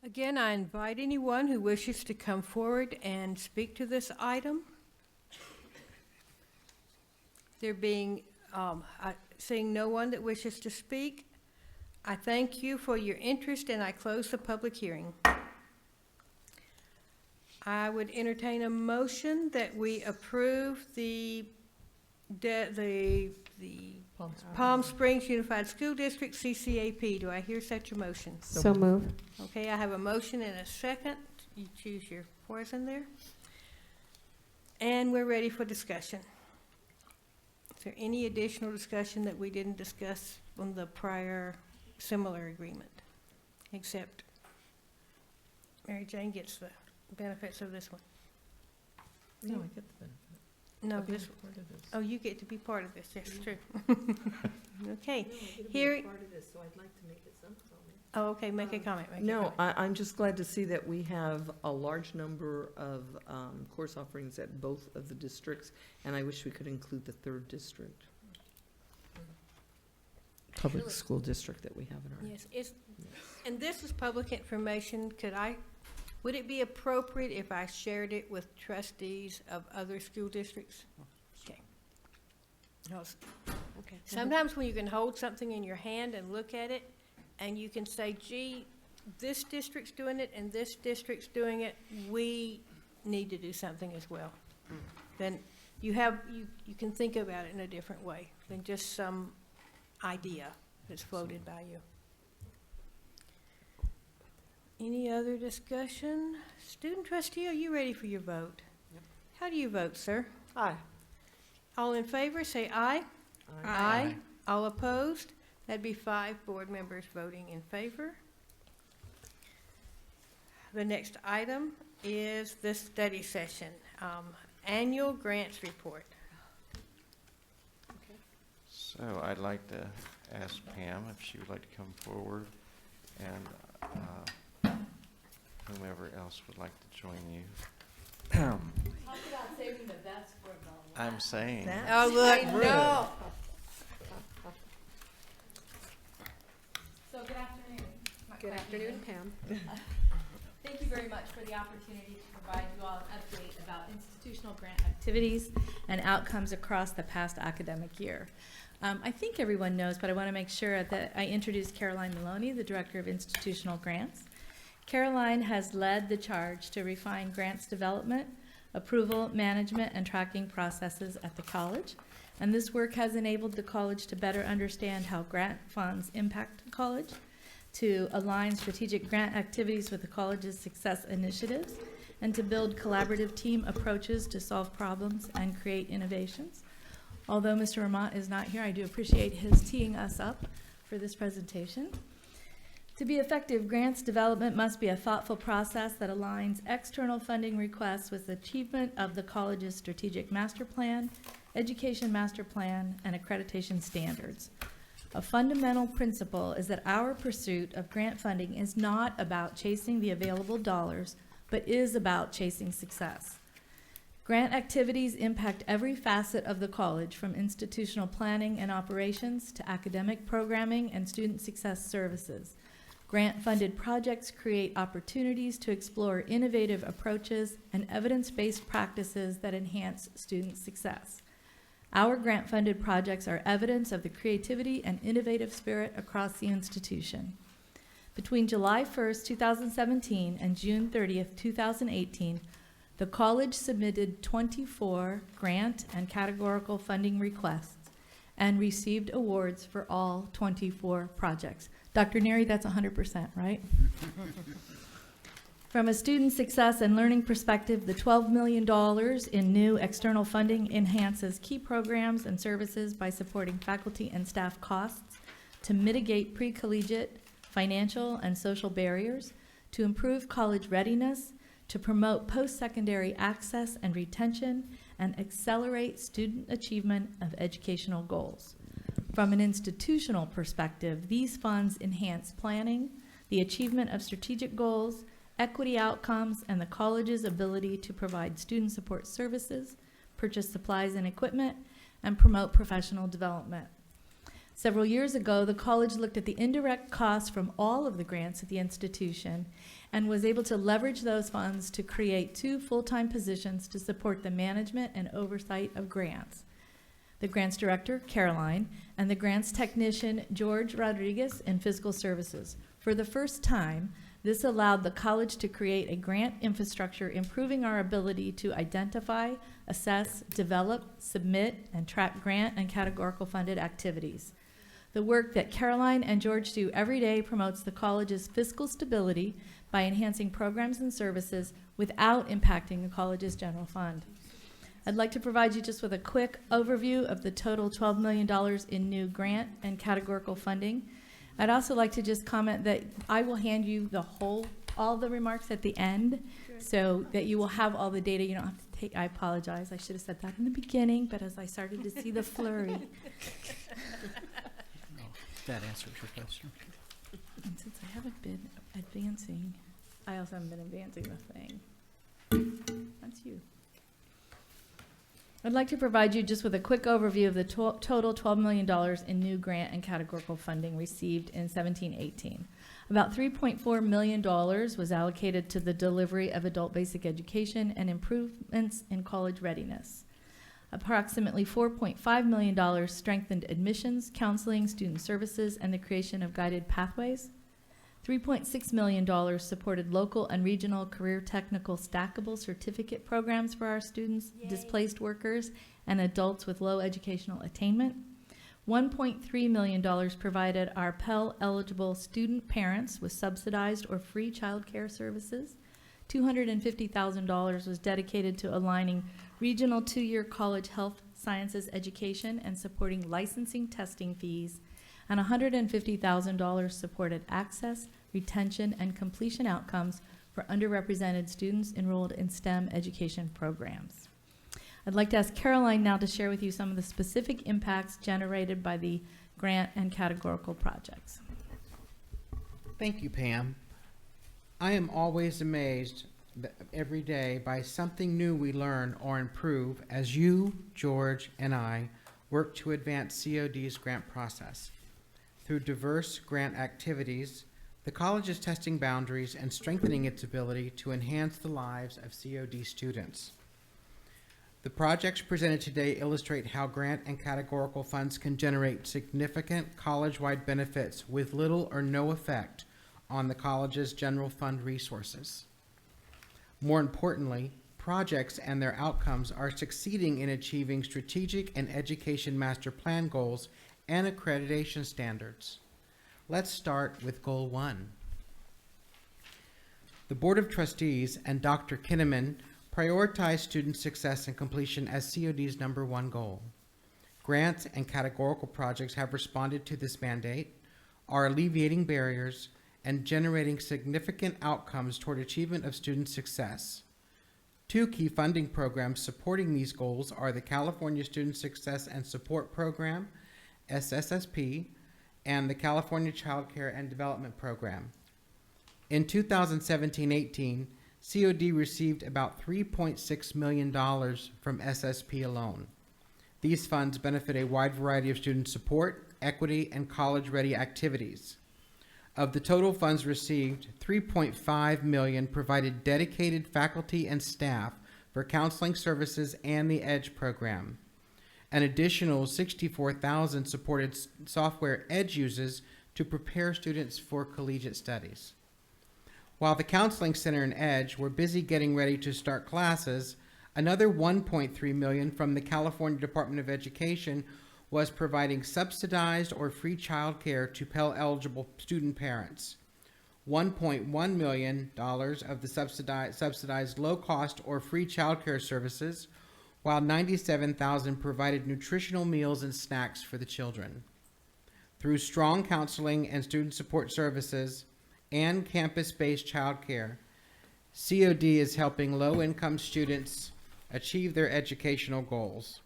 Again, I invite anyone who wishes to come forward and speak to this item. There being, seeing no one that wishes to speak, I thank you for your interest and I close the public hearing. I would entertain a motion that we approve the Palm Springs Unified School District CCAP. Do I hear such a motion? So move. Okay, I have a motion and a second. You choose your poison there. And we're ready for discussion. Is there any additional discussion that we didn't discuss on the prior similar agreement? Except Mary Jane gets the benefits of this one. No, I get the benefit. No, I'll be this, part of this. oh, you get to be part of this, yes, true. Okay, No, I get to be here, a part of this, so I'd like to make some comment. oh, okay, make a comment, make a No, comment. I'm just glad to see that we have a large number of course offerings at both of the districts, and I wish we could include the third district. Public school district that we have in our. Yes, and this is public information. Would it be appropriate if I shared it with trustees of other school districts? Okay. Okay. Sometimes when you can hold something in your hand and look at it, and you can say, gee, this district's doing it and this district's doing it, we need to do something as well. Then you can think about it in a different way than just some idea that's floated by you. Any other discussion? Student trustee, are you ready for your vote? Yep. How do you vote, sir? Aye. All in favor, say aye. Aye. All opposed? That'd be 5 board members voting in favor. The next item is the study session, annual grants report. So I'd like to ask Pam if she would like to come forward, and whomever else would like to join you. Talk about saving the best for the I'm saying. Oh, look, I rude. know. So good afternoon. Good afternoon, Pam. Thank you very much for the opportunity to provide you all an update about institutional grant activities and outcomes across the past academic year. I think everyone knows, but I want to make sure that I introduce Caroline Maloney, the Director of Institutional Grants. Caroline has led the charge to refine grants development, approval, management, and tracking processes at the college. And this work has enabled the college to better understand how grant funds impact the college, to align strategic grant activities with the college's success initiatives, and to build collaborative team approaches to solve problems and create innovations. Although Mr. Ramont is not here, I do appreciate his teeing us up for this presentation. To be effective, grants development must be a thoughtful process that aligns external funding requests with achievement of the college's strategic master plan, education master plan, and accreditation standards. A fundamental principle is that our pursuit of grant funding is not about chasing the available dollars, but is about chasing success. Grant activities impact every facet of the college, from institutional planning and operations to academic programming and student success services. Grant-funded projects create opportunities to explore innovative approaches and evidence-based practices that enhance student success. Our grant-funded projects are evidence of the creativity and innovative spirit across the institution. Between July 1st, 2017 and June 30th, 2018, the college submitted 24 grant and categorical funding requests and received awards for all 24 projects. Dr. Neary, that's 100%, right? From a student success and learning perspective, the $12 million in new external funding enhances key programs and services by supporting faculty and staff costs, to mitigate pre-collegiate financial and social barriers, to improve college readiness, to promote post-secondary access and retention, and accelerate student achievement of educational goals. From an institutional perspective, these funds enhance planning, the achievement of strategic goals, equity outcomes, and the college's ability to provide student support services, purchase supplies and equipment, and promote professional development. Several years ago, the college looked at the indirect costs from all of the grants at the institution and was able to leverage those funds to create 2 full-time positions to support the management and oversight of grants. The grants director, Caroline, and the grants technician, George Rodriguez, in physical services. For the first time, this allowed the college to create a grant infrastructure, improving our ability to identify, assess, develop, submit, and track grant and categorical funded activities. The work that Caroline and George do every day promotes the college's fiscal stability by enhancing programs and services without impacting the college's general fund. I'd like to provide you just with a quick overview of the total $12 million in new grant and categorical funding. I'd also like to just comment that I will hand you all the remarks at the end, so that you will have all the data. You don't have to take, I apologize, I should have said that in the beginning, but as I started to see the flurry. That answers your question. And since I haven't been advancing, I also haven't been advancing the thing. That's you. I'd like to provide you just with a quick overview of the total $12 million in new grant and categorical funding received in 17-18. About $3.4 million was allocated to the delivery of adult basic education and improvements in college readiness. Approximately $4.5 million strengthened admissions, counseling, student services, and the creation of guided pathways. $3.6 million supported local and regional career technical stackable certificate programs for our students, displaced workers, and adults with low educational attainment. $1.3 million provided our Pell-eligible student parents with subsidized or free child care services. $250,000 was dedicated to aligning regional 2-year college health sciences education and supporting licensing testing fees, and $150,000 supported access, retention, and completion outcomes for underrepresented students enrolled in STEM education programs. I'd like to ask Caroline now to share with you some of the specific impacts generated by the grant and categorical projects. Thank you, Pam. I am always amazed every day by something new we learn or improve as you, George, and I work to advance COD's grant process. Through diverse grant activities, the college is testing boundaries and strengthening its ability to enhance the lives of COD students. The projects presented today illustrate how grant and categorical funds can generate significant college-wide benefits with little or no effect on the college's general fund resources. More importantly, projects and their outcomes are succeeding in achieving strategic and education master plan goals and accreditation standards. Let's start with Goal 1. The Board of Trustees and Dr. Kinnaman prioritize student success and completion as COD's #1 goal. Grants and categorical projects have responded to this mandate, are alleviating barriers, and generating significant outcomes toward achievement of student success. Two key funding programs supporting these goals are the California Student Success and Support Program, SSSP, and the California Child Care and Development Program. In 2017-18, COD received about $3.6 million from SSP alone. These funds benefit a wide variety of student support, equity, and college-ready activities. Of the total funds received, $3.5 million provided dedicated faculty and staff for counseling services and the EDGE program. An additional $64,000 supported software EDGE uses to prepare students for collegiate studies. While the Counseling Center and EDGE were busy getting ready to start classes, another $1.3 million from the California Department of Education was providing subsidized or free childcare to Pell-eligible student parents. $1.1 million of the subsidized low-cost or free childcare services, while $97,000 provided nutritional meals and snacks for the children. Through strong counseling and student support services and campus-based childcare, COD is helping low-income students achieve their educational goals.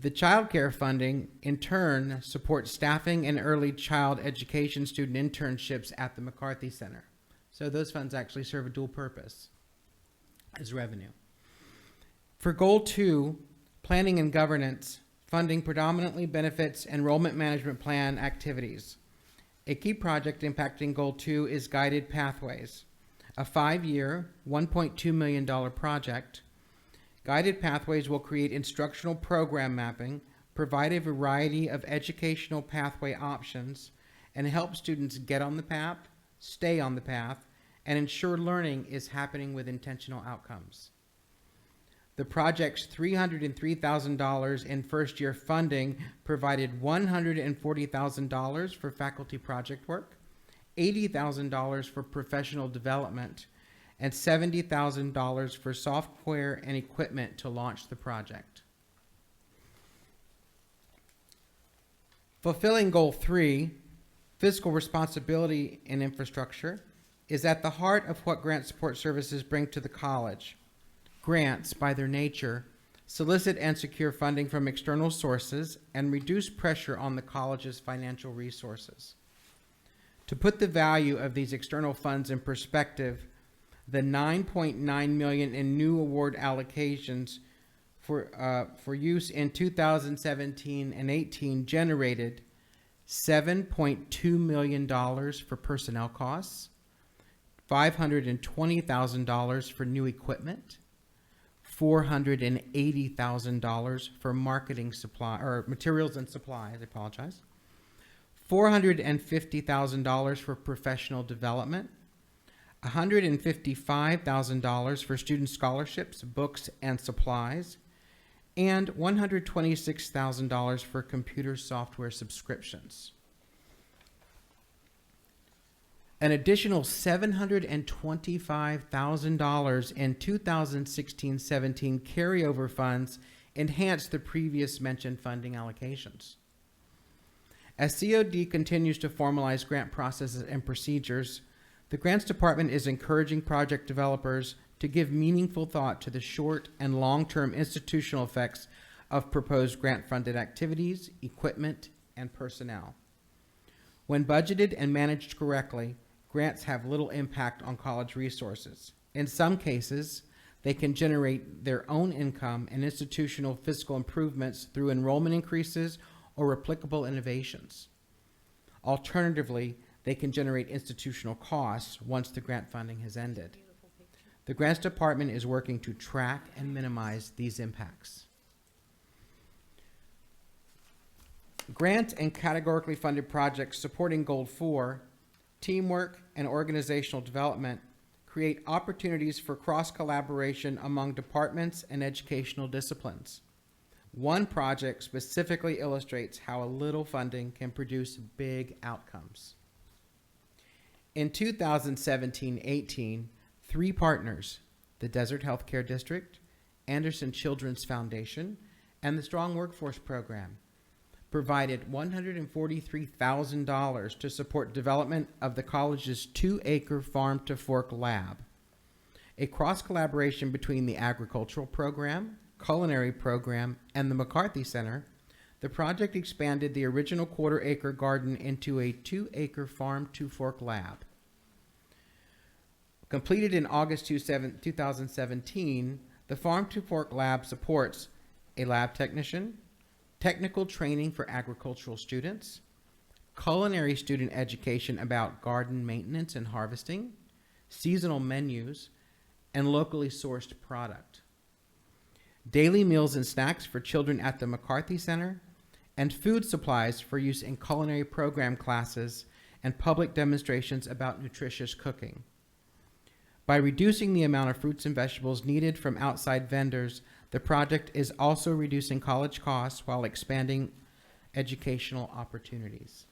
The child care funding, in turn, supports staffing and early child education student internships at the McCarthy Center. So those funds actually serve a dual purpose as revenue. For Goal 2, planning and governance, funding predominantly benefits enrollment management plan activities. A key project impacting Goal 2 is Guided Pathways, a 5-year, $1.2 million project. Guided Pathways will create instructional program mapping, provide a variety of educational pathway options, and help students get on the path, stay on the path, and ensure learning is happening with intentional outcomes. The project's $303,000 in first-year funding provided $140,000 for faculty project work, $80,000 for professional development, and $70,000 for software and equipment to launch the project. Fulfilling Goal 3, fiscal responsibility in infrastructure, is at the heart of what grant support services bring to the college. Grants, by their nature, solicit and secure funding from external sources and reduce pressure on the college's financial resources. To put the value of these external funds in perspective, the $9.9 million in new award allocations for use in 2017 and 18 generated $7.2 million for personnel costs, $520,000 for new equipment, $480,000 for marketing supply or materials and supplies, $450,000 for professional development, $155,000 for student scholarships, books, and supplies, and $126,000 for computer software subscriptions. An additional $725,000 in 2016-17 carryover funds enhanced the previous mentioned funding allocations. As COD continues to formalize grant processes and procedures, the Grants Department is encouraging project developers to give meaningful thought to the short and long-term institutional effects of proposed grant-funded activities, equipment, and personnel. When budgeted and managed correctly, grants have little impact on college resources. In some cases, they can generate their own income and institutional fiscal improvements through enrollment increases or replicable innovations. Alternatively, they can generate institutional costs once the grant funding has ended. The Grants Department is working to track and minimize these impacts. Grant and categorically funded projects supporting Goal 4, teamwork and organizational development, create opportunities for cross-collaboration among departments and educational disciplines. One project specifically illustrates how a little funding can produce big outcomes. In 2017-18, 3 partners, the Desert Healthcare District, Anderson Children's Foundation, and the Strong Workforce Program, provided $143,000 to support development of the college's 2-acre farm-to-fork lab. A cross-collaboration between the agricultural program, culinary program, and the McCarthy Center, the project expanded the original 1/4-acre garden into a 2-acre farm-to-fork lab. Completed in August 2017, the farm-to-fork lab supports a lab technician, technical training for agricultural students, culinary student education about garden maintenance and harvesting, seasonal menus, and locally sourced product, daily meals and snacks for children at the McCarthy Center, and food supplies for use in culinary program classes and public demonstrations about nutritious cooking. By reducing the amount of fruits and vegetables needed from outside vendors, the project is also reducing college costs while expanding educational opportunities.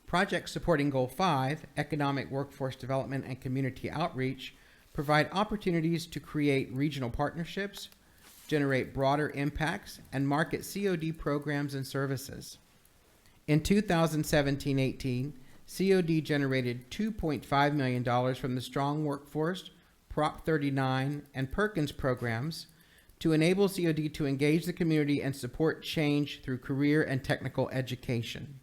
Projects supporting Goal 5, Economic Workforce Development and Community Outreach, provide opportunities to create regional partnerships, generate broader impacts, and market COD programs and services. In 2017-18, COD generated $2.5 million from the Strong Workforce, Prop 39, and Perkins programs to enable COD to engage the community and support change through career and technical education.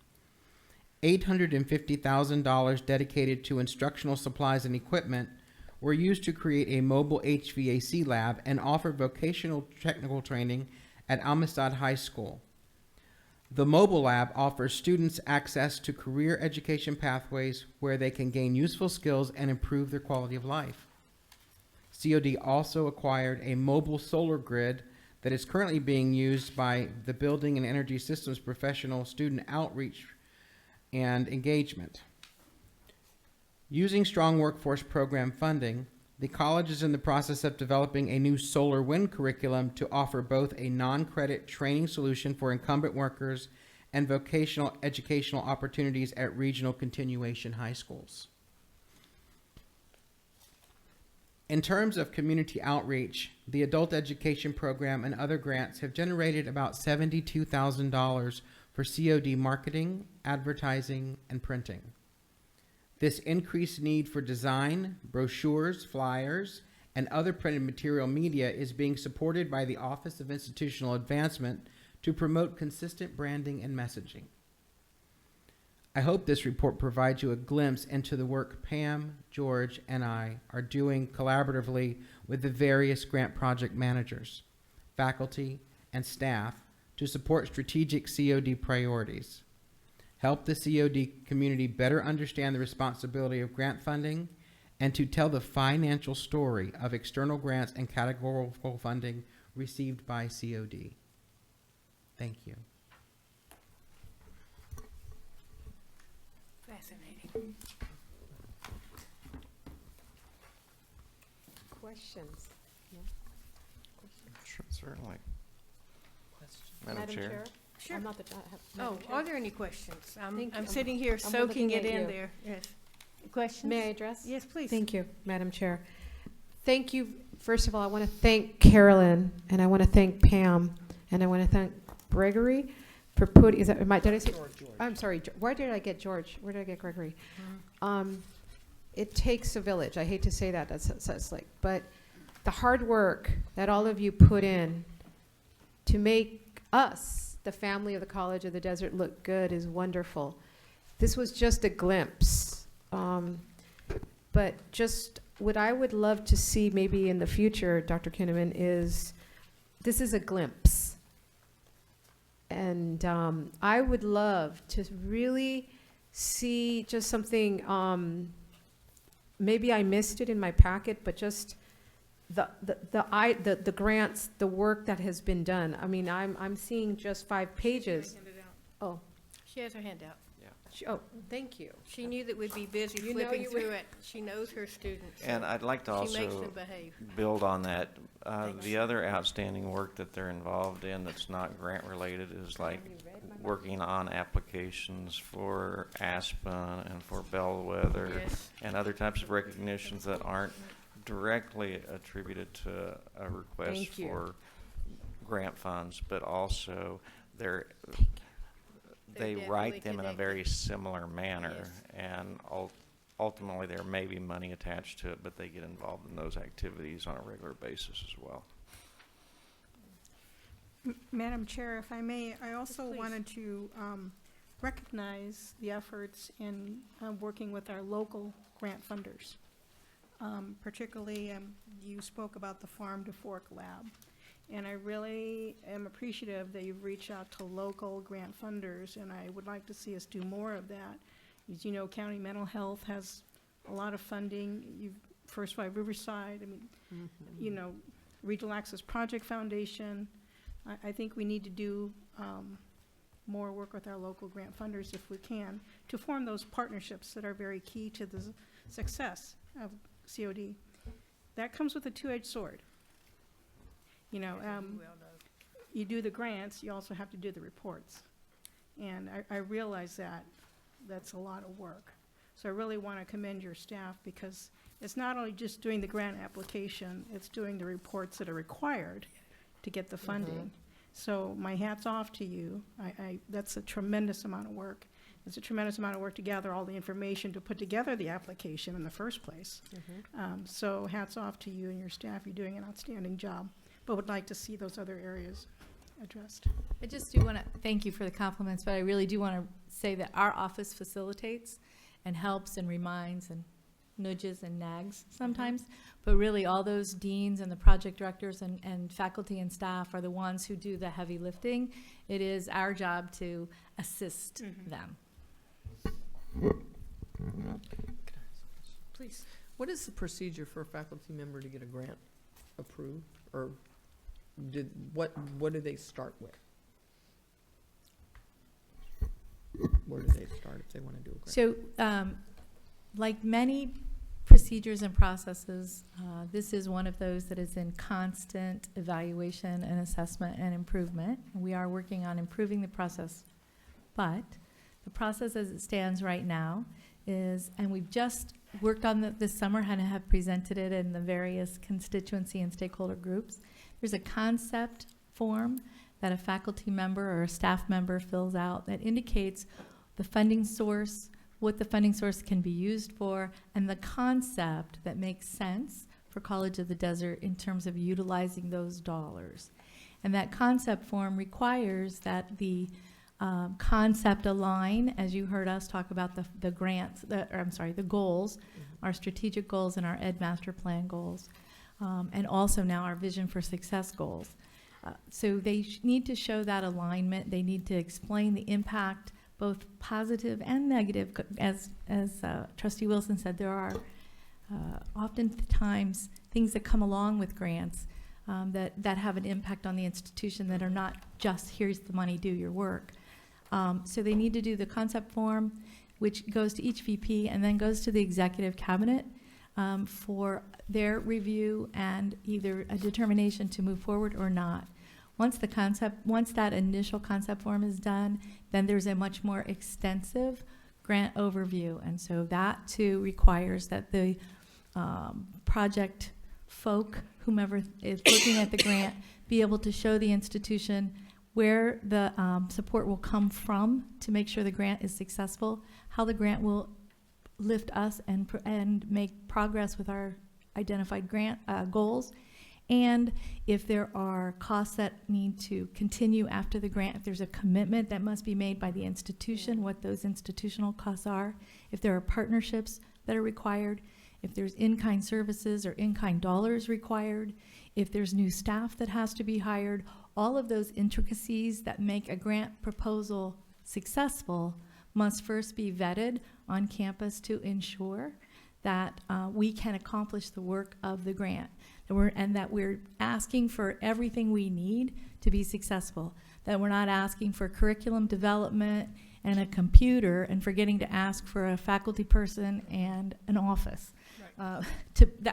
$850,000 dedicated to instructional supplies and equipment were used to create a mobile HVAC lab and offer vocational technical training at Amistad High School. The mobile lab offers students access to career education pathways where they can gain useful skills and improve their quality of life. COD also acquired a mobile solar grid that is currently being used by the Building and Energy Systems Professional Student Outreach and Engagement. Using Strong Workforce Program funding, the college is in the process of developing a new solar wind curriculum to offer both a non-credit training solution for incumbent workers and vocational educational opportunities at regional continuation high schools. In terms of community outreach, the adult education program and other grants have generated about $72,000 for COD marketing, advertising, and printing. This increased need for design, brochures, flyers, and other printed material media is being supported by the Office of Institutional Advancement to promote consistent branding and messaging. I hope this report provides you a glimpse into the work Pam, George, and I are doing collaboratively with the various grant project managers, faculty, and staff to support strategic COD priorities, help the COD community better understand the responsibility of grant funding, and to tell the financial story of external grants and categorical funding received by COD. Thank you. Fascinating. Questions? No? Sure, certainly. Madam Chair? Sure. I'm not the, Oh, Madam Chair. are there any questions? Thank I'm you. sitting here I'm soaking looking it at in you. there. Yes. Questions? May I address? Yes, please. Thank you, Madam Chair. Thank you. First of all, I want to thank Carolyn, and I want to thank Pam, and I want to thank Gregory for putting, did I say? George. I'm sorry, where did I get George? Where did I get Gregory? It takes a village. I hate to say that, that's like, but the hard work that all of you put in to make us, the family of the College of the Desert, look good is wonderful. This was just a glimpse. But just what I would love to see maybe in the future, Dr. Kinnaman, is this is a glimpse. And I would love to really see just something, maybe I missed it in my packet, but just the grants, the work that has been done. I mean, I'm seeing just 5 pages. Oh, She has her hand out. oh, thank you. She knew that we'd be busy You know flipping you would- through it. She knows her students. And I'd like to She makes also them behave. build on that. The other outstanding work that they're involved in that's not grant related is like working on applications for Aspen and for Bellwether Yes. and other types of recognitions that aren't directly attributed to a request Thank you. for grant funds, but also they They're write definitely them in a very similar manner, and ultimately there may be money attached to it, but they get involved in those activities on a regular basis as well. Madam Chair, if I may, I also please. wanted to recognize the efforts in working with our local grant funders. Particularly, you spoke about the Farm to Fork Lab. And I really am appreciative that you've reached out to local grant funders, and I would like to see us do more of that. As you know, County Mental Health has a lot of funding. First by Riverside, I mean, you know, Regional Access Project Foundation. I think we need to do more work with our local grant funders if we can, to form those partnerships that are very key to the success of COD. That comes with a two-edged sword. You know, you do the grants, you also have to do the reports. And I realize that that's a lot of work. So I really want to commend your staff, because it's not only just doing the grant application, it's doing the reports that are required to get the funding. So my hat's off to you. That's a tremendous amount of work. It's a tremendous amount of work to gather all the information to put together the application in the first place. So hats off to you and your staff. You're doing an outstanding job, but would like to see those other areas addressed. I just do want to thank you for the compliments, but I really do want to say that our office facilitates and helps and reminds and nudges and nags sometimes, but really all those deans and the project directors and faculty and staff are the ones who do the heavy lifting. It is our job to assist them. Please. What is the procedure for a faculty member to get a grant approved, or what do they start with? Where do they start if they want to do a grant? So, like many procedures and processes, this is one of those that is in constant evaluation and assessment and improvement. And we are working on improving the process. But the process as it stands right now is, and we've just worked on this summer and have presented it in the various constituency and stakeholder groups. There's a concept form that a faculty member or a staff member fills out that indicates the funding source, what the funding source can be used for, and the concept that makes sense for College of the Desert in terms of utilizing those dollars. And that concept form requires that the concept align, as you heard us talk about the grants, the goals, our strategic goals and our Ed Master Plan goals, and also now our Vision for Success goals. So they need to show that alignment. They need to explain the impact, both positive and negative. As Trustee Wilson said, there are oftentimes things that come along with grants that have an impact on the institution that are not just, here's the money, do your work. So they need to do the concept form, which goes to each VP and then goes to the executive cabinet for their review and either a determination to move forward or not. Once that initial concept form is done, then there's a much more extensive grant overview. And so that too requires that the project folk, whomever is looking at the grant, be able to show the institution where the support will come from to make sure the grant is successful, how the grant will lift us and make progress with our identified grant goals, and if there are costs that need to continue after the grant, if there's a commitment that must be made by the institution, what those institutional costs are, if there are partnerships that are required, if there's in-kind services or in-kind dollars required, if there's new staff that has to be hired, all of those intricacies that make a grant proposal successful must first be vetted on campus to ensure that we can accomplish the work of the grant, and that we're asking for everything we need to be successful, that we're not asking for curriculum development and a computer and forgetting to ask for a faculty person and an office. I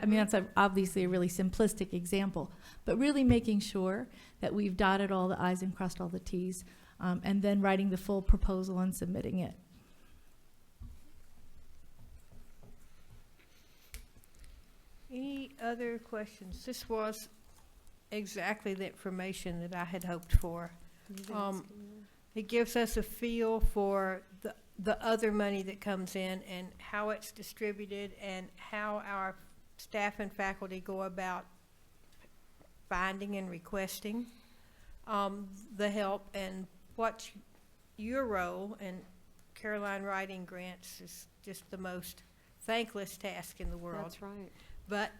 mean, that's obviously a really simplistic example, but really making sure that we've dotted all the I's and crossed all the T's, and then writing the full proposal and submitting it. Any other questions? This was exactly the information that I had hoped for. It gives us a feel for the other money that comes in and how it's distributed and how our staff and faculty go about finding and requesting the help, and what your role, and Caroline writing grants is just the most thankless task in the world. That's right. But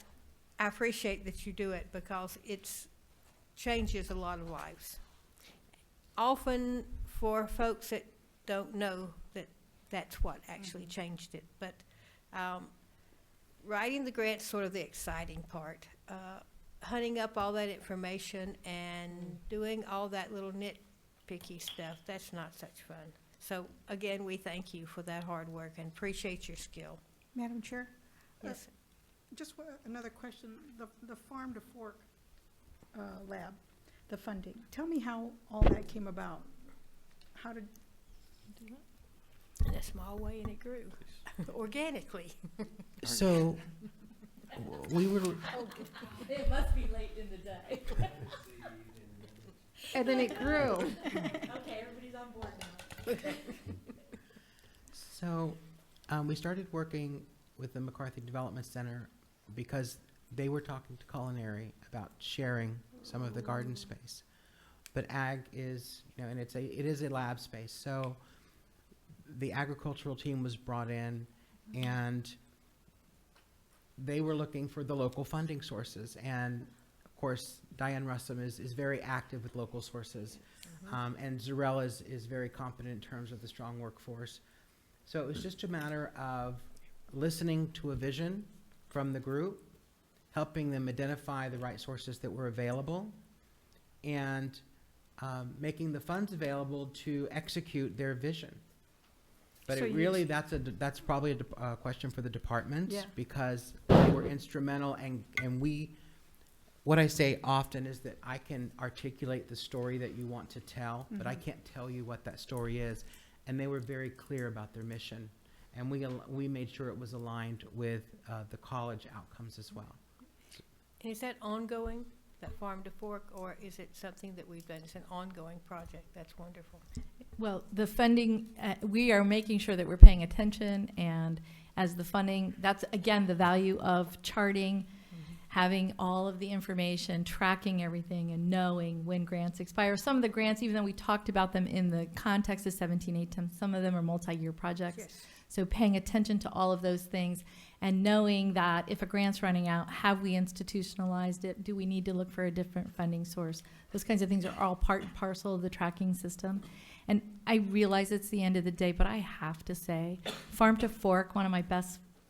I appreciate that you do it because it changes a lot of lives. Often for folks that don't know that that's what actually changed it. But writing the grant's sort of the exciting part. Hunting up all that information and doing all that little nitpicky stuff, that's not such fun. So again, we thank you for that hard work and appreciate your skill. Madam Chair? Yes. Just another question, the Farm to Fork lab, the funding. Tell me how all that came about. How did you do that? In a small way, and it grew organically. So we were, It must be late in the day. And then it grew. Okay, everybody's on board now. so we started working with the McCarthy Development Center because they were talking to Culinary about sharing some of the garden space. But ag is, and it is a lab space. So the agricultural team was brought in, and they were looking for the local funding sources. And of course, Diane Russum is very active with local sources. And Zarella is very competent in terms of the strong workforce. So it was just a matter of listening to a vision from the group, helping them identify the right sources that were available, and making the funds available to execute their vision. But So it you really, that's probably a question for the departments, Yeah. because they were instrumental, and what I say often is that I can articulate the story that you want to tell, but I can't tell you what that story is. And they were very clear about their mission, and we made sure it was aligned with the college outcomes as well. Is that ongoing, that Farm to Fork, or is it something that we've done? It's an ongoing project. That's wonderful. Well, the funding, we are making sure that we're paying attention, and as the funding, that's again the value of charting, having all of the information, tracking everything, and knowing when grants expire. Some of the grants, even though we talked about them in the context of 17-810, some of them are multi-year projects. Yes. So paying attention to all of those things and knowing that if a grant's running out, have we institutionalized it? Do we need to look for a different funding source? Those kinds of things are all part and parcel of the tracking system. And I realize it's the end of the day, but I have to say, Farm to Fork, one of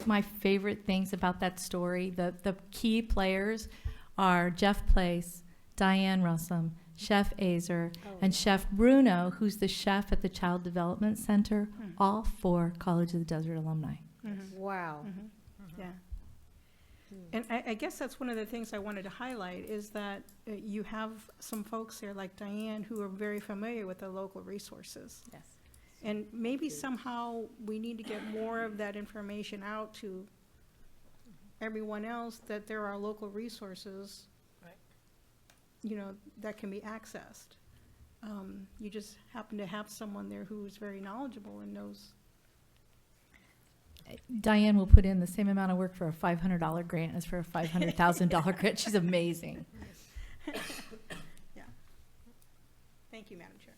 my favorite things about that story, the key players are Jeff Place, Diane Russum, Chef Azer, and Chef Bruno, who's the chef at the Child Development Center, all 4 College of the Desert alumni. Wow. Yeah. And I guess that's one of the things I wanted to highlight is that you have some folks there like Diane who are very familiar with the local resources. Yes. And maybe somehow we need to get more of that information out to everyone else, that there are local resources, Right. that can be accessed. you just happen to have someone there who is very knowledgeable and knows. Diane will put in the same amount of work for a $500 grant as for a $500,000 grant. She's amazing. Yeah. Thank you, Madam Chair.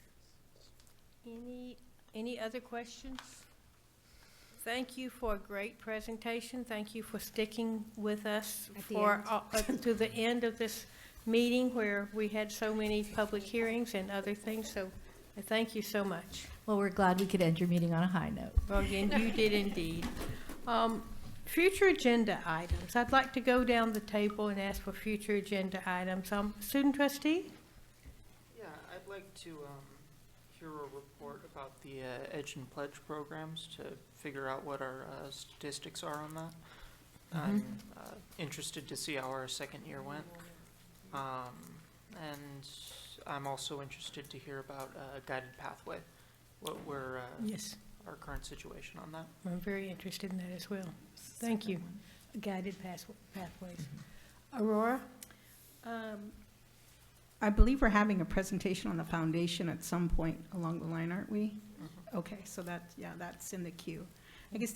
Any other questions? Thank you for a great presentation. Thank you for sticking with us At the for to the end of this meeting where we had so many public hearings and other things. So thank you so much. Well, we're glad we could end your meeting on a high note. Well, again, you did indeed. Future agenda items. I'd like to go down the table and ask for future agenda items. Student trustee? Yeah, I'd like to hear a report about the Edge and Pledge programs to figure out what our statistics are on that. I'm interested to see how our second year went. And I'm also interested to hear about guided pathway, what we're, Yes. our current situation on that. I'm very interested in that as well. Thank you. Guided pathways. Aurora? I believe we're having a presentation on the foundation at some point along the line, aren't we? Okay, so that's, yeah, that's in the queue. I guess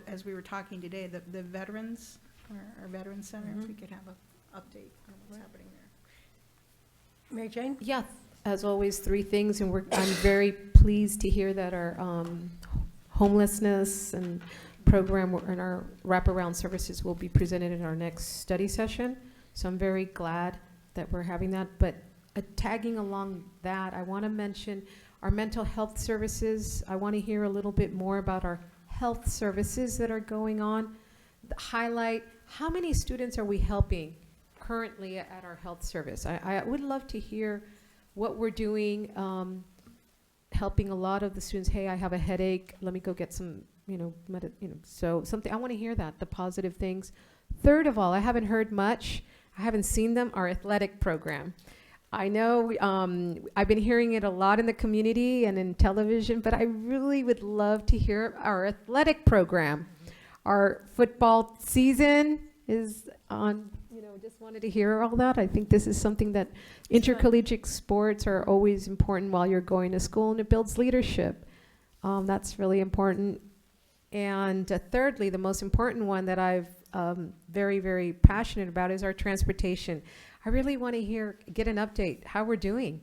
as we were talking today, the veterans, our Veterans Center, if we could have an update on what's happening there. Mary Jane? Yeah, as always, 3 things, and I'm very pleased to hear that our homelessness and program and our wraparound services will be presented in our next study session. So I'm very glad that we're having that. But tagging along that, I want to mention our mental health services. I want to hear a little bit more about our health services that are going on. Highlight how many students are we helping currently at our health service. I would love to hear what we're doing, helping a lot of the students. Hey, I have a headache. Let me go get some, so something. I want to hear that, the positive things. Third of all, I haven't heard much. I haven't seen them. Our athletic program. I know I've been hearing it a lot in the community and in television, but I really would love to hear our athletic program. Our football season is on. Just wanted to hear all that. I think this is something that intercollegiate sports are always important while you're going to school, and it builds leadership. That's really important. And thirdly, the most important one that I've very, very passionate about is our transportation. I really want to get an update how we're doing.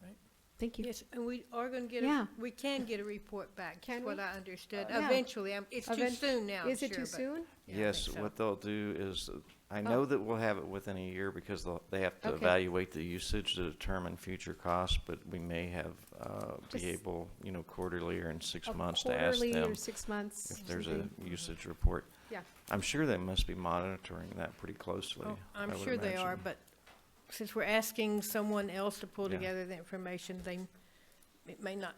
Right. Thank you. Yes, and we are going to get we can get a report back. Can what we? I understood. Yeah. Eventually, it's too soon now. Is it sure, too but- soon? Yeah, I Yes, think so. what they'll do is, I know that we'll have it within a year because they have to Okay. evaluate the usage to determine future costs, but we may have, Just be able, quarterly or in 6 A months to ask quarterly them or 6 months. if there's something. a usage report. Yeah. I'm sure they must be monitoring that pretty closely. Oh, I I'm would sure they are, imagine. but since we're asking someone else to pull Yeah. together the information,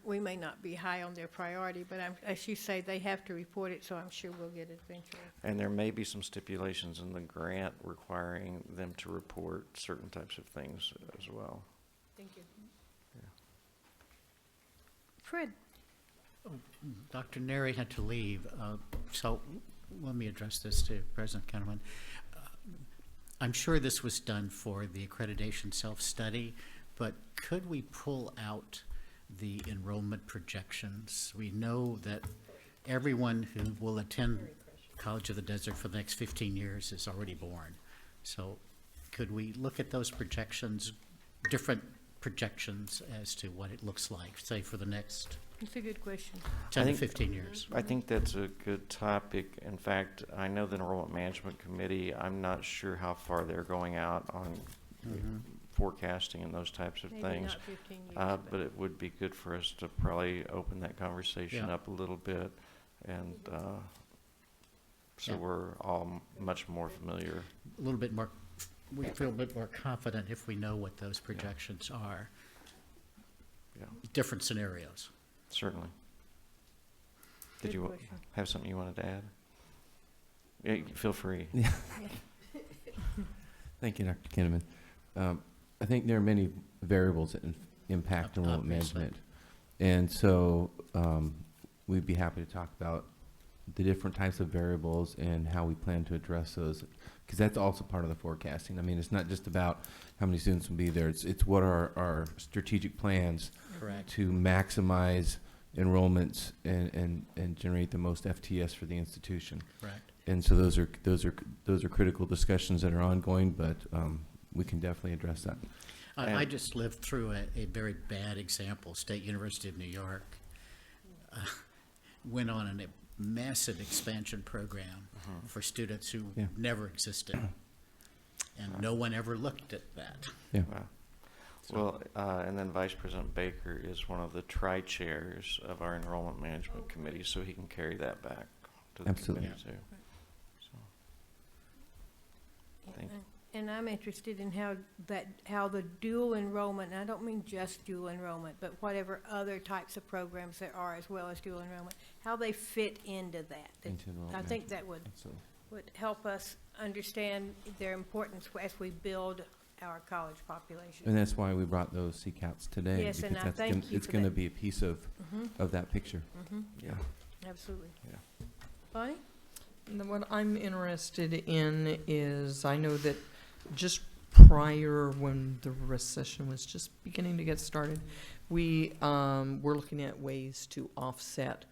we may not be high on their priority, but as you say, they have to report it, so I'm sure we'll get it eventually. And there may be some stipulations in the grant requiring them to report certain types of things as well. Thank you. Yeah. Fred? Dr. Neri had to leave, so let me address this to President Kenneman. I'm sure this was done for the accreditation self-study, but could we pull out the enrollment projections? We know that everyone who will attend College of the Desert for the next 15 years is already born. So could we look at those projections, different projections as to what it looks like, say for the next It's a good question. 10 to 15 years? I think that's a good topic. In fact, I know the Enrollment Management Committee, I'm not sure how far they're going out on forecasting and those types of Maybe things. not 15 years, But it would be good for us to probably open that conversation Yeah. up a little bit, and so Yeah. we're all much more familiar. A little bit more, we feel a bit more confident if we know what those projections are. Yeah. Different scenarios. Certainly. Good Did you question. have something you wanted to add? Yeah, feel free. Yeah. Thank you, Dr. Kinnaman. I think there are many variables that impact enrollment Obviously. management. And so we'd be happy to talk about the different types of variables and how we plan to address those, because that's also part of the forecasting. I mean, it's not just about how many students will be there. It's what are our strategic plans Correct. to maximize enrollments and generate the most FTS for the institution. Correct. And so those are critical discussions that are ongoing, but we can definitely address that. I just lived through a very bad example. State University of New York went on a massive expansion program for students who Yeah. never existed. And no one ever looked at that. Yeah. Wow. Well, and then Vice President Baker is one of the tri-chairs of our Enrollment Management Committee, so he can carry that back to the Absolutely. committee too. So, thank you. And I'm interested in how the dual enrollment, and I don't mean just dual enrollment, but whatever other types of programs there are as well as dual enrollment, how they fit into that. Into enrollment I think that would help us understand their importance as we build our college population. And that's why we brought those CCATs today. Yes, and because I that's thank you it's for going to that. be a piece of that picture. Yeah. Absolutely. Yeah. Bonnie? And then what I'm interested in is, I know that just prior, when the recession was just beginning to get started, we were looking at ways to offset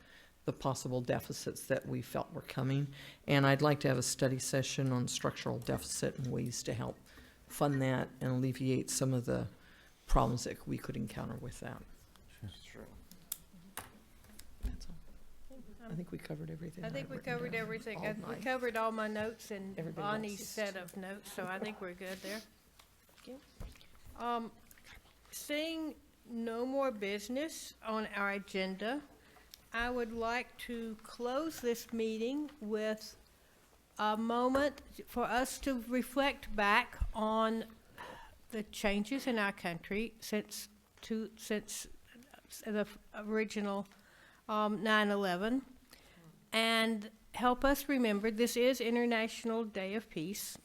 the possible deficits that we felt were coming. And I'd like to have a study session on structural deficit and ways to help fund that and alleviate some of the problems that we could encounter with that. Sure. That's all. I think we covered everything. I think I've we written covered down. everything. All We my- covered all my notes and Everybody Bonnie's else's set too. of notes, so I think we're good there. Seeing no more business on our agenda, I would like to close this meeting with a moment for us to reflect back on the changes in our country since the original 9/11, and help us remember this is International Day of Peace.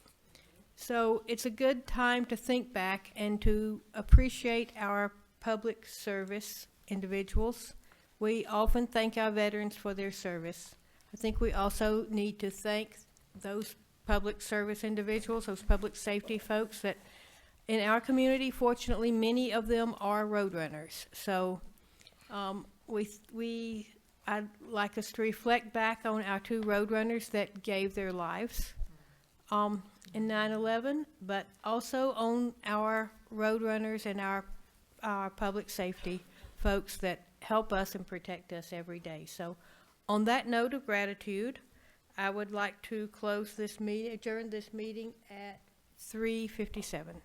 So it's a good time to think back and to appreciate our public service individuals. We often thank our veterans for their service. I think we also need to thank those public service individuals, those public safety folks that in our community, fortunately, many of them are roadrunners. So I'd like us to reflect back on our two roadrunners that gave their lives in 9/11, but also on our roadrunners and our public safety folks that help us and protect us every day. So on that note of gratitude, I would like to close this meeting, adjourn this meeting at 3:57.